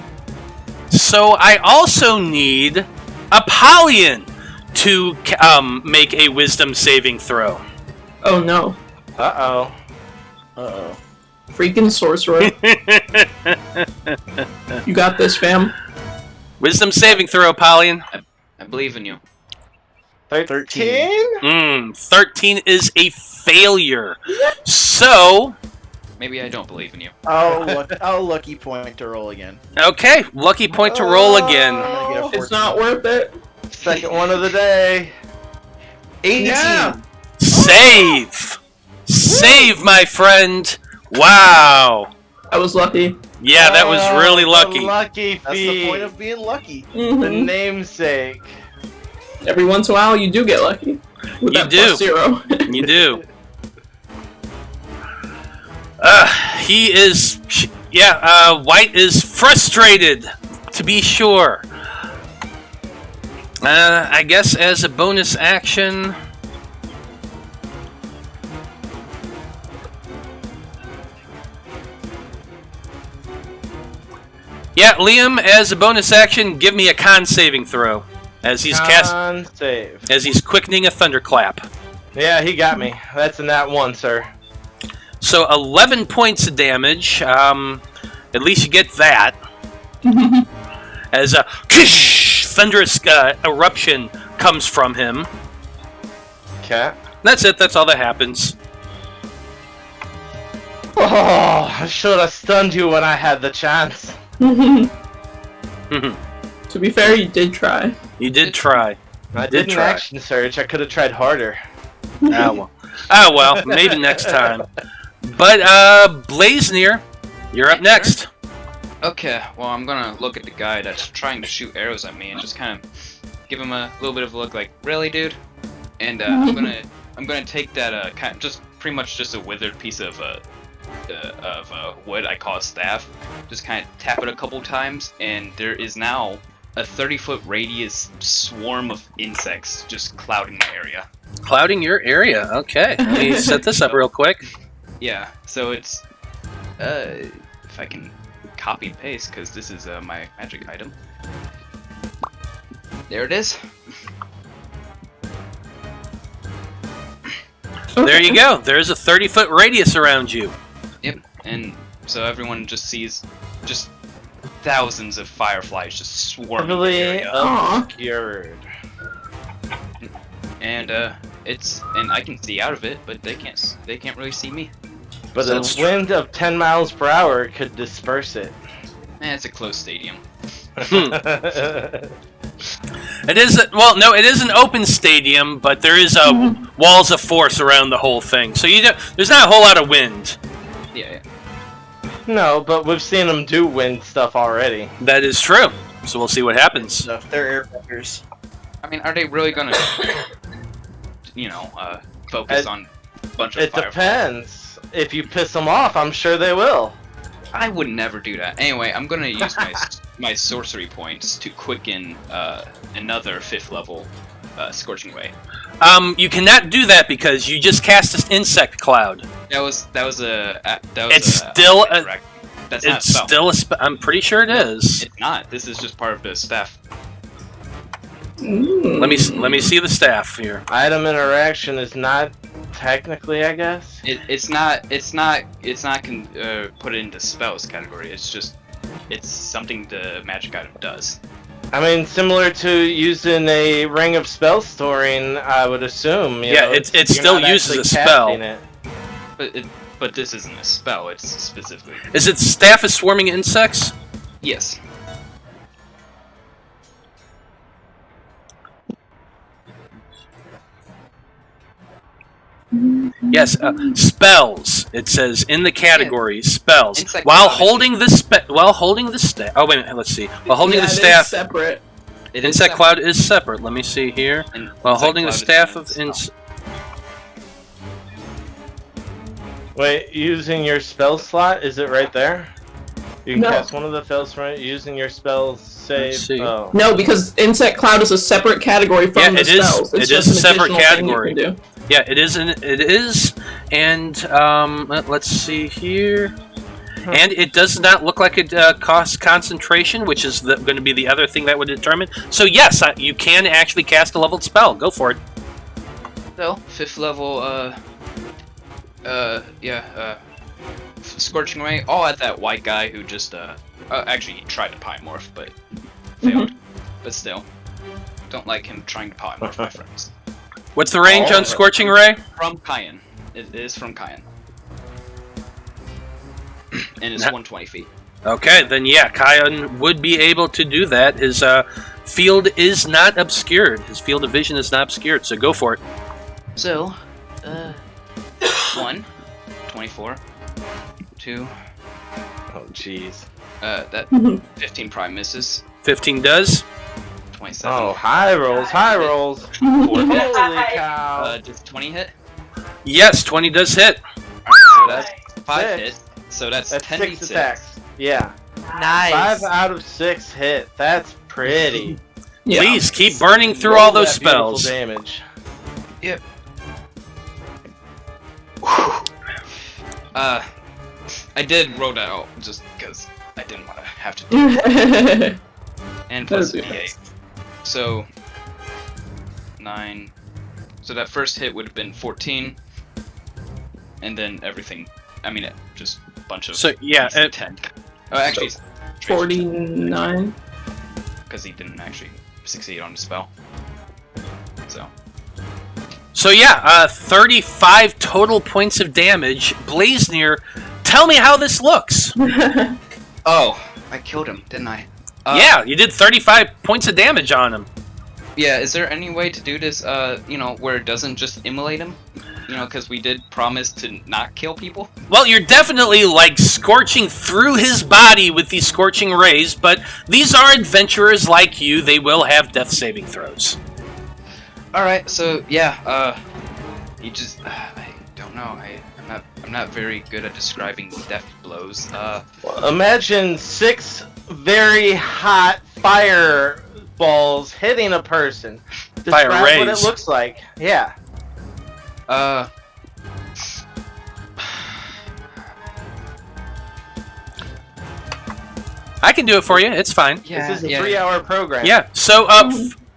So I also need Apollyon to make a wisdom saving throw. Oh no. Uh-oh. Uh-oh. Freaking sorcerer. You got this, fam. Wisdom saving throw, Apollyon. I believe in you. 13? 13 is a failure. So, Maybe I don't believe in you. Lucky point to roll again. okay, lucky point to roll again. I'm gonna get a It's not worth it. Second one of the day. 18. Yeah. Save! Save, my friend! Wow! I was lucky. Yeah, that was really The lucky. lucky That's the feat. point of being lucky. The Mhm. namesake. Every once in a while, you do get lucky. With You that do. +0. You do. He is... Yeah, White is frustrated, to be sure. I guess as a bonus action... Yeah, Liam, as a bonus action, give me a con saving throw. As he's Save. as he's quickening a thunderclap. Yeah, he got me. That's a nat 1, sir. So 11 points of damage. At least you get that. As a thunderous eruption comes from him. Okay. That's it. That's all that happens. Oh, I should have stunned you when I had the chance. To be fair, you did try. You did try. I did an action surge. I could have tried harder. Oh well, maybe next time. But Blaznir, you're up next. Okay, well I'm gonna look at the guy that's trying to shoot arrows at me and just kind of give him a little bit of a look, like, really, dude? And I'm gonna take that kind of just pretty much just a withered piece of wood I call a staff, just kind of tap it a couple times, and there is now a 30-foot radius swarm of insects just clouding the area. Clouding your area. Okay, let me set this up real quick. Yeah, so it's if I can copy and paste, because this is my magic item. There it is. There you go. There's a 30-foot radius around you. Yep, and so everyone just sees just thousands of fireflies just swarming the Heavily area. obscured. And and I can see out of it, but they can't really see me. But So a it's wind of 10 miles per hour could disperse it. It's a closed stadium. It is it is an open stadium, but there is walls of force around the whole thing. So there's not a whole lot of wind. Yeah. No, but we've seen them do wind stuff already. That is true. So we'll see what happens. Stuff. They're airbenders. I mean, are they really gonna, focus on a bunch of It fireflies? depends. If you piss them off, I'm sure they will. I would never do that. Anyway, I'm gonna use my sorcery points to quicken another 5th level Scorching Ray. You cannot do that because you just cast an insect cloud. That's Still a spell. I'm pretty sure it is. It's not. This is just part of the staff. Let me see the staff here. Item interaction is not technically, I guess. It's not put into spells category. It's something the magic item does. I mean, similar to using a ring of spell storing, I would assume. Yeah, it still uses a spell. But this isn't a spell. It's specifically. Is it staff of swarming insects? Yes. Yes, spells. It says in the category spells. Insect While cloud holding the staff. Oh wait a minute. Let's see. While holding the It is staff. separate. Insect cloud is separate. Let me see here. While holding the staff of insect. Wait, using your spell slot, is it right there? You can No. cast one of the spells from it using your spell save. Let's see. Oh. No, because insect cloud is a separate category from Yeah, the it is. spells. It's It is just a an separate additional thing category. you can do. Yeah, it is. It is. And let's see here. And it does not look like it costs concentration, which is going to be the other thing that would determine. So yes, you can actually cast a leveled spell. Go for it. So 5th level. Scorching Ray, all at that white guy who just, actually he tried to polymorph, but failed. But still, don't like him trying to polymorph, my friends. What's the range on Scorching Ray? From Caia. It is from Caia. And it's 120 feet. Okay, then yeah, Caia would be able to do that. His field is not obscured. His field of vision is not obscured, so go for it. So, 1, 24, 2, Oh, jeez. that 15 probably misses. 15 does. 27. Oh, high rolls, high rolls. Holy cow. Does 20 hit? Yes, 20 does hit. So that's 5 Six. hits. So that's That's 10 6 attacks. Yeah. Nice. 5 out of 6 hit. That's pretty. Yeah. Please keep burning through all those That beautiful spells. damage. Yep. I did roll that out just because I didn't want to have to do that. And plus That'd be D8. So 9. So that first hit would have been 14, and then everything. I mean, just a bunch of. So yeah, 10. Oh, actually, 49. because he didn't actually succeed on the spell. So yeah, 35 total points of damage. Blaznir, tell me how this looks. Oh, I killed him, didn't I? Yeah, you did 35 points of damage on him. Yeah, is there any way to do this, where it doesn't just immolate him? Because we did promise to not kill people? Well, you're definitely, like, scorching through his body with these scorching rays, but these are adventurers like you. They will have death saving throws. Alright, so, yeah, you just, I don't know, I'm not very good at describing death blows, Imagine 6 very hot fireballs hitting a person. Describe what it rays. looks like. Yeah. I can do it for you. It's fine. Yeah, This is a yeah. 3-hour program. Yeah. So,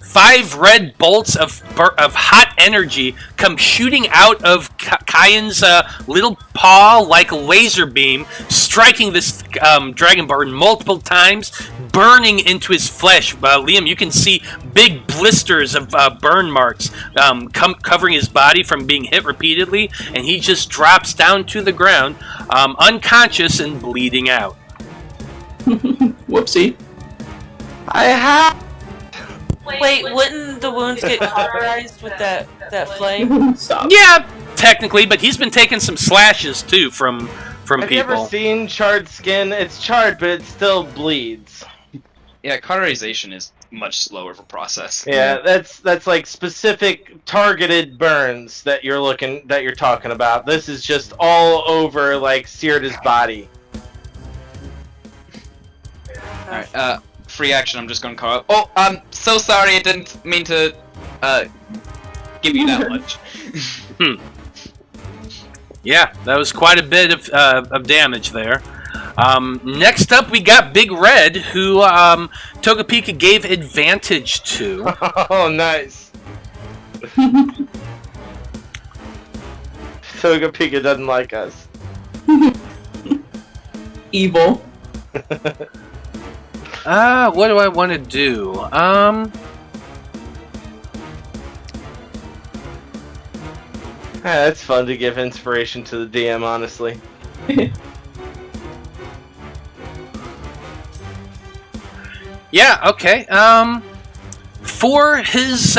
5 red bolts of hot energy come shooting out of Caia's little paw like a laser beam, striking this Dragonborn multiple times, burning into his flesh. Liam, you can see big blisters of burn marks covering his body from being hit repeatedly, and he just drops down to the ground, unconscious and bleeding out. Whoopsie. I have. Wait, wouldn't the wounds get cauterized with that flame? Stop. Yeah, technically, but he's been taking some slashes too from Have you ever people. seen charred skin? It's charred, but it still bleeds. Yeah, cauterization is much slower of a process. Yeah, that's like specific targeted burns that you're talking about. This is just all over, like, seared his body. Alright, free action, I'm just gonna call up. Oh, I'm so sorry, I didn't mean to, give you that much. Yeah, that was quite a bit of damage there. Next up, we got Big Red, who Togapika gave advantage to. Oh, nice. Togapika doesn't like us. Evil. What do I want to do? That's fun to give inspiration to the DM, honestly. Yeah, okay. For his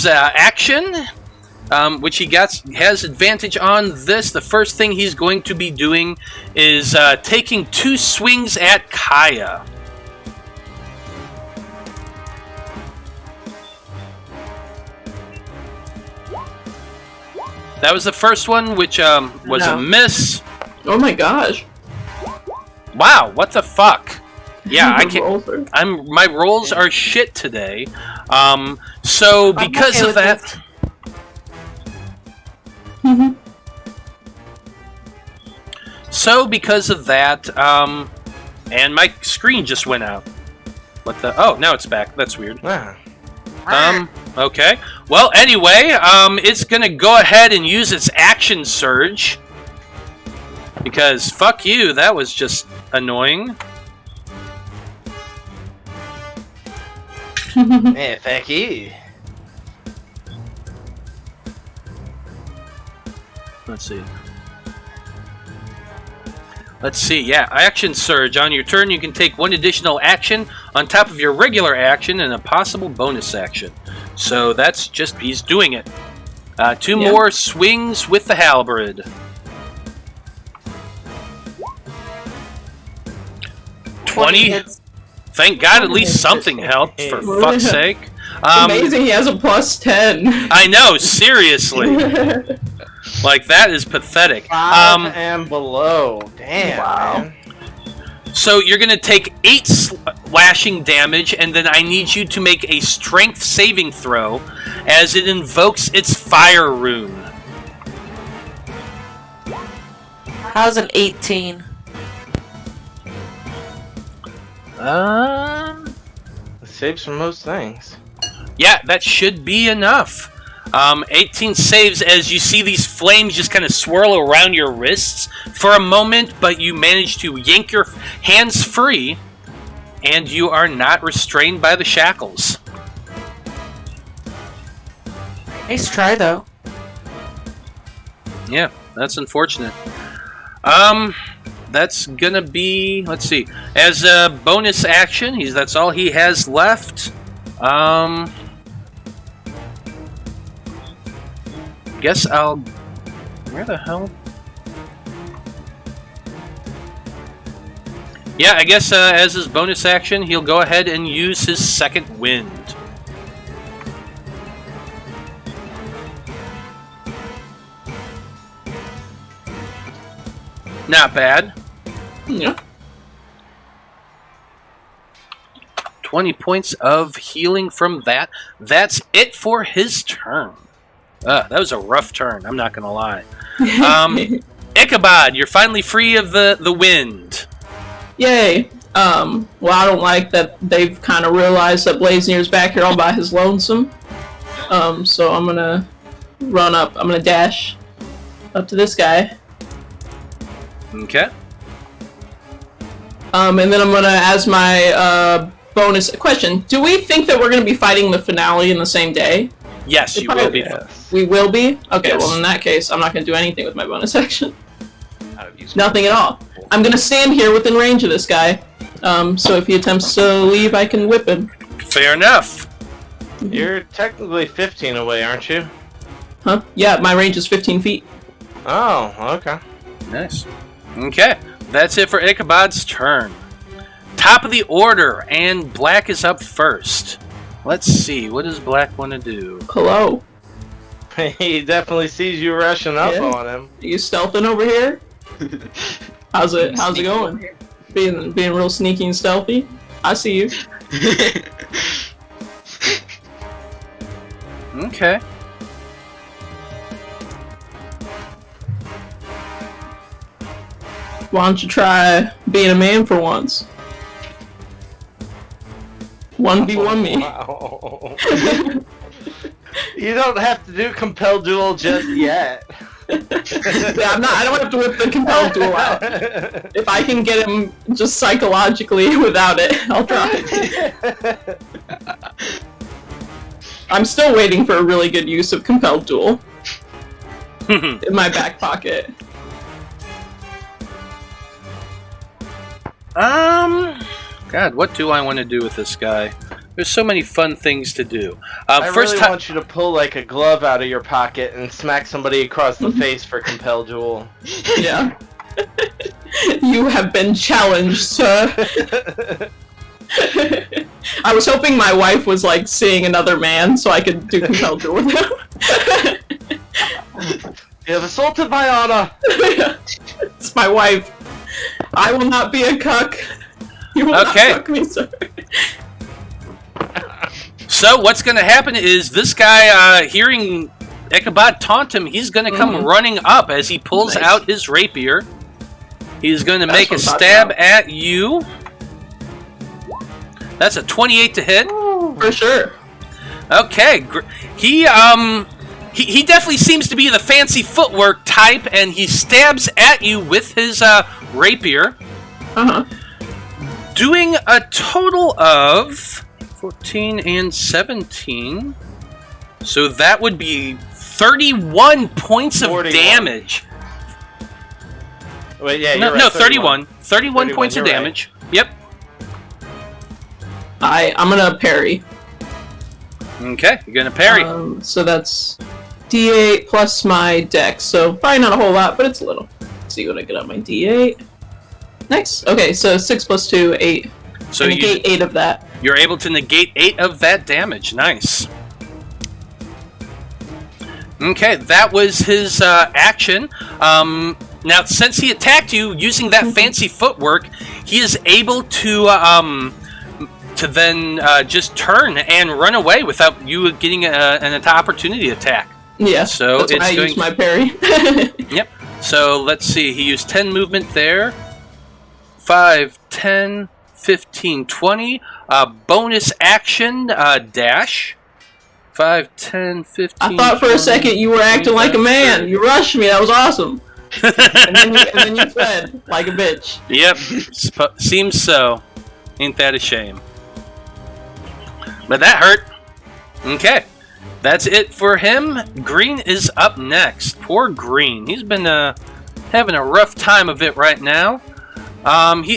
action, which he has advantage on this, the first thing he's going to be doing is taking 2 swings at Caia. That was the first one, which was a miss. Oh my gosh. Wow, what the fuck? Yeah, I The can't. rolls are- My rolls are shit today. So because okay of with that, and my screen just went out. What the? Oh, now it's back. That's weird. Ah. Okay. Well, anyway, it's gonna go ahead and use its action surge. Because fuck you, that was just annoying. Yeah, thank you. Let's see, yeah, action surge. On your turn, you can take 1 additional action on top of your regular action and a possible bonus action. So that's just, he's doing it. 2 more swings with the halberd. 20. Thank God at least something helped, for fuck's sake. Amazing, he has a +10. I know, seriously. Like, that is pathetic. 5 and below. Damn, man. So you're going to take 8 slashing damage, and then I need you to make a strength saving throw as it invokes its fire rune. How's an 18? Saves from most things. Yeah, that should be enough. 18 saves as you see these flames just kind of swirl around your wrists for a moment, but you manage to yank your hands free, and you are not restrained by the shackles. Nice try, though. Yeah, that's unfortunate. That's gonna be, let's see, as a bonus action, that's all he has left. Guess I'll, where the hell? Yeah, I guess as his bonus action, he'll go ahead and use his second wind. Not bad. Yeah. 20 points of healing from that. That's it for his turn. That was a rough turn, I'm not going to lie. Ichabod, you're finally free of the wind. Yay. Well, I don't like that they've kind of realized that Blaznir's back here all by his lonesome. So I'm going to run up. I'm going to dash up to this guy. Okay. And then I'm going to, as my bonus question, do we think that we're going to be fighting the finale in the same day? Yes, you will be. We will be? Okay, Yes. well in that case, I'm not going to do anything with my bonus action. Nothing at all. I'm going to stand here within range of this guy. So if he attempts to leave, I can whip him. Fair enough. You're technically 15 away, aren't you? Huh? Yeah, my range is 15 feet. Oh, okay. Nice. Okay, that's it for Ichabod's turn. Top of the order, and Black is up first. Let's see, what does Black want to do? Hello. He definitely sees you rushing up Yeah. on him. Are you stealthing over here? How's it going? Being real sneaky and stealthy? I see you. Okay. Why don't you try being a man for once? 1v1 me. Wow. You don't have to do compel duel just yet. Yeah, I don't have to whip the compelled duel out. If I can get him just psychologically without it, I'll try. I'm still waiting for a really good use of compelled duel in my back pocket. God, what do I want to do with this guy? There's so many fun things to do. I First really want you to pull like a glove out of your pocket and smack somebody across the face for compel duel. Yeah. You have been challenged, sir. I was hoping my wife was like seeing another man so I could do compelled duel with him. You have assaulted my honor. It's my wife. I will not be a cuck. You will not cuck me, sir. So what's going to happen is this guy, hearing Ichabod taunt him, he's going to come running up as he pulls out his rapier. He's going to make a stab at you. That's a 28 to hit. For sure. Okay, he definitely seems to be the fancy footwork type, and he stabs at you with his rapier. Doing a total of 14 and 17. So that would be 31 points of 41. damage. Wait, yeah, No, you're right, 31. 31 points of you're damage. Yep. I'm gonna parry. Okay, you're gonna parry. So that's D8 plus my dex. So probably not a whole lot, but it's a little. Let's see what I get on my D8. Nice. Okay, so 6 plus 2, 8. So I negate 8 of that. You're able to negate 8 of that damage. Nice. Okay, that was his action. Now, since he attacked you using that fancy footwork, he is able to then just turn and run away without you getting an opportunity attack. Yeah, so that's why I used my parry. Yep. So let's see. He used 10 movement there. 5, 10, 15, 20. Bonus action dash. 5, 10, 15. I thought for 20, a second you were acting like a man. 30. You rushed me. That was awesome. and then you fled like a bitch. Yep, seems so. Ain't that a shame? But that hurt. Okay, that's it for him. Green is up next. Poor Green. He's been having a rough time of it right now.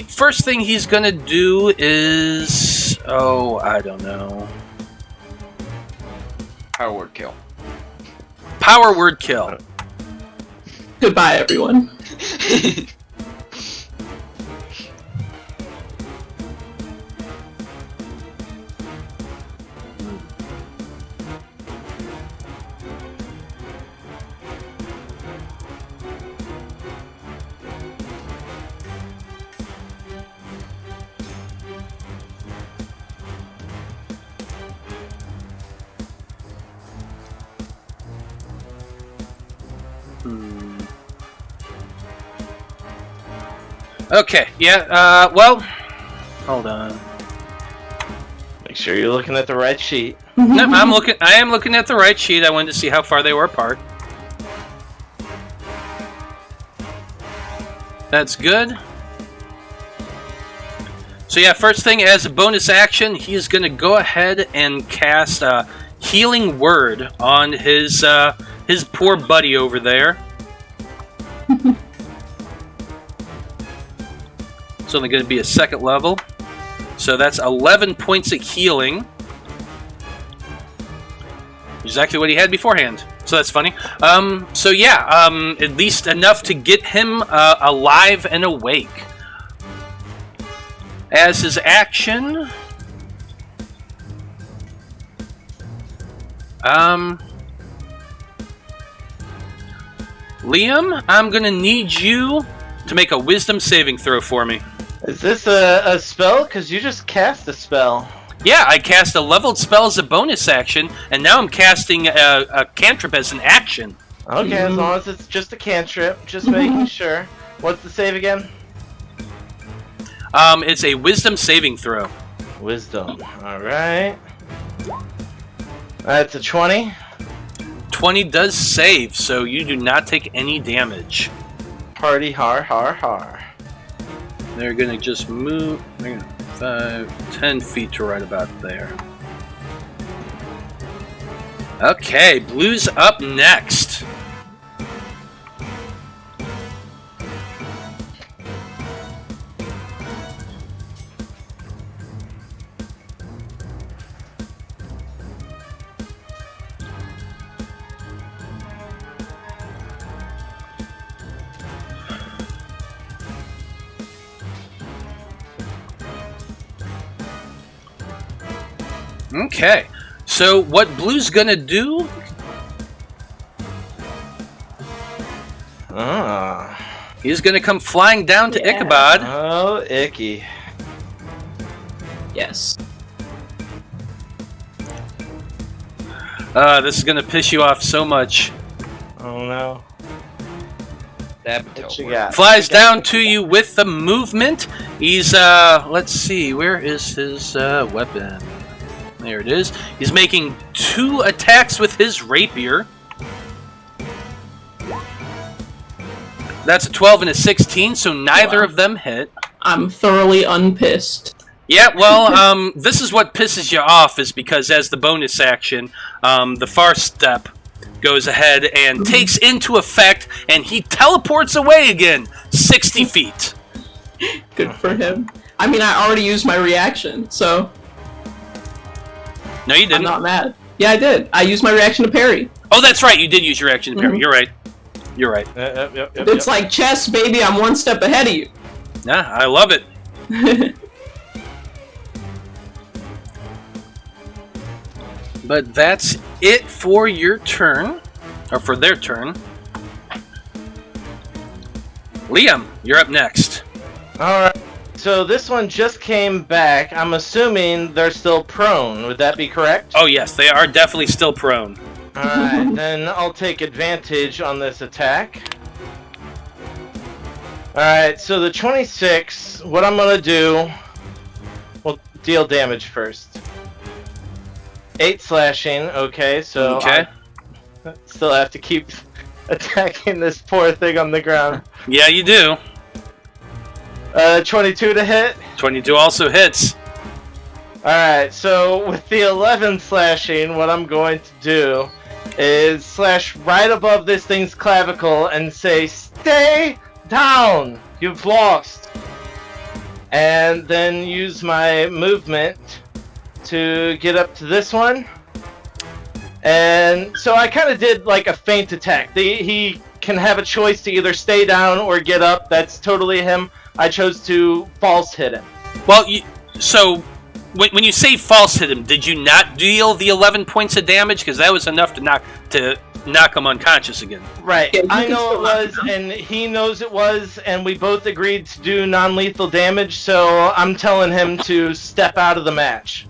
First thing he's gonna do is... Oh, I don't know. Power word kill. Power word kill. Goodbye, everyone. Okay, yeah, well, hold on. Make sure you're looking at the right sheet. No, I am looking at the right sheet. I wanted to see how far they were apart. That's good. So yeah, first thing, as a bonus action, he is going to go ahead and cast a Healing Word on his poor buddy over there. It's only going to be a second level. So that's 11 points of healing. Exactly what he had beforehand. So that's funny. So yeah, at least enough to get him alive and awake. As his action... Liam, I'm going to need you to make a wisdom saving throw for me. Is this a spell? Because you just cast a spell. Yeah, I cast a leveled spell as a bonus action, and now I'm casting a cantrip as an action. Okay, as long as it's just a cantrip, just making sure. What's the save again? It's a wisdom saving throw. Wisdom. Alright. That's a 20. 20 does save, so you do not take any damage. Party har har har. They're going to just move 5, 10 feet to right about there. Okay, Blue's up next. Okay, so what Blue's gonna do? He's gonna come flying down to Ichabod. Oh, icky. Yes. This is gonna piss you off so much. Oh no. What you got? Flies down to you with the movement. He's let's see, where is his weapon? There it is. He's making 2 attacks with his rapier. That's a 12 and a 16, so neither of them hit. I'm thoroughly unpissed. Yeah, well, this is what pisses you off, is because as the bonus action, the far step goes ahead and takes into effect, and he teleports away again, 60 feet. Good for him. I mean, I already used my reaction, so... No, you didn't. I'm not mad. Yeah, I did. I used my reaction to parry. Oh, that's right. You did use your reaction to parry. You're right. You're right. It's like chess, baby. I'm one step ahead of you. Yeah, I love it. But that's it for your turn. Or for their turn. Liam, you're up next. Alright. So this one just came back. I'm assuming they're still prone. Would that be correct? Oh yes, they are definitely still prone. Alright, then I'll take advantage on this attack. Alright, so the 26, what I'm going to do deal damage first. 8 slashing. Okay, so Okay. I still have to keep attacking this poor thing on the ground. Yeah, you do. 22 to hit. 22 also hits. Alright, so with the 11 slashing, what I'm going to do is slash right above this thing's clavicle and say, "Stay down! You've lost!" And then use my movement to get up to this one. And so I kind of did like a feint attack. He can have a choice to either stay down or get up. That's totally him. I chose to false hit him. Well, so when you say false hit him, did you not deal the 11 points of damage? Because that was enough to knock him unconscious again. Right. Yeah, I know it was, and he knows it was, and we both agreed to do non-lethal damage, so I'm telling him to step out of the match.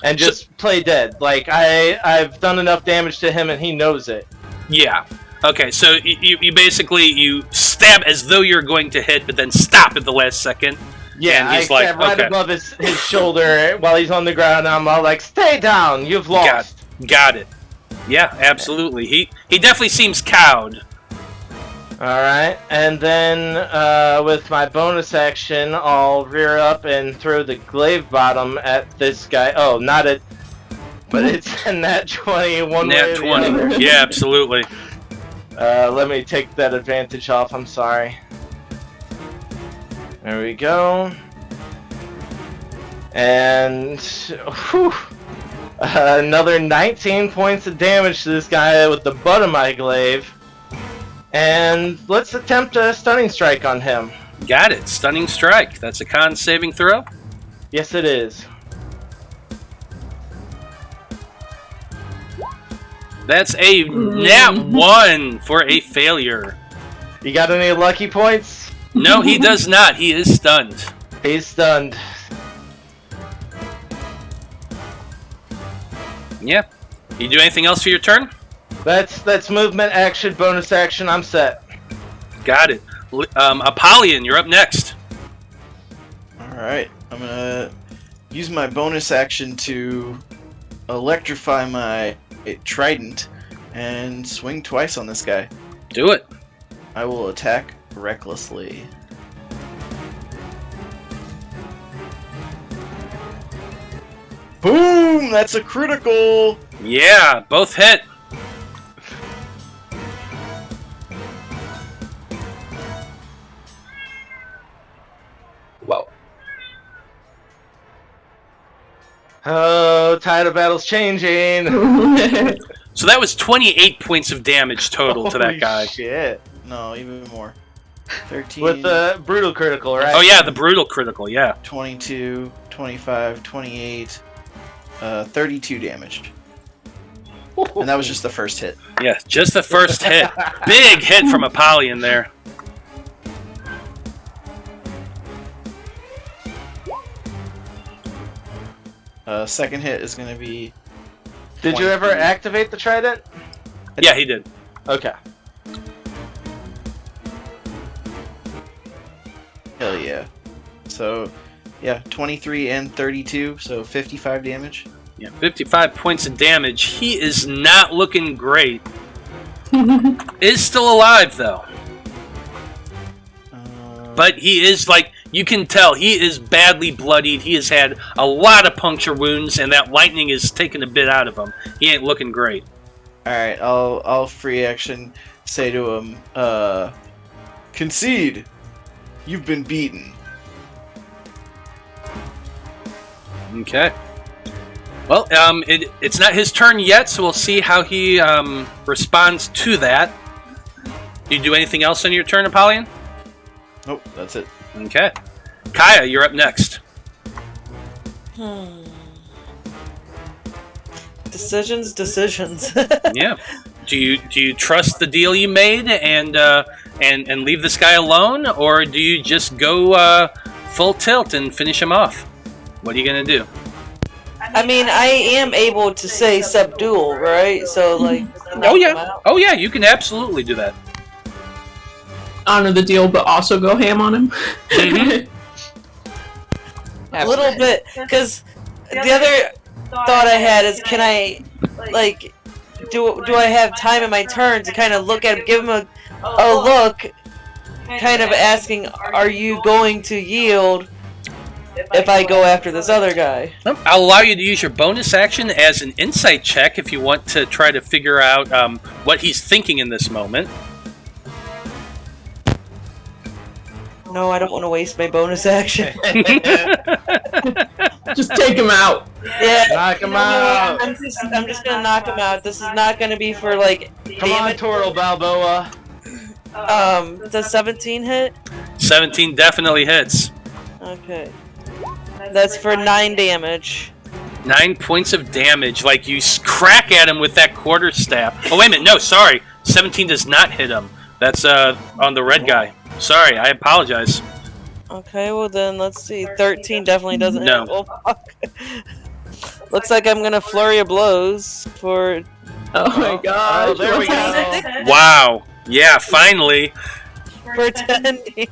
And just play dead. Like, I've done enough damage to him, and he knows it. Yeah. Okay, so you basically stab as though you're going to hit, but then stop at the last second. Yeah, and I he's like, stab right okay. above his shoulder while he's on the ground, and I'm all like, "Stay down, you've lost." Got it. Yeah, absolutely. He definitely seems cowed. Alright, and then with my bonus action, I'll rear up and throw the glaive bottom at this guy. Oh, not at... But it's a nat 20 one way Nat or the 20. other. Yeah, absolutely. Let me take that advantage off, I'm sorry. There we go. And... whew, another 19 points of damage to this guy with the butt of my glaive. And let's attempt a stunning strike on him. Got it. Stunning strike. That's a con saving throw. Yes, it is. That's a nat 1 for a failure. You got any lucky points? No, he does not. He is stunned. He's stunned. Yeah. You do anything else for your turn? That's movement, action, bonus action. I'm set. Got it. Apollyon, you're up next. Alright, I'm gonna use my bonus action to electrify my trident and swing twice on this guy. Do it. I will attack recklessly. Boom! That's a critical! Yeah, both hit. Whoa. Oh, tide of battle's changing. So that was 28 points of damage total to that Holy guy. Shit. No, even more. 13, With the brutal critical, right? Oh yeah, the brutal critical, yeah. 22, 25, 28, 32 damage. And that was just the first hit. Yeah, just the first hit. Big hit from Apollyon there. Second hit is going to be... Did you ever 23. activate the trident? Yeah, he did. Okay. Hell yeah. So, yeah, 23 and 32, so 55 damage. Yeah, 55 points of damage. He is not looking great. Is still alive though. But he is, like, you can tell, he is badly bloodied. He has had a lot of puncture wounds, and that lightning is taking a bit out of him. He ain't looking great. Alright, I'll free action say to him, concede! You've been beaten. Okay. Well, it's not his turn yet, so we'll see how he responds to that. Do you do anything else on your turn, Apollyon? Nope, that's it. Okay. Caia, you're up next. Decisions. Yeah. Do you trust the deal you made and leave this guy alone, or do you just go full tilt and finish him off? What are you gonna do? I mean, I am able to say subdual, right? So, like... Oh yeah, you can absolutely do that. Honor the deal, but also go ham on him. Mhm. A little bit, because the other thought I had is, can I, like, do I have time in my turn to kind of look at him, give him a look, kind of asking, are you going to yield if I go after this other guy? I'll allow you to use your bonus action as an insight check if you want to try to figure out what he's thinking in this moment. No, I don't want to waste my bonus action. Just take him out. Yeah, Knock him out. I'm just gonna knock him out. This is not gonna be for like. Come on, Toro Balboa. Does 17 hit? 17 definitely hits. Okay. That's for 9 damage. 9 points of damage. Like you crack at him with that quarterstaff. Oh wait a minute, no, sorry. 17 does not hit him. That's on the red guy. Sorry, I apologize. Okay, well then let's see. 13 definitely doesn't No. hit. Well, fuck. Looks like I'm gonna flurry of blows for. Oh my god. Oh, there we go. Wow. Yeah, finally. For 10 damage.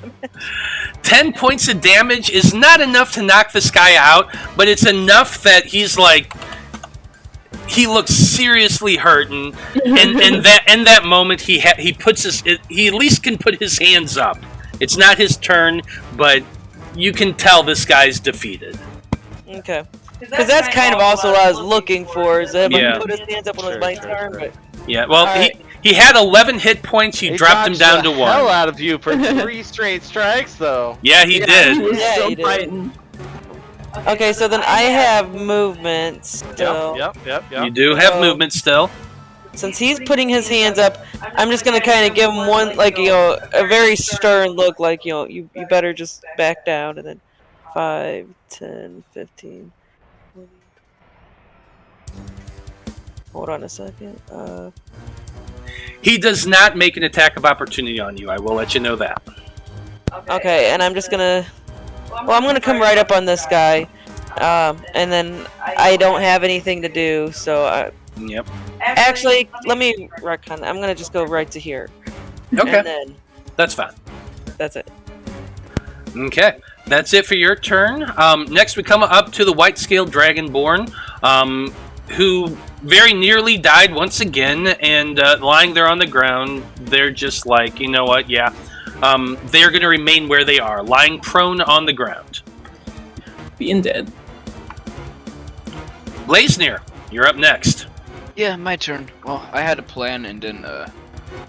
10 points of damage is not enough to knock this guy out, but it's enough that he's like, he looks seriously hurting, and in that moment he puts he at least can put his hands up. It's not his turn, but you can tell this guy's defeated. Okay. Because that's kind of also what I was looking for, is that Yeah. I put his hands up when it was my turn, but. Yeah, well, Alright. he had 11 hit points. You dropped him dodged down to the hell 1. out of you for 3 straight strikes, though. Yeah, he He did. was Yeah, so he did. frightened. Okay, so then I have movement still. Yep. You do have movement still. Since he's putting his hands up, I'm just gonna kind of give him one, like, you know, a very stern look, like, you know, you better just back down, and then 5, 10, 15, 20. Hold on a second. He does not make an attack of opportunity on you. I will let you know that. Okay, and I'm just gonna. Well, I'm gonna come right up on this guy, and then I don't have anything to do, so Yep. actually, let me retcon. I'm gonna just go right to here. Okay, And then that's fine. that's it. Okay, that's it for your turn. Next, we come up to the White-Scaled Dragonborn, who very nearly died once again, and lying there on the ground, they're just like, you know what, yeah. They're going to remain where they are, lying prone on the ground. Being dead. Blaznir, you're up next. Yeah, my turn. Well, I had a plan, and then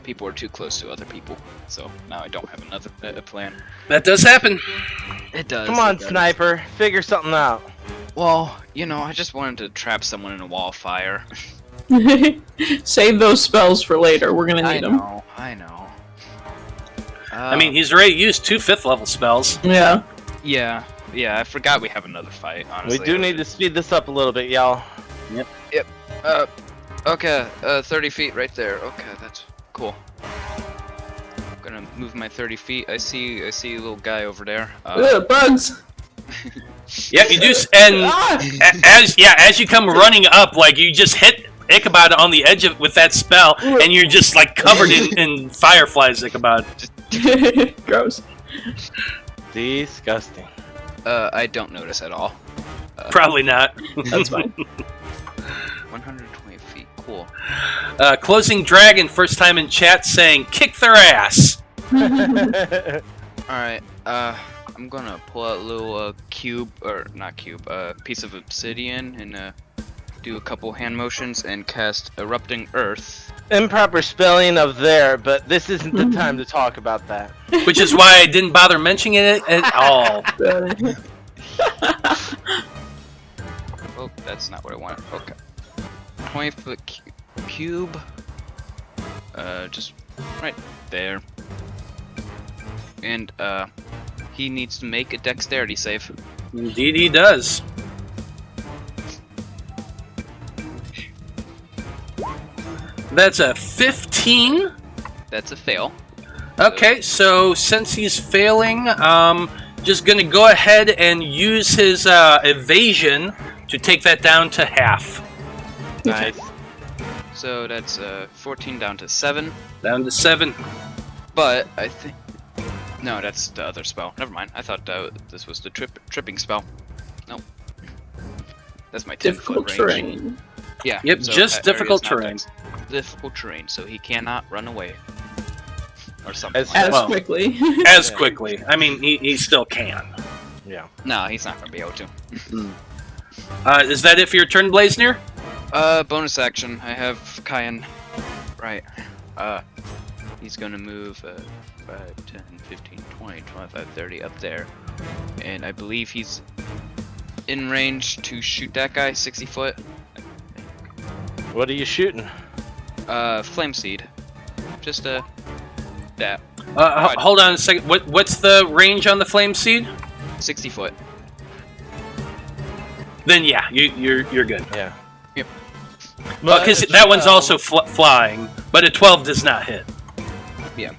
people were too close to other people, so now I don't have another plan. That does happen. It does. Come on, it does. sniper. Figure something out. Well, you know, I just wanted to trap someone in a wall of fire. Save those spells for later. We're gonna need them. I know. I mean, he's already used 2 5th-level spells. Yeah. Yeah, I forgot we have another fight, honestly. We do need to speed this up a little bit, y'all. Okay, 30 feet right there. Okay, that's cool. I'm gonna move my 30 feet. I see a little guy over there. Ugh, bugs. Yep, you do, and as you come running up, like, you just hit Ichabod on the edge with that spell, and you're just, like, covered in fireflies, Ichabod. Gross. Disgusting. I don't notice at all. Probably not. That's fine. 120 feet, cool. Closing Dragon, first time in chat, saying, kick their ass! Alright, I'm gonna pull out a little cube, or not cube, piece of obsidian, and do a couple hand motions and cast Erupting Earth. Improper spelling of there, but this isn't the time to talk about that. Which is why I didn't bother mentioning it at all. Oh, that's not what I wanted. Okay. 20-foot cube. Just right there. And, he needs to make a dexterity save. Indeed he does. That's a 15. That's a fail. Okay, so since he's failing, just gonna go ahead and use his evasion to take that down to half. Nice. So that's 14 down to 7. Down to 7. But I think... No, that's the other spell. Never mind. I thought this was the tripping spell. That's my 10-foot Difficult range. terrain. Yeah. Yep, so just difficult areas terrain. not difficult terrain, so he cannot run away. Or something As- like that. As Well, quickly. As quickly. I mean, he still can. Yeah. No, he's not going to be able to. Is that it for your turn, Blaznir? Bonus action. I have Caia. Right. He's gonna move 5, 10, 15, 20, 25, 30 up there. And I believe he's in range to shoot that guy 60 foot. What are you shooting? Flame seed. Just that. Hold on a second. What's the range on the flame seed? 60 foot. Then yeah, you're good. Yeah. Yep. Because that one's also flying, but a 12 does not hit. Yeah.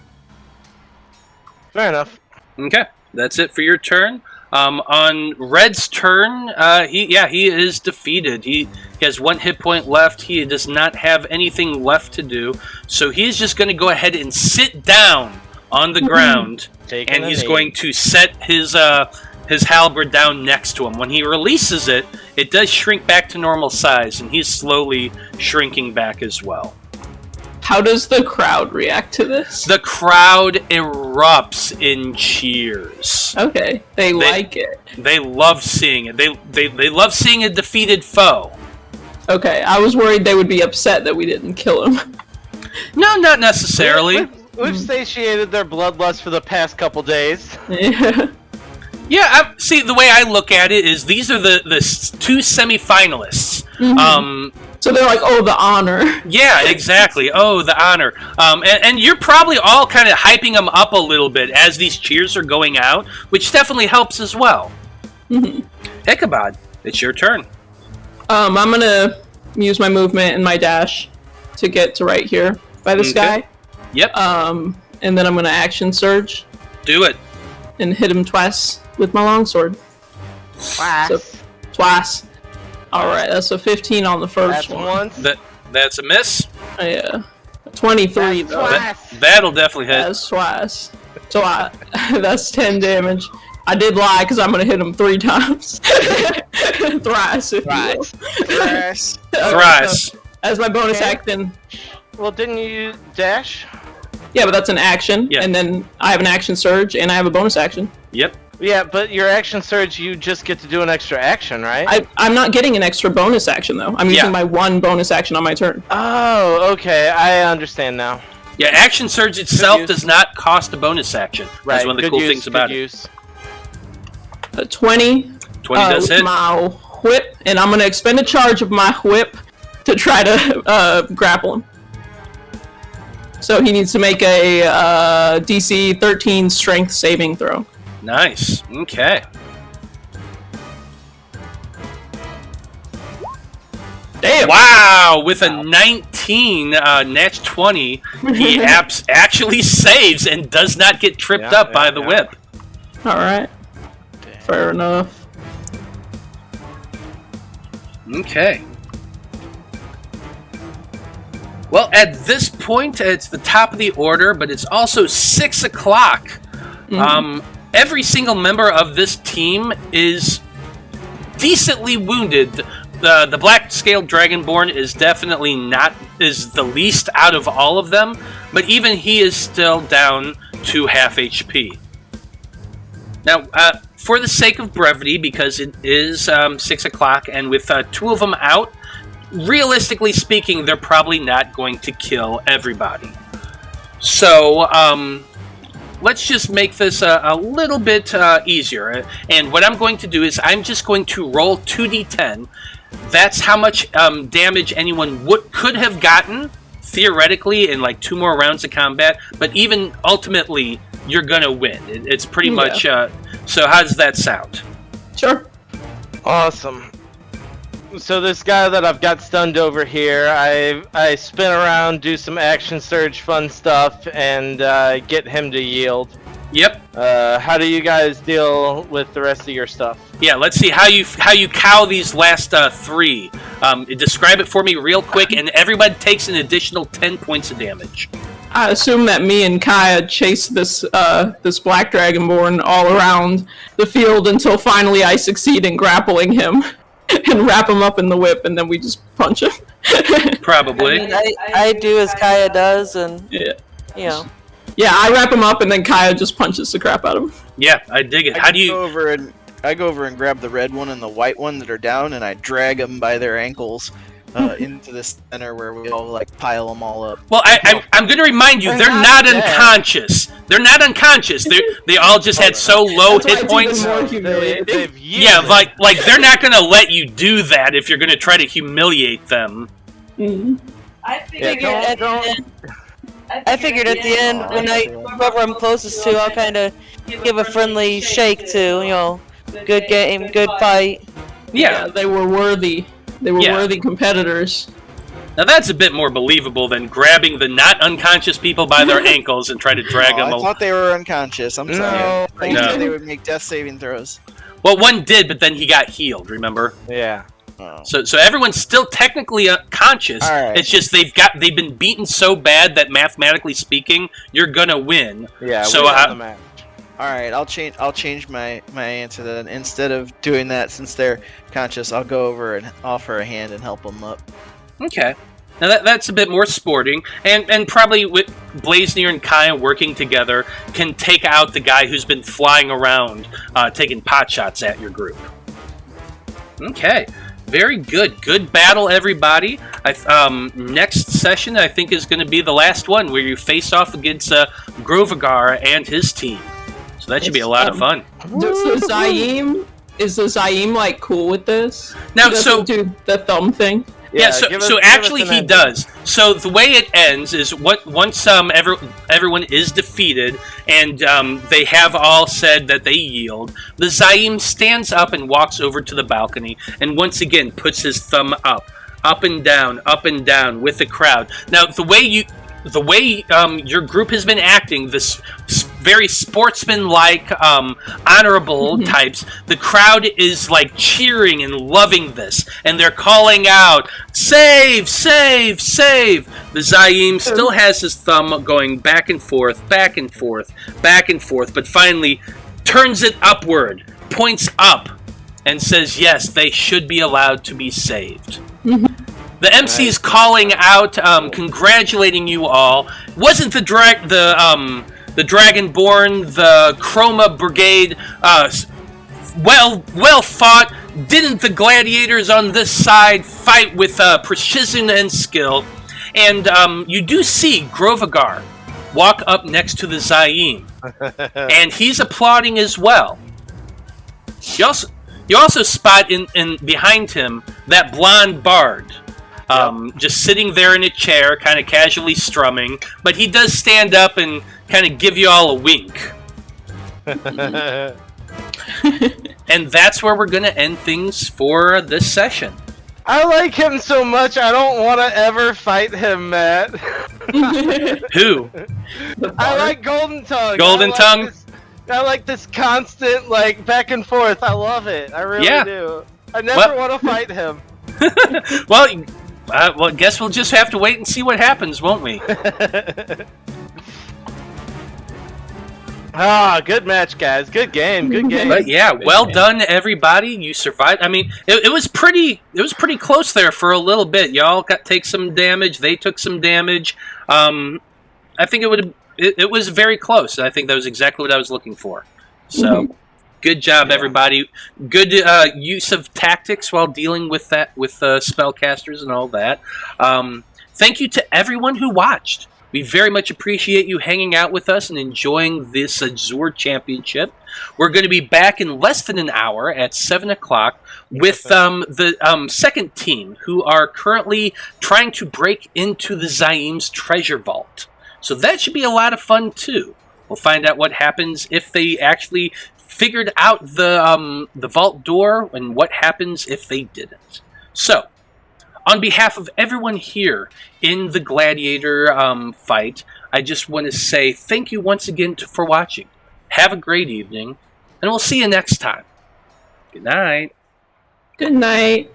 Fair enough. Okay, that's it for your turn. On Red's turn, he is defeated. He has 1 hit point left. He does not have anything left to do, so he's just going to go ahead and sit down on the ground, and he's going to set his halberd down next to him. When he releases it, it does shrink back to normal size, and he's slowly shrinking back as well. How does the crowd react to this? The crowd erupts in cheers. Okay, they like it. They love seeing it. They love seeing a defeated foe. Okay, I was worried they would be upset that we didn't kill him. No, not necessarily. We've satiated their bloodlust for the past couple days. Yeah. Yeah, see, the way I look at it is these are the 2 semifinalists. So they're like, oh, the honor. Yeah, exactly. Oh, the honor. And you're probably all kind of hyping them up a little bit as these cheers are going out, which definitely helps as well. Ichabod, it's your turn. I'm gonna use my movement and my dash to get to right here by this guy. Yep, And then I'm gonna action surge do it. and hit him twice with my longsword. Twice. Alright, that's a 15 on the first That's one. once. That's a miss. Yeah. 23 That's though. twice. That'll definitely hit. That's twice. So that's 10 damage. I did lie because I'm gonna hit him 3 times. Thrice, if you will. Thrice. Thrice. As my bonus Okay. action. Well, didn't you dash? Yeah, but that's an action. Yeah. And then I have an action surge and I have a bonus action. Yep. Yeah, but your action surge, you just get to do an extra action, right? I'm not getting an extra bonus action though. I'm using my 1 bonus action on my turn. Oh, okay. I understand now. Yeah, action surge itself use. does not cost a bonus action. That's one of the good cool use, things about good it. use. A 20. 20 does with hit. my whip, and I'm gonna expend a charge of my whip to try to grapple him. So he needs to make a DC 13 strength saving throw. Nice. Okay. Damn! Wow, with a 19 nat 20, he actually saves and does not get tripped up by the whip. Alright. Fair enough. Okay. Well, at this point, it's the top of the order, but it's also 6 o'clock. Every single member of this team is decently wounded. The black-scaled Dragonborn is definitely is the least out of all of them, but even he is still down to half HP. Now, for the sake of brevity, because it is 6 o'clock, and with 2 of them out, realistically speaking, they're probably not going to kill everybody. So, let's just make this a little bit easier. And what I'm going to do is I'm just going to roll 2d10. That's how much damage anyone could have gotten, theoretically, in like 2 more rounds of combat. But even ultimately, you're going to win. It's pretty much... so how does that sound? Sure. Awesome. So this guy that I've got stunned over here, I spin around, do some action surge fun stuff, and get him to yield. Yep. How do you guys deal with the rest of your stuff? Yeah, let's see how you cow these last 3. Describe it for me real quick, and everybody takes an additional 10 points of damage. I assume that me and Caia chased this black dragonborn all around the field until finally I succeed in grappling him. and wrap him up in the whip, and then we just punch him. Probably. I do as Caia does, and Yeah. you know. Yeah, I wrap him up, and then Caia just punches the crap out of him. Yeah, I dig it. How do you? I go over and grab the red one and the white one that are down, and I drag them by their ankles into the center where we all like pile them all up. Well, I'm going to remind you, they're not unconscious. They're not unconscious. They all just had so low hit points. Yeah, like they're not going to let you do that if you're going to try to humiliate them. Mm-hmm. I figured at the end, when whoever I'm closest to, I'll kind of give a friendly shake to, good game, good fight. Yeah, they were worthy. They were worthy competitors. Now that's a bit more believable than grabbing the not unconscious people by their ankles and try to drag them. I thought they were unconscious. I'm sorry. No. They would make death saving throws. Well, one did, but then he got healed. Remember? Yeah. Oh. So everyone's still technically conscious. All right. It's just they've been beaten so bad that mathematically speaking, you're gonna win. Yeah. So we won the match. All right, I'll change my answer then. Instead of doing that, since they're conscious, I'll go over and offer a hand and help them up. Okay. Now that's a bit more sporting, and probably with Blaznir and Caia working together can take out the guy who's been flying around, taking pot shots at your group. Okay. Very good. Good battle, everybody. Next session, I think, is going to be the last one where you face off against Grovagar and his team. So that should be a lot of fun. Is the Zaim like cool with this? Now, so do the thumb thing. Yeah, so actually he does. So the way it ends is once everyone is defeated and they have all said that they yield, the Zaim stands up and walks over to the balcony and once again puts his thumb up and down with the crowd. Now the way your group has been acting, this very sportsman-like, honorable types, the crowd is like cheering and loving this, and they're calling out, "Save! Save! Save!" The Zaim still has his thumb going back and forth, but finally turns it upward, points up, and says, "Yes, they should be allowed to be saved." The MC's calling out, congratulating you all. Wasn't the Dragonborn, the Chroma Brigade, well fought? Didn't the Gladiators on this side fight with precision and skill? And you do see Grovagar walk up next to the Zaim, and he's applauding as well. You also spot in behind him that blonde bard. Just sitting there in a chair, kind of casually strumming, but he does stand up and kind of give you all a wink. And that's where we're going to end things for this session. I like him so much, I don't want to ever fight him, Matt. Who? I like Golden Tongue. Golden Tongue? I like this constant, back and forth. I love it. I really do. I never want to fight him. Well, I guess we'll just have to wait and see what happens, won't we? Good match, guys. Good game. Good game. But yeah, well done, everybody. You survived. I mean, it was pretty close there for a little bit. Y'all take some damage. They took some damage. I think it was very close. I think that was exactly what I was looking for. So. Good job, everybody. Good use of tactics while dealing with that, with spellcasters and all that. Thank you to everyone who watched. We very much appreciate you hanging out with us and enjoying this Azure Championship. We're going to be back in less than an hour at 7 o'clock with the second team, who are currently trying to break into the Zaim's treasure vault. So that should be a lot of fun, too. We'll find out what happens if they actually figured out the vault door and what happens if they didn't. So, on behalf of everyone here in the Gladiator fight, I just want to say thank you once again for watching. Have a great evening, and we'll see you next time. Good night. Good night.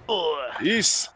Peace.